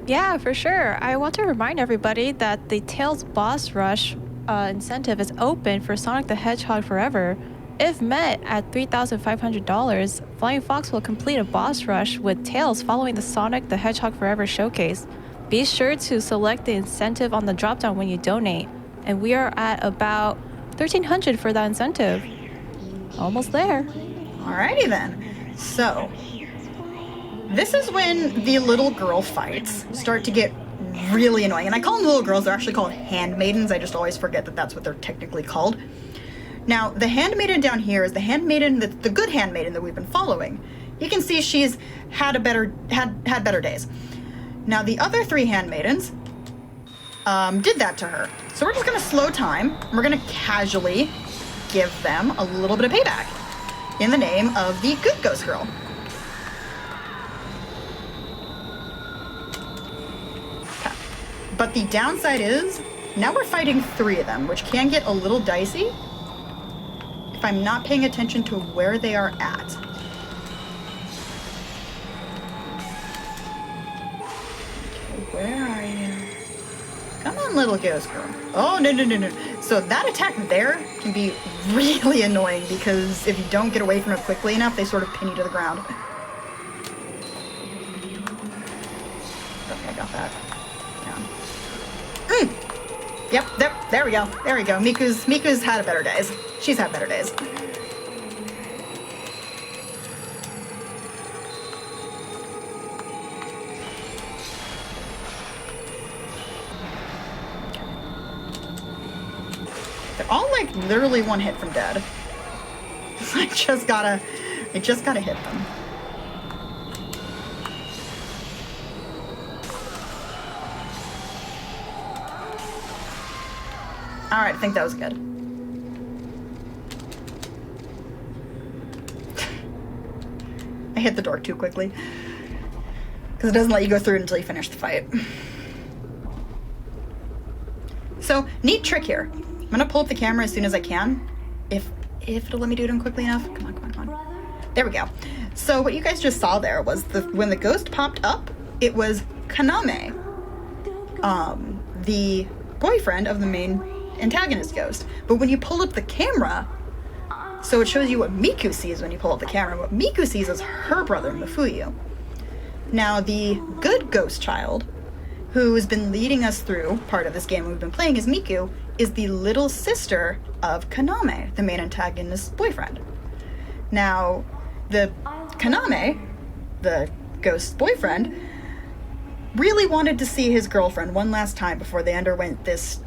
Yeah, for sure. I want to remind everybody that the Tails Boss Rush incentive is open for Sonic the Hedgehog Forever. If met at $3,500, Flying Fox will complete a boss rush with Tails following the Sonic the Hedgehog Forever showcase. Be sure to select the incentive on the dropdown when you donate. And we are at about $1,300 for that incentive. Almost there. Alrighty then. So, this is when the little girl fights start to get really annoying. And I call them little girls, they're actually called handmaidens. I just always forget that that's what they're technically called. Now, the handmaiden down here is the handmaiden, the good handmaiden that we've been following. You can see she's had better days. Now, the other three handmaidens did that to her. So we're just gonna slow time, and we're gonna casually give them a little bit of payback in the name of the good ghost girl. Okay. But the downside is, now we're fighting three of them, which can get a little dicey if I'm not paying attention to where they are at. Okay, where are you? Come on, little ghost girl. Oh, no. So that attack there can be really annoying because if you don't get away from it quickly enough, they sort of pin you to the ground. Okay, I got that. Yeah. Yep, there we go. There we go. Miku's had better days. She's had better days. They're all like literally one hit from dead. I just gotta hit them. Alright, I think that was good. I hit the door too quickly. Because it doesn't let you go through it until you finish the fight. So, neat trick here. gonna pull up the camera as soon as I can. If it'll let me do it quickly enough. Come on, come on, come on. There we go. So what you guys just saw there was when the ghost popped up, it was Kaname, the boyfriend of the main antagonist ghost. But when you pull up the camera, so it shows you what Miku sees when you pull up the camera. What Miku sees is her brother, Mafuyu. Now, the good ghost child, who's been leading us through part of this game we've been playing as Miku, is the little sister of Kaname, the main antagonist's boyfriend. Now, the Kaname, the ghost boyfriend, really wanted to see his girlfriend one last time before they underwent this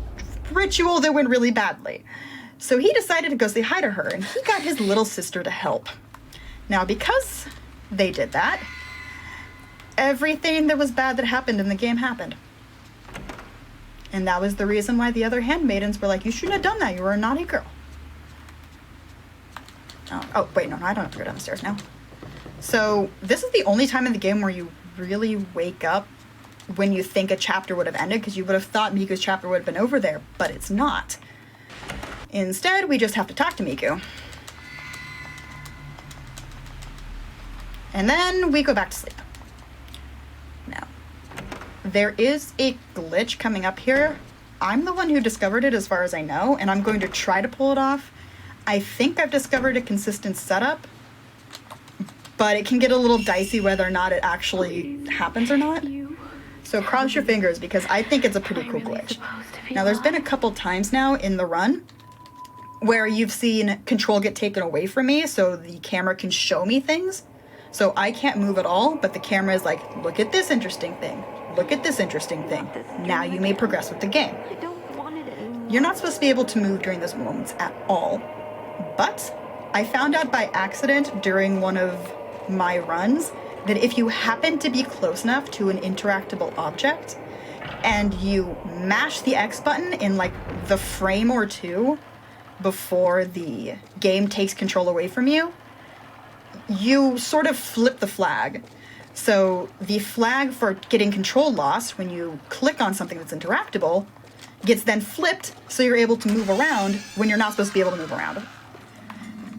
ritual that went really badly. So he decided to go say hi to her, and he got his little sister to help. Now, because they did that, everything that was bad that happened in the game happened. And that was the reason why the other handmaidens were like, you shouldn't have done that, you were a naughty girl. Oh, wait, no, I don't have to go downstairs now. So this is the only time in the game where you really wake up when you think a chapter would have ended, because you would have thought Miku's chapter would have been over there, but it's not. Instead, we just have to talk to Miku. And then we go back to sleep. Now, there is a glitch coming up here. I'm the one who discovered it as far as I know, and I'm going to try to pull it off. I think I've discovered a consistent setup, but it can get a little dicey whether or not it actually happens or not. So cross your fingers, because I think it's a pretty cool glitch. Now, there's been a couple times now in the run where you've seen control get taken away from me so the camera can show me things. So I can't move at all, but the camera is like, look at this interesting thing. Look at this interesting thing. Now you may progress with the game. You're not supposed to be able to move during those moments at all. But I found out by accident during one of my runs that if you happen to be close enough to an interactable object and you mash the X button in like the frame or two before the game takes control away from you, you sort of flip the flag. So the flag for getting control lost when you click on something that's interactable gets then flipped so you're able to move around when you're not supposed to be able to move around.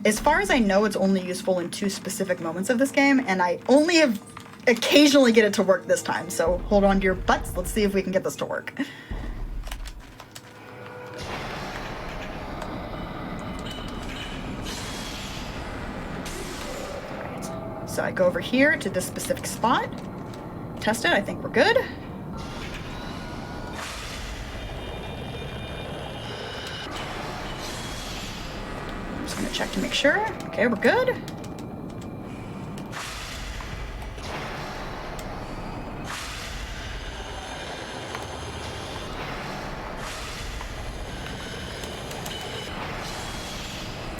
As far as I know, it's only useful in 2 specific moments of this game, and I only have occasionally get it to work this time, so hold on to your butts. Let's see if we can get this to work. Alright, so I go over here to this specific spot, test it, I think we're good. Gonna check to make sure. Okay, we're good.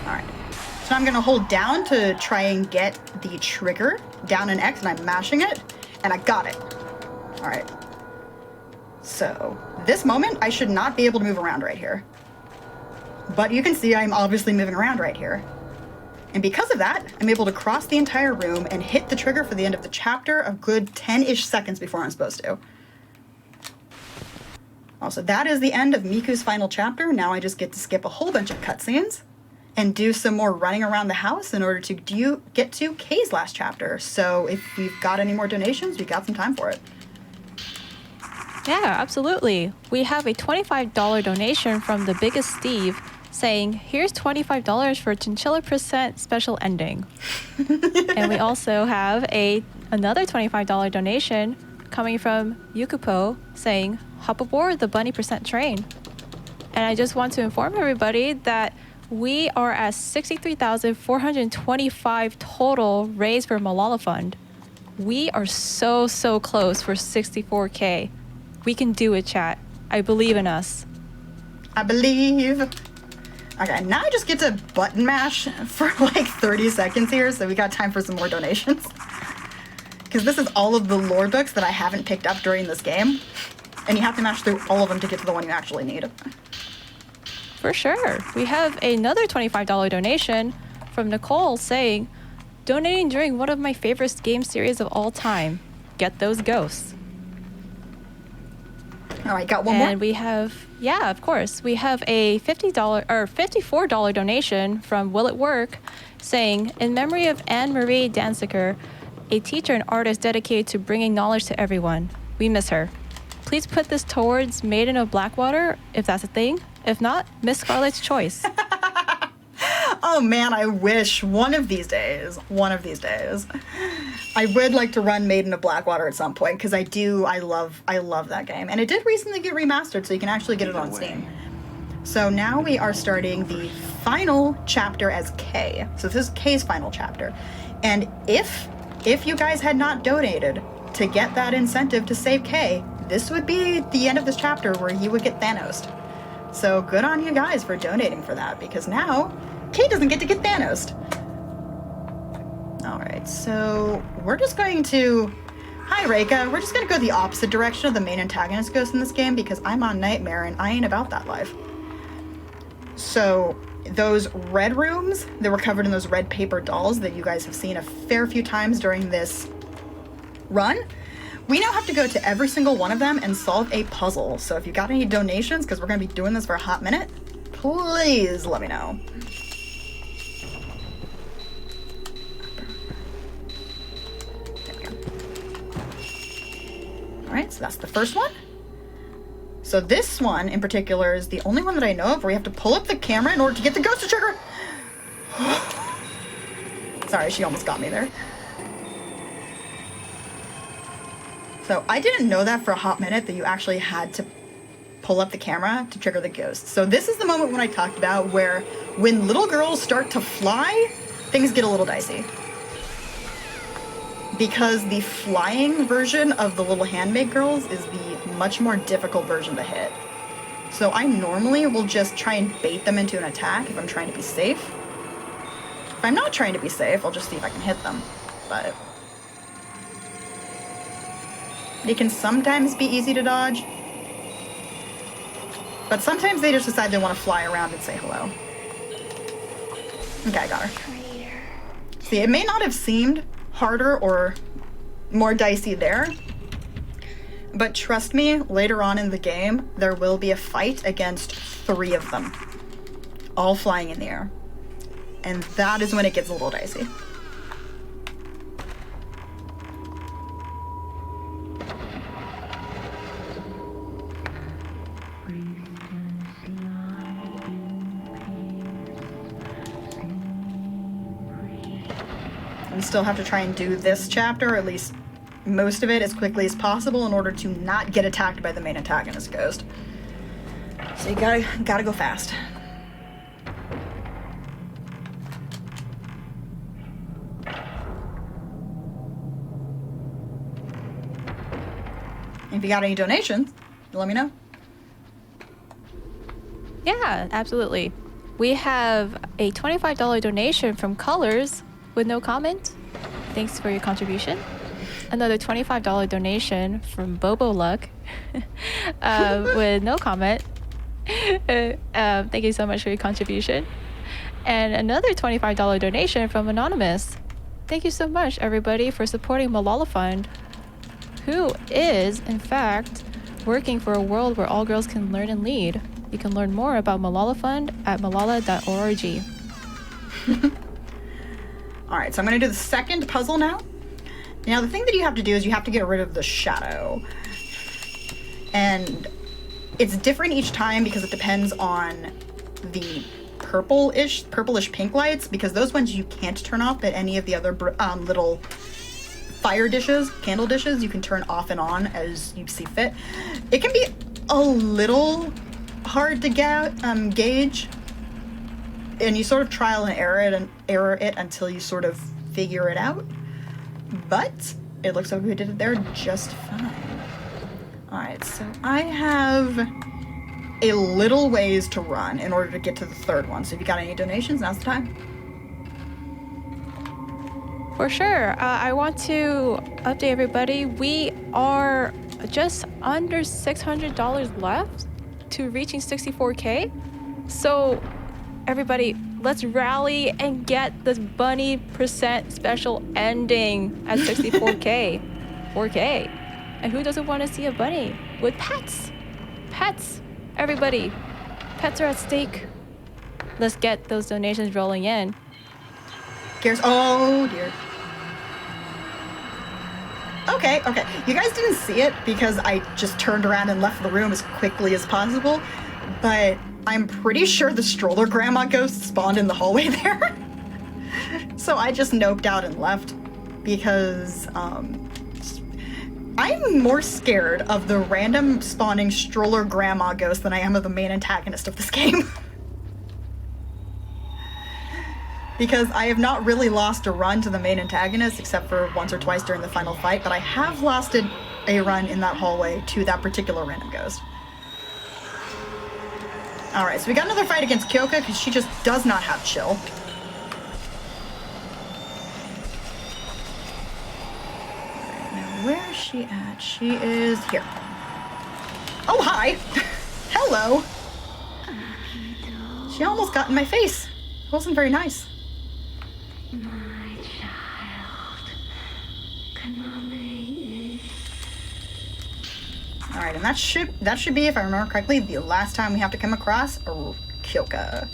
Alright. So I'm gonna hold down to try and get the trigger down in X, and I'm mashing it, and I got it. Alright. So, this moment, I should not be able to move around right here. But you can see I'm obviously moving around right here. And because of that, I'm able to cross the entire room and hit the trigger for the end of the chapter a good 10-ish seconds before I'm supposed to. Also, that is the end of Miku's final chapter. Now I just get to skip a whole bunch of cutscenes and do some more running around the house in order to get to Kei's last chapter. So if we've got any more donations, we've got some time for it. Yeah, absolutely. We have a $25 donation from the biggest Steve saying, here's $25 for Chinchilla Percent special ending. And we also have another $25 donation coming from Yukupo saying, hop aboard the Bunny Percent train. And I just want to inform everybody that we are at $63,425 total raised for Malala Fund. We are so close for 64K. We can do it, chat. I believe in us. I believe. Okay, now I just get to button mash for like 30 seconds here, so we got time for some more donations. Because this is all of the lore books that I haven't picked up during this game. And you have to mash through all of them to get to the one you actually need. For sure. We have another $25 donation from Nicole saying, donating during one of my favorite game series of all time. Get those ghosts. All right, got one more. And we have, yeah, of course, we have a $50 or $54 donation from Will It Work saying, in memory of Anne Marie Danziger, a teacher and artist dedicated to bringing knowledge to everyone. We miss her. Please put this towards Maiden of Blackwater, if that's a thing. If not, Miss Scarlet's choice. Oh man, I wish one of these days, I would like to run Maiden of Blackwater at some point, because I love that game. And it did recently get remastered, so you can actually get it on Steam. So now we are starting the final chapter as K. So this is K's final chapter. And if you guys had not donated to get that incentive to save K, this would be the end of this chapter where you would get Thanos. So good on you guys for donating for that, because now Kay doesn't get to get Thanos. Alright, so we're just going to... Hi, Reika. We're just going to go the opposite direction of the main antagonist goes in this game, because I'm on Nightmare and I ain't about that life. So those red rooms that were covered in those red paper dolls that you guys have seen a fair few times during this run, we now have to go to every single one of them and solve a puzzle. So if you got any donations, because we're going to be doing this for a hot minute, please let me know. Alright, so that's the first one. So this one in particular is the only one that I know of where you have to pull up the camera in order to get the ghost to trigger. Sorry, she almost got me there. So I didn't know that for a hot minute, that you actually had to pull up the camera to trigger the ghost. So this is the moment when I talked about where when little girls start to fly, things get a little dicey. Because the flying version of the little handmaid girls is the much more difficult version to hit. So I normally will just try and bait them into an attack if I'm trying to be safe. If I'm not trying to be safe, I'll just see if I can hit them. But they can sometimes be easy to dodge. But sometimes they just decide they want to fly around and say hello. Okay, I got her. See, it may not have seemed harder or more dicey there, but trust me, later on in the game, there will be a fight against 3 of them, all flying in the air. And that is when it gets a little dicey. We still have to try and do this chapter, or at least most of it, as quickly as possible in order to not get attacked by the main antagonist ghost. So you gotta go fast. If you got any donations, let me know. Yeah, absolutely. We have a $25 donation from Colors with no comment. Thanks for your contribution. Another $25 donation from Bobo Luck with no comment. Thank you so much for your contribution. And another $25 donation from Anonymous. Thank you so much, everybody, for supporting Malala Fund, who is, in fact, working for a world where all girls can learn and lead. You can learn more about Malala Fund at malala.org. All right, so I'm going to do the second puzzle now. Now, the thing that you have to do is you have to get rid of the shadow. And it's different each time because it depends on the purplish pink lights, because those ones you can't turn off, but any of the other little fire dishes, candle dishes, you can turn off and on as you see fit. It can be a little hard to gauge, and you sort of trial and error it until you sort of figure it out. But it looks like we did it there just fine. All right, so I have a little ways to run in order to get to the third one. So if you got any donations, now's the time. For sure. I want to update everybody. We are just under $600 left to reaching 64K. So everybody, let's rally and get this bunny % special ending at 64K. 4K. And who doesn't want to see a bunny with pets? pets. Everybody, pets are at stake. Let's get those donations rolling in. Gears. Oh dear. Okay. You guys didn't see it because I just turned around and left the room as quickly as possible, but I'm pretty sure the stroller grandma ghost spawned in the hallway there. So I just noped out and left because I'm more scared of the random spawning stroller grandma ghost than I am of the main antagonist of this game. Because I have not really lost a run to the main antagonist except for once or twice during the final fight, but I have lost a run in that hallway to that particular random ghost. Alright, so we got another fight against Kyoka because she just does not have chill. Now, where is she at? She is here. Oh, hi! Hello! She almost got in my face. It wasn't very nice. My child. Come me. Alright, and that should be, if I remember correctly, the last time we have to come across Kyoka.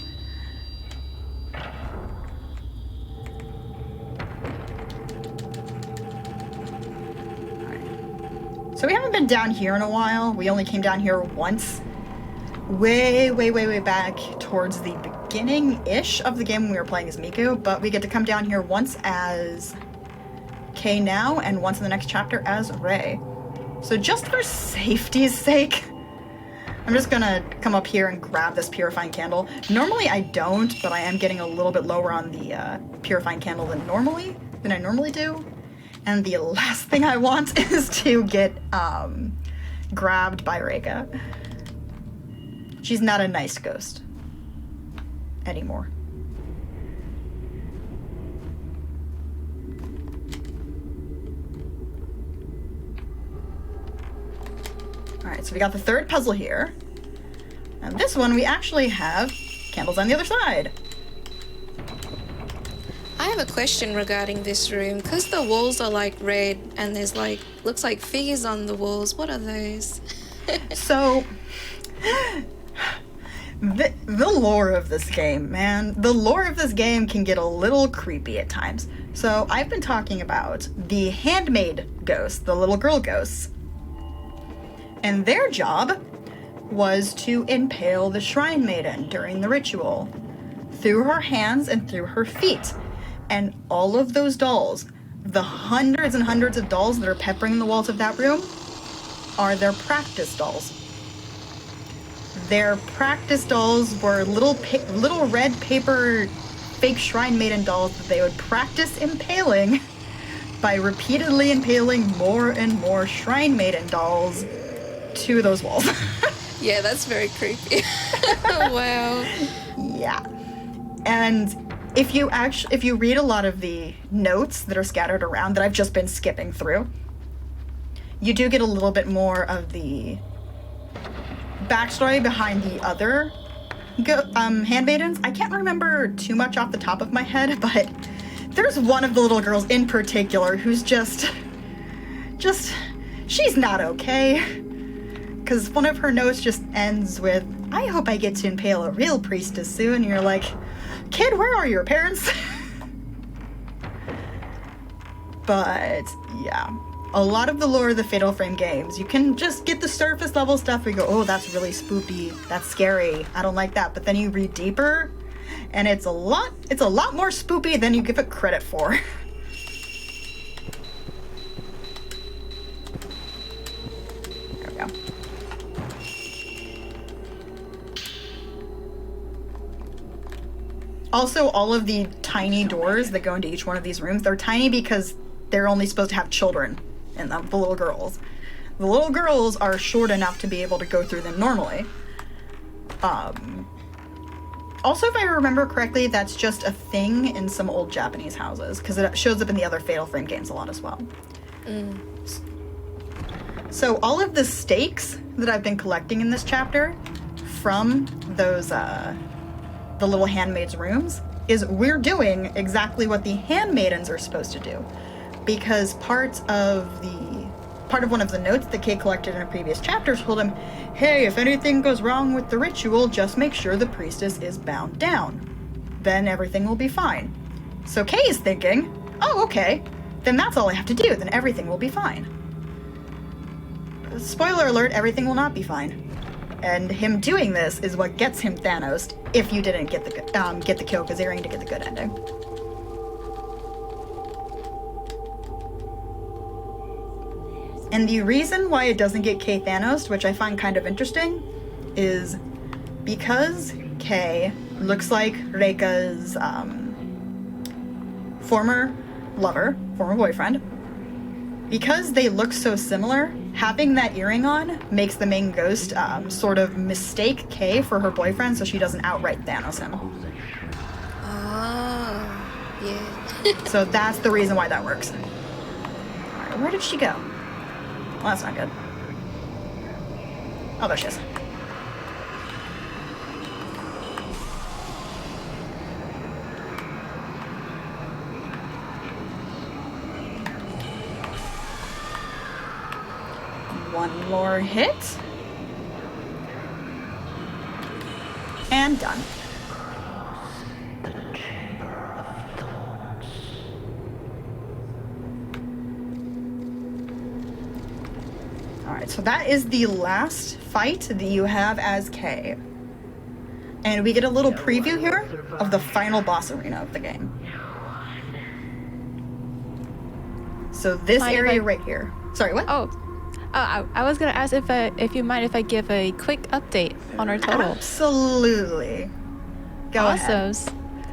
Alright. So we haven't been down here in a while. We only came down here once. Way back towards the beginning-ish of the game when we were playing as Miku, but we get to come down here once as Kay now, and once in the next chapter as Rei. So just for safety's sake, I'm just gonna come up here and grab this purifying candle. Normally I don't, but I am getting a little bit lower on the purifying candle than I normally do. And the last thing I want is to get grabbed by Reika. She's not a nice ghost anymore. Alright, so we got the third puzzle here. And this one we actually have candles on the other side. I have a question regarding this room. Because the walls are like red and there's like, looks like figures on the walls. What are those? So, the lore of this game, man. The lore of this game can get a little creepy at times. So I've been talking about the handmaid ghosts, the little girl ghosts. And their job was to impale the shrine maiden during the ritual, through her hands and through her feet. And all of those dolls, the hundreds and hundreds of dolls that are peppering the walls of that room, are their practice dolls. Their practice dolls were little red paper fake shrine maiden dolls that they would practice impaling by repeatedly impaling more and more shrine maiden dolls to those walls. Yeah, that's very creepy. Wow. Yeah. And if you read a lot of the notes that are scattered around that I've just been skipping through, you do get a little bit more of the backstory behind the other handmaidens. I can't remember too much off the top of my head, but there's one of the little girls in particular who's just she's not okay. Because one of her notes just ends with, "I hope I get to impale a real priestess soon." And you're like, kid, where are your parents? But yeah, a lot of the lore of the Fatal Frame games, you can just get the surface level stuff where you go, oh, that's really spooky, that's scary, I don't like that. But then you read deeper, and it's a lot more spoopy than you give it credit for. There we go. Also, all of the tiny doors that go into each one of these rooms, they're tiny because they're only supposed to have children in them, the little girls. The little girls are short enough to be able to go through them normally. Also, if I remember correctly, that's just a thing in some old Japanese houses, because it shows up in the other Fatal Frame games a lot as well. So all of the stakes that I've been collecting in this chapter from those, the little handmaids' rooms, is we're doing exactly what the handmaidens are supposed to do. Because part of part of one of the notes that Kay collected in a previous chapter told him, hey, if anything goes wrong with the ritual, just make sure the priestess is bound down. Then everything will be fine. So Kay is thinking, oh, okay, then that's all I have to do, then everything will be fine. Spoiler alert, everything will not be fine. And him doing this is what gets him Thanos if you didn't get the Kyoka's earring to get the good ending. And the reason why it doesn't get Kay Thanos, which I find kind of interesting, is because Kay looks like Reika's former lover, former boyfriend. Because they look so similar, having that earring on makes the main ghost sort of mistake Kay for her boyfriend so she doesn't outright Thanos him. Oh, yeah. So that's the reason why that works. Alright, where did she go? Well, that's not good. Oh, there she is. One more hit. And done. Alright, so that is the last fight that you have as Kay. And we get a little preview here of the final boss arena of the game. So this area right here. Sorry, what? I was gonna ask if you mind if I give a quick update on our total. Absolutely. Go ahead.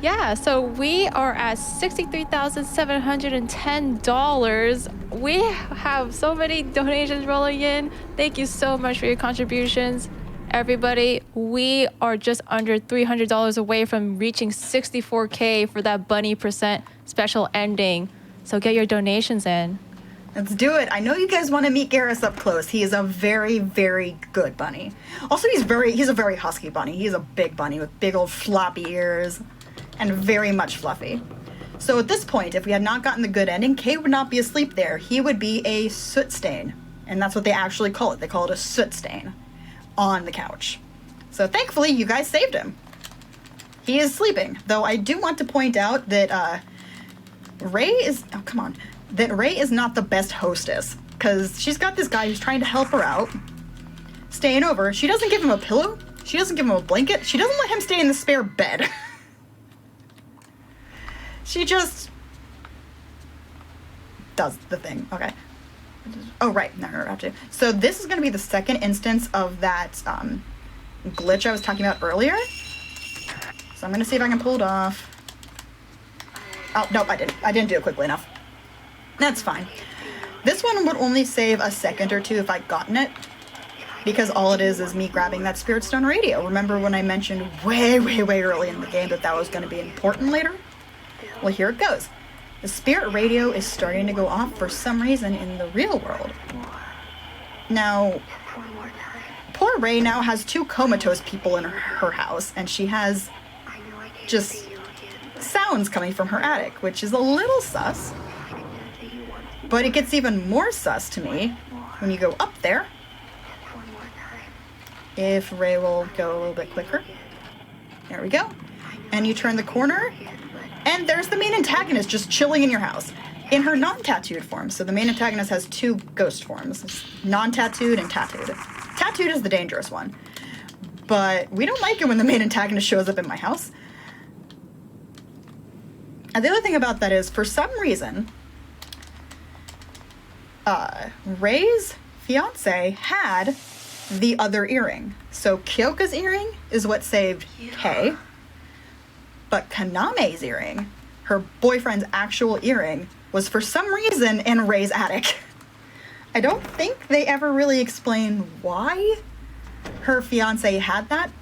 Yeah, so we are at $63,710. We have so many donations rolling in. Thank you so much for your contributions, everybody. We are just under $300 away from reaching 64K for that bunny % special ending. So get your donations in. Let's do it. I know you guys want to meet Garrus up close. He is a very, very good bunny. Also, he's a very husky bunny. He's a big bunny with big old floppy ears and very much fluffy. So at this point, if we had not gotten the good ending, Kay would not be asleep there. He would be a soot stain. And that's what they actually call it. They call it a soot stain on the couch. So thankfully, you guys saved him. He is sleeping. Though I do want to point out that Ray is... Oh, come on. That Ray is not the best hostess, because she's got this guy who's trying to help her out, staying over. She doesn't give him a pillow. She doesn't give him a blanket. She doesn't let him stay in the spare bed. She just does the thing. Okay. Oh, right. No, I have to. So this is going to be the second instance of that glitch I was talking about earlier. So I'm going to see if I can pull it off. Oh, nope, I didn't. I didn't do it quickly enough. That's fine. This one would only save a second or two if I'd gotten it, because all it is me grabbing that Spirit Stone radio. Remember when I mentioned way, way, way early in the game that was going to be important later? Well, here it goes. The Spirit radio is starting to go off for some reason in the real world. Now, poor Ray now has 2 comatose people in her house, and she has just sounds coming from her attic, which is a little sus. But it gets even more sus to me when you go up there. If Ray will go a little bit quicker. There we go. And you turn the corner, and there's the main antagonist just chilling in your house in her non-tattooed form. So the main antagonist has 2 ghost forms, non-tattooed and tattooed. Tattooed is the dangerous one. But we don't like it when the main antagonist shows up in my house. And the other thing about that is, for some reason, Ray's fiance had the other earring. So Kyoka's earring is what saved Kay, but Kaname's earring, her boyfriend's actual earring, was for some reason in Ray's attic. I don't think they ever really explain why her fiance had that,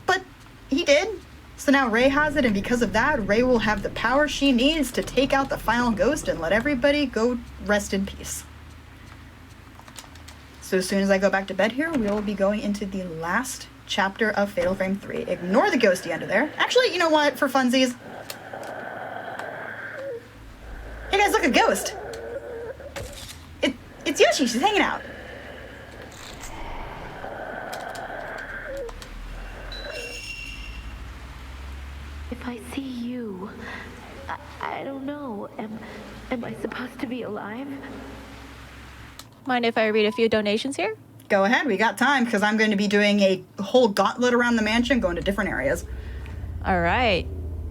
but he did. So now Ray has it, and because of that, Ray will have the power she needs to take out the final ghost and let everybody go rest in peace. So as soon as I go back to bed here, we will be going into the last chapter of Fatal Frame 3. Ignore the ghosty under there. Actually, you know what? For funsies. Hey guys, look, a ghost. It's Yoshi. She's hanging out. If I see you, I don't know. Am I supposed to be alive? Mind if I read a few donations here? Go ahead. We got time because I'm going to be doing a whole gauntlet around the mansion, going to different areas. All right.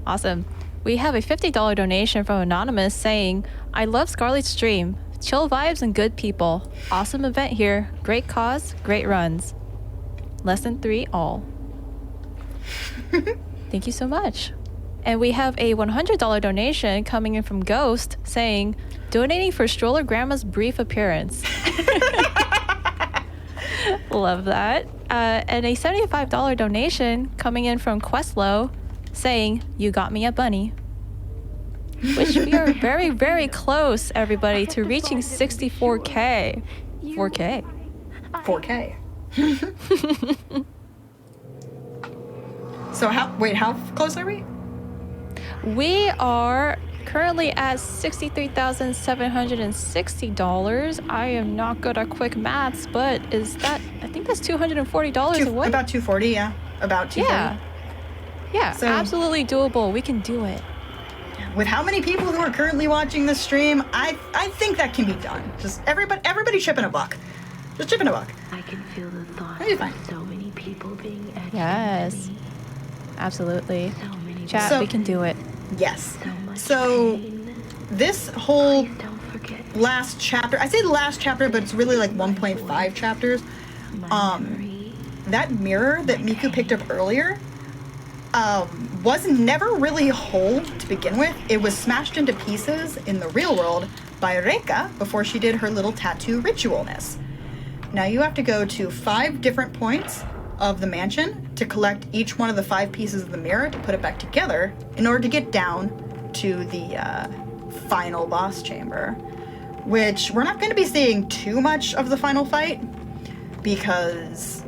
Awesome. We have a $50 donation from Anonymous saying, I love Scarlet's stream. Chill vibes and good people. Awesome event here. Great cause, great runs. Lesson 3 all. Thank you so much. And we have a $100 donation coming in from Ghost saying, donating for Stroller Grandma's brief appearance. Love that. And a $75 donation coming in from Questlow saying, you got me a bunny. Which we are very, very close, everybody, to reaching 64K. 4K. 4K. So how close are we? We are currently at $63,760. I am not good at quick maths, but I think that's $240 away. About 240, yeah. About 240. Yeah, So- absolutely doable. We can do it. With how many people who are currently watching this stream, I think that can be done. Just everybody chip in a buck. Just chip in a buck. I can feel the thought That'll be fine. of so many people being etched Yes. into me. Absolutely. So many Chat, So- we can do it. Yes. so much So pain. this whole Please don't forget last chapter, I say the last chapter, but it's really like 1.5 chapters. my memory. That mirror that Miku picked up earlier was never really whole to begin with. It was smashed into pieces in the real world by Reika before she did her little tattoo ritualness. Now you have to go to 5 different points of the mansion to collect each one of the 5 pieces of the mirror to put it back together in order to get down to the final boss chamber, which we're not going to be seeing too much of the final fight because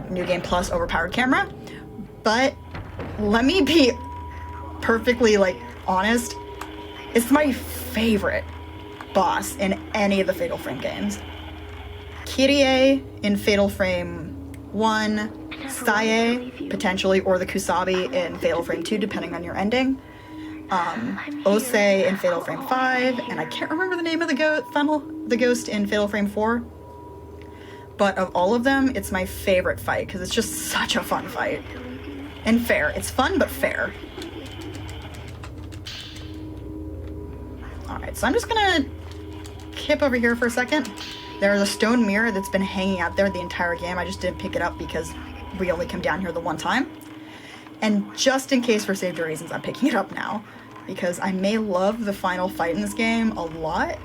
New Game Plus overpowered camera. But let me be perfectly honest, it's my favorite boss in any of the Fatal Frame games. Kyrie in Fatal Frame 1, Sae potentially, or the Kusabi in Fatal Frame 2 depending on your ending. Ose in Fatal Frame 5, and I can't remember the name of the ghost in Fatal Frame 4. But of all of them, it's my favorite fight because it's just such a fun fight. And fair. It's fun, but fair. Alright, so I'm just gonna kip over here for a second. There's a stone mirror that's been hanging out there the entire game. I just didn't pick it up because we only come down here the one time. And just in case for safety reasons, I'm picking it up now. Because I may love the final fight in this game a lot.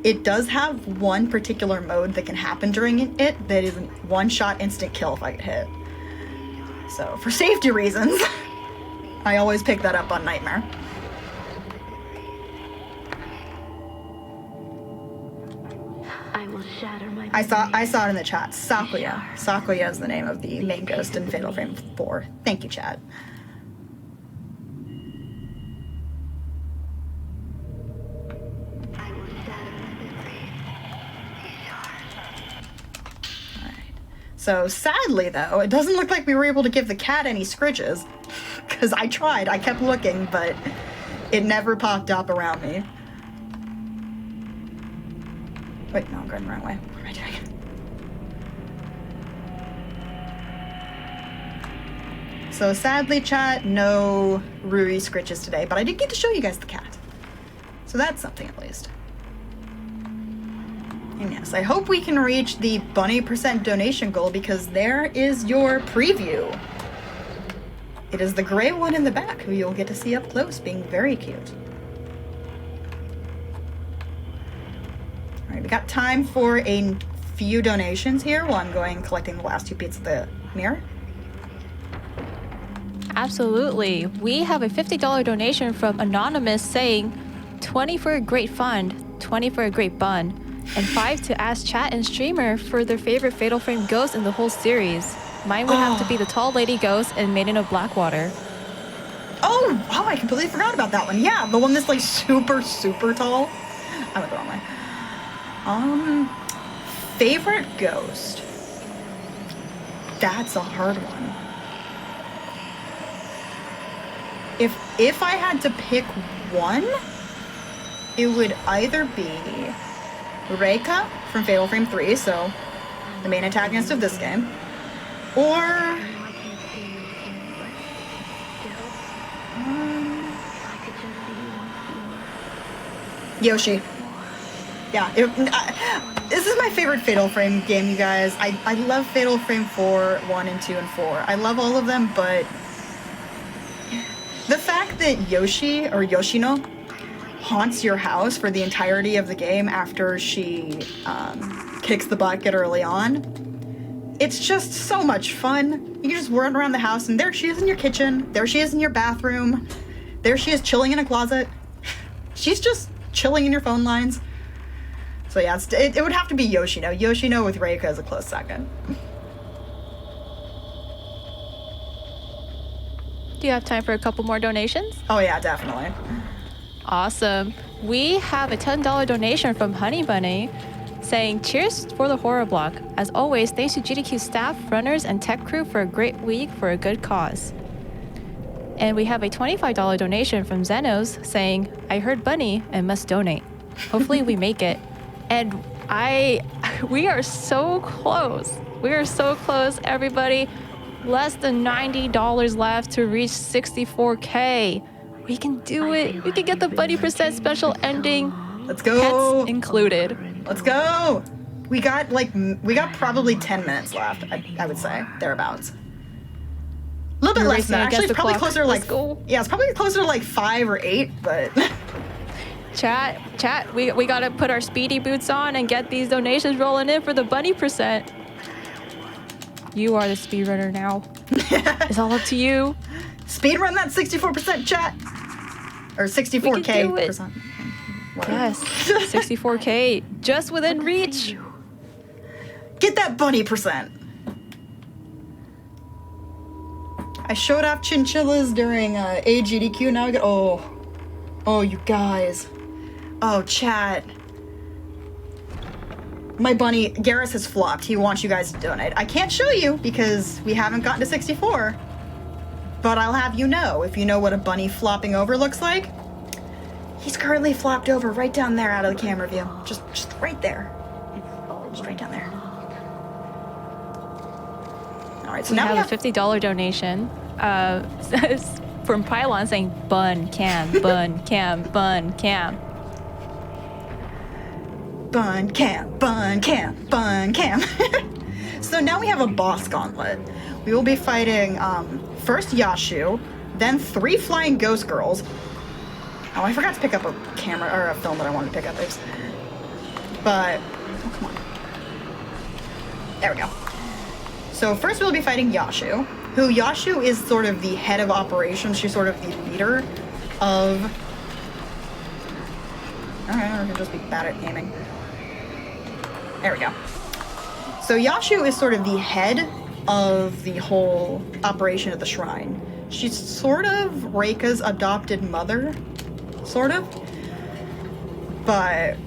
It does have one particular mode that can happen during it that is a one-shot instant kill if I get hit. So, for safety reasons, I always pick that up on Nightmare. I will shatter my I saw it in the chat. Sakuya. Sakuya is the name of the main ghost in Fatal Frame 4. Thank you, chat. So sadly, though, it doesn't look like we were able to give the cat any scritches. Because I tried. I kept looking, but it never popped up around me. Wait, no, I'm going the wrong way. What am I doing? So sadly, chat, no Ruri scritches today, but I did get to show you guys the cat. So that's something at least. And yes, I hope we can reach the bunny % donation goal because there is your preview. It is the gray one in the back who you'll get to see up close being very cute. All right, we got time for a few donations here while I'm going collecting the last 2 pieces of the mirror. Absolutely. We have a $50 donation from Anonymous saying 20 for a great fund, 20 for a great bun, and 5 to ask chat and streamer for their favorite Fatal Frame ghost in the whole series. Mine would have to be the tall lady ghost and Maiden of Blackwater. Oh, I completely forgot about that one. Yeah, the one that's super, super tall. I went the wrong way. Favorite ghost? That's a hard one. If I had to pick one, it would either be Reika from Fatal Frame 3, so the main antagonist of this game, or Yoshi. Yeah, this is my favorite Fatal Frame game, you guys. I love Fatal Frame 4, 1, and 2, and 4. I love all of them, but the fact that Yoshi, or Yoshino, haunts your house for the entirety of the game after she kicks the bucket early on, it's just so much fun. You just run around the house, and there she is in your kitchen, there she is in your bathroom, there she is chilling in a closet. She's just chilling in your phone lines. So yeah, it would have to be Yoshino. Yoshino with Reika is a close second. Do you have time for a couple more donations? Oh yeah, definitely. Awesome. We have a $10 donation from Honey Bunny saying, cheers for the horror block. As always, thanks to GDQ staff, runners, and tech crew for a great week for a good cause. And we have a $25 donation from Zenos saying, I heard Bunny and must donate. Hopefully we make it. And we are so close. We are so close, everybody. Less than $90 left to reach 64K. We can do it. We can get the Bunny % special ending. Let's go. Pets included. Let's go. We got probably 10 minutes left, I would say, thereabouts. A little bit less than that. Actually, it's probably closer to like, yeah, it's probably closer to like 5 or 8, but Chat, we gotta put our speedy boots on and get these donations rolling in for the Bunny %. You are the speedrunner now. It's all up to you. Speedrun that 64% chat. Or 64K percent. Yes, 64K. Just within reach. Get that Bunny %. I showed off chinchillas during AGDQ. Now I get... Oh, you guys. Oh, chat. My bunny, Garrus, has flopped. He wants you guys to donate. I can't show you because we haven't gotten to 64. But I'll have you know, if you know what a bunny flopping over looks like. He's currently flopped over right down there out of the camera view. Just right there. Just right down there. All right, so now we have a $50 donation from Pylon saying, bun cam, bun cam, bun cam. Bun cam, bun cam, bun cam. So now we have a boss gauntlet. We will be fighting first Yashu, then 3 flying ghost girls. Oh, I forgot to pick up a camera or a film that I wanted to pick up. But oh, come on. There we go. So first we'll be fighting Yashu, who Yashu is sort of the head of operations. She's sort of the leader of... Alright, I can just be bad at aiming. There we go. So Yashu is sort of the head of the whole operation at the shrine. She's sort of Reika's adopted mother, sort of. But,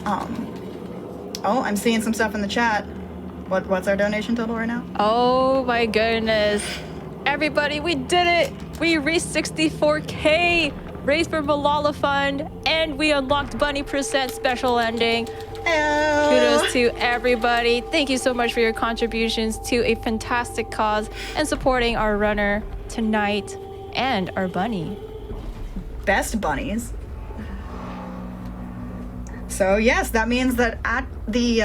oh, I'm seeing some stuff in the chat. What's our donation total right now? Oh my goodness. Everybody, we did it! We reached 64K! Raised for Malala Fund, and we unlocked Bunny % special ending. Kudos to everybody. Thank you so much for your contributions to a fantastic cause and supporting our runner tonight and our bunny. Best bunnies. So yes, that means that at the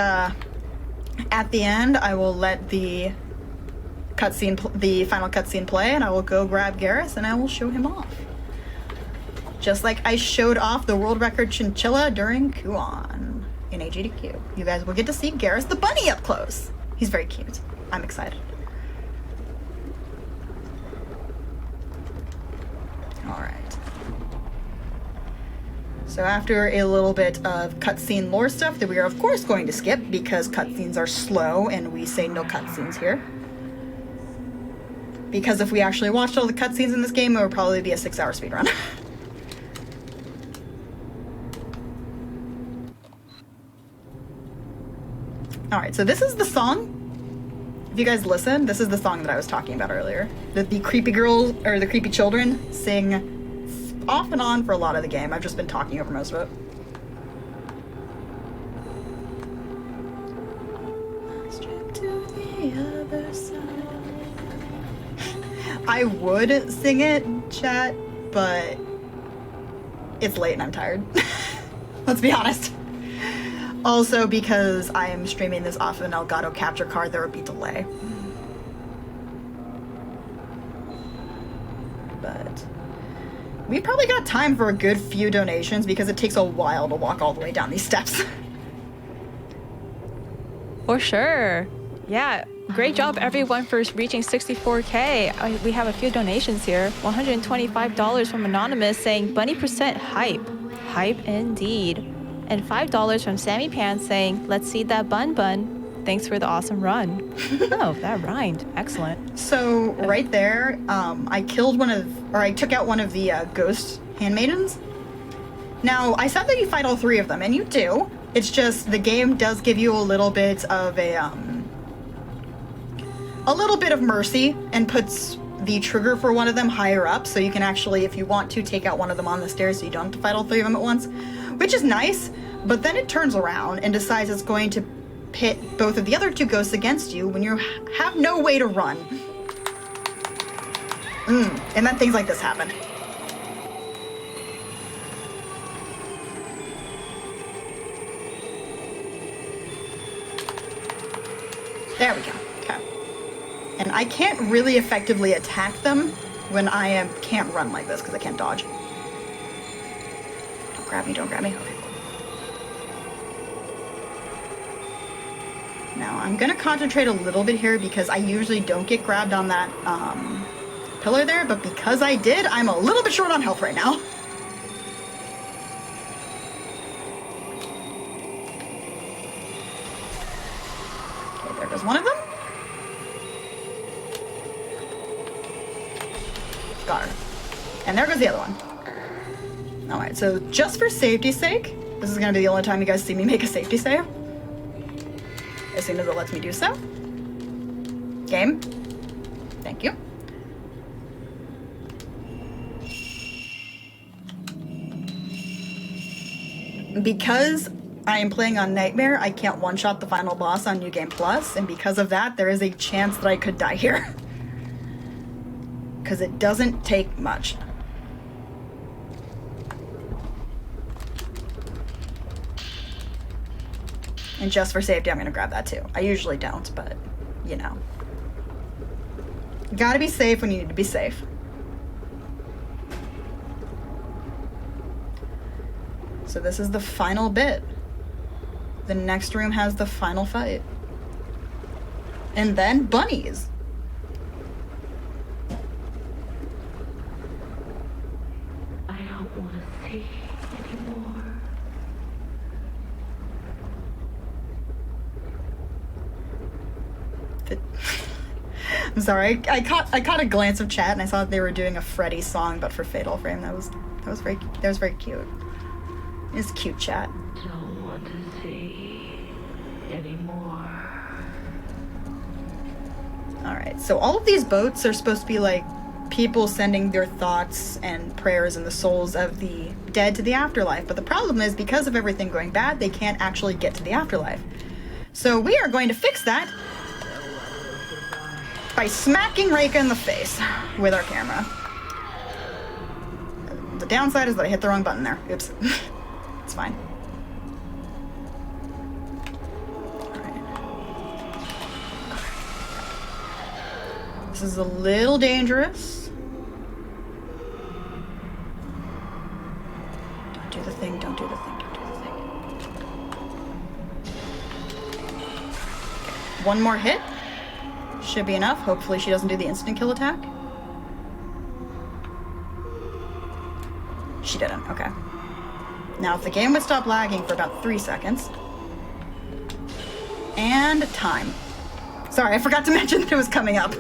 end, I will let the final cutscene play, and I will go grab Garrus and I will show him off. Just like I showed off the world record chinchilla during Kuon in AGDQ. You guys will get to see Garrus the bunny up close. He's very cute. I'm excited. All right. So after a little bit of cutscene lore stuff that we are of course going to skip because cutscenes are slow and we say no cutscenes here. Because if we actually watched all the cutscenes in this game, it would probably be a 6-hour speedrun. All right, so this is the song. If you guys listen, this is the song that I was talking about earlier. That the creepy girls, or the creepy children, sing off and on for a lot of the game. I've just been talking over most of it. Straight to the other side. I would sing it, chat, but it's late and I'm tired. Let's be honest. Also, because I am streaming this off of an Elgato capture card, there would be delay. But we probably got time for a good few donations because it takes a while to walk all the way down these steps. For sure. Yeah. Great job, everyone, for reaching 64K. We have a few donations here. $125 from Anonymous saying, Bunny percent hype. Hype indeed. And $5 from Sammy Pants saying, let's see that bun. Thanks for the awesome run. Oh, that rhymed. Excellent. So right there, I took out one of the ghost handmaidens. Now, I said that you fight all three of them, and you do. It's just the game does give you a little bit of a little bit of mercy and puts the trigger for one of them higher up, so you can actually, if you want to, take out one of them on the stairs so you don't have to fight all three of them at once, which is nice. But then it turns around and decides it's going to pit both of the other two ghosts against you when you have no way to run. And then things like this happen. There we go. Okay. And I can't really effectively attack them when I can't run like this because I can't dodge. Don't grab me, don't grab me. Okay, cool. Now I'm gonna concentrate a little bit here because I usually don't get grabbed on that pillar there, but because I did, I'm a little bit short on health right now. Okay, there goes one of them. Got her. And there goes the other one. Alright, so just for safety's sake, this is gonna be the only time you guys see me make a safety save. As soon as it lets me do so. Game. Thank you. Because I am playing on Nightmare, I can't one-shot the final boss on New Game Plus, and because of that, there is a chance that I could die here. Because it doesn't take much. And just for safety, I'm gonna grab that too. I usually don't, but, you know. You gotta be safe when you need to be safe. So this is the final bit. The next room has the final fight. And then bunnies. I don't want to see anymore. I'm sorry. I caught a glance of chat and I saw that they were doing a Freddy song, but for Fatal Frame. That was very cute. It's cute, chat. Don't want to see anymore. All right. So all of these boats are supposed to be like people sending their thoughts and prayers and the souls of the dead to the afterlife. But the problem is, because of everything going bad, they can't actually get to the afterlife. So we are going to fix that by smacking Reika in the face with our camera. The downside is that I hit the wrong button there. Oops. It's fine. Alright. This is a little dangerous. Don't do the thing, don't do the thing, don't do the thing. Okay. One more hit. Should be enough. Hopefully she doesn't do the instant kill attack. She didn't. Okay. Now, if the game would stop lagging for about 3 seconds. And time. Sorry, I forgot to mention that it was coming up.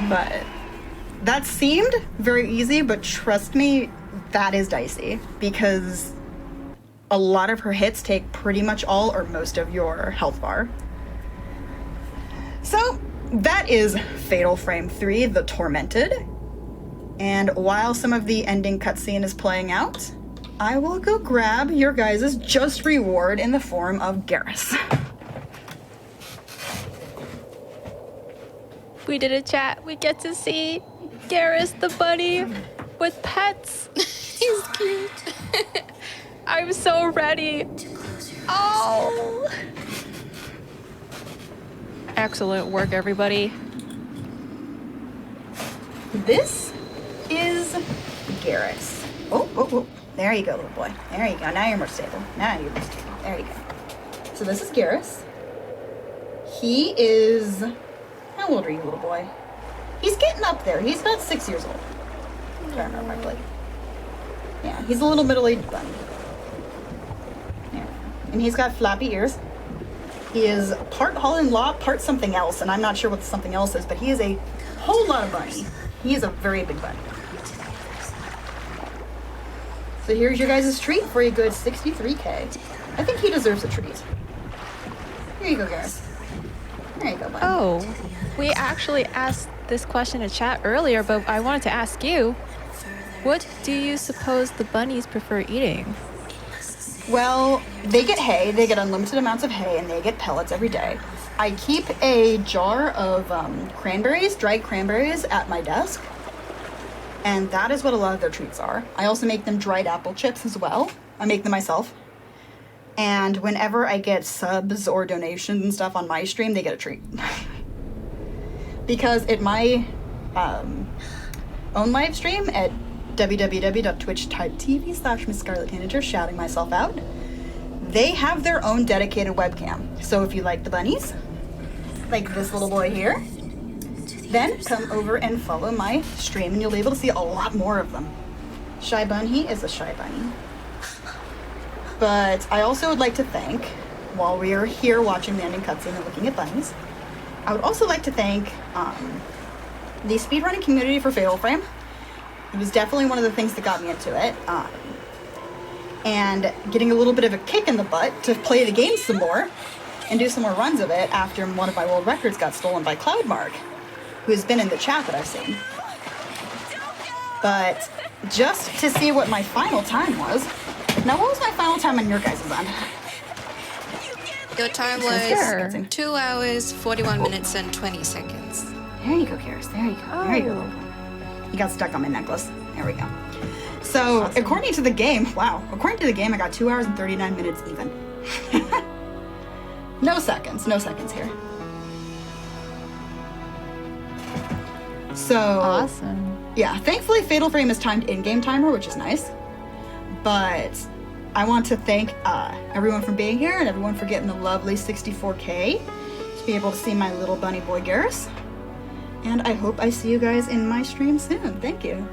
But that seemed very easy, but trust me, that is dicey. Because a lot of her hits take pretty much all or most of your health bar. So that is Fatal Frame 3, The Tormented. And while some of the ending cutscene is playing out, I will go grab your guys' just reward in the form of Garrus. We did a chat. We get to see Garrus the bunny with pets. He's cute. I'm so ready. Oh. Excellent work, everybody. This is Garrus. Oh. There you go, little boy. There you go. Now you're more stable. There you go. So this is Garrus. He is... How old are you, little boy? He's getting up there. He's about 6 years old. If I remember correctly. Yeah, he's a little middle-aged bunny. Yeah. And he's got flappy ears. He is part Holland Lot, part something else, and I'm not sure what the something else is, but he is a whole lot of bunny. He is a very big bunny. So here's your guys' treat for a good 63K. I think he deserves a treat. Here you go, Garrus. There you go, bud. Oh, we actually asked this question in chat earlier, but I wanted to ask you, what do you suppose the bunnies prefer eating? Well, they get hay, they get unlimited amounts of hay, and they get pellets every day. I keep a jar of cranberries, dried cranberries, at my desk, and that is what a lot of their treats are. I also make them dried apple chips as well. I make them myself. And whenever I get subs or donations and stuff on my stream, they get a treat. Because at my own live stream at www.twitch.tv/MissScarletTanager, shouting myself out, they have their own dedicated webcam. So if you like the bunnies, like this little boy here, then come over and follow my stream and you'll be able to see a lot more of them. Shy Bunny is a shy bunny. But I also would like to thank, while we are here watching the ending cutscene and looking at bunnies, I would also like to thank the speedrunning community for Fatal Frame. It was definitely one of the things that got me into it. And getting a little bit of a kick in the butt to play the game some more and do some more runs of it after one of my world records got stolen by Cloudmark, who has been in the chat that I've seen. But just to see what my final time was. Now, what was my final time on your guys' end? Your time Sure. was 2 hours, 41 minutes, and 20 seconds. There you go, Garrus. There you go. There you go. You got stuck on my necklace. There we go. So, according to the game, according to the game, I got 2 hours and 39 minutes even. No seconds here. So, Awesome. yeah, thankfully Fatal Frame is timed in-game timer, which is nice. But I want to thank everyone for being here and everyone for getting the lovely 64K to be able to see my little bunny boy Garrus. And I hope I see you guys in my stream soon. Thank you.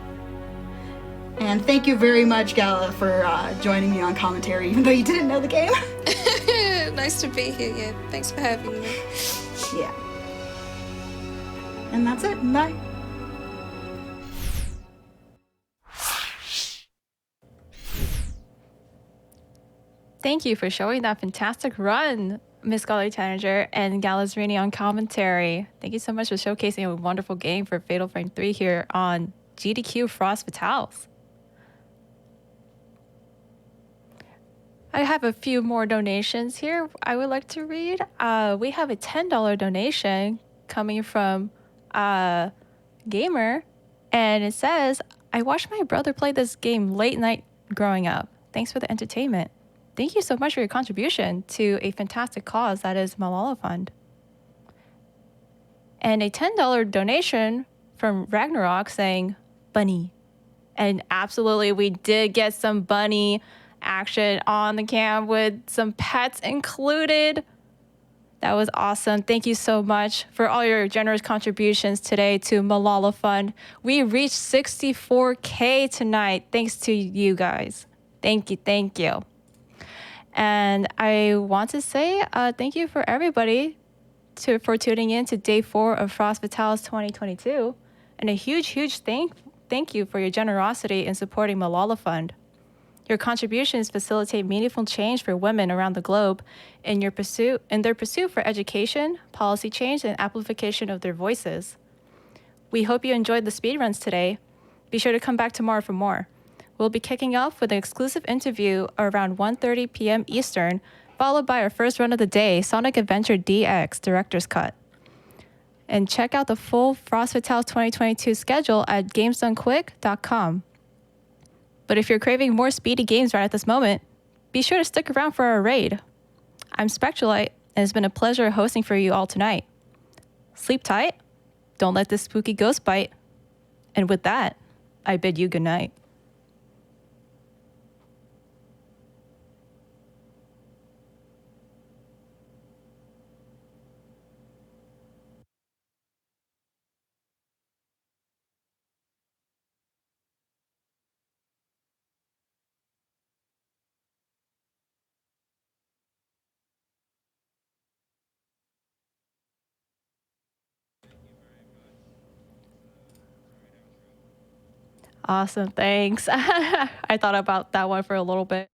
And thank you very much, Gala, for joining me on commentary, even though you didn't know the game. Nice to be here, yeah. Thanks for having me. Yeah. And that's it. Bye. Thank you for showing that fantastic run, MissScarletTanager and Galasrinie on commentary. Thank you so much for showcasing a wonderful game for Fatal Frame 3 here on GDQ Frost Fatales. I have a few more donations here I would like to read. We have a $10 donation coming from Gamer, and it says, I watched my brother play this game late night growing up. Thanks for the entertainment. Thank you so much for your contribution to a fantastic cause that is Malala Fund. And a $10 donation from Ragnarok saying, bunny. And absolutely, we did get some bunny action on the cam with some pets included. That was awesome. Thank you so much for all your generous contributions today to Malala Fund. We reached 64K tonight thanks to you guys. Thank you. And I want to say thank you for everybody for tuning in to day 4 of Frost Fatales 2022. And a huge thank you for your generosity in supporting Malala Fund. Your contributions facilitate meaningful change for women around the globe in their pursuit for education, policy change, and amplification of their voices. We hope you enjoyed the speedruns today. Be sure to come back tomorrow for more. We'll be kicking off with an exclusive interview around 1:30 p.m. Eastern, followed by our first run of the day, Sonic Adventure DX Director's Cut. And check out the full Frost Fatales 2022 schedule at gamesdonequick.com. But if you're craving more speedy games right at this moment, be sure to stick around for our raid. I'm Spectrolyte, and it's been a pleasure hosting for you all tonight. Sleep tight, don't let this spooky ghost bite, and with that, I bid you good night. Awesome, thanks. I thought about that one for a little bit.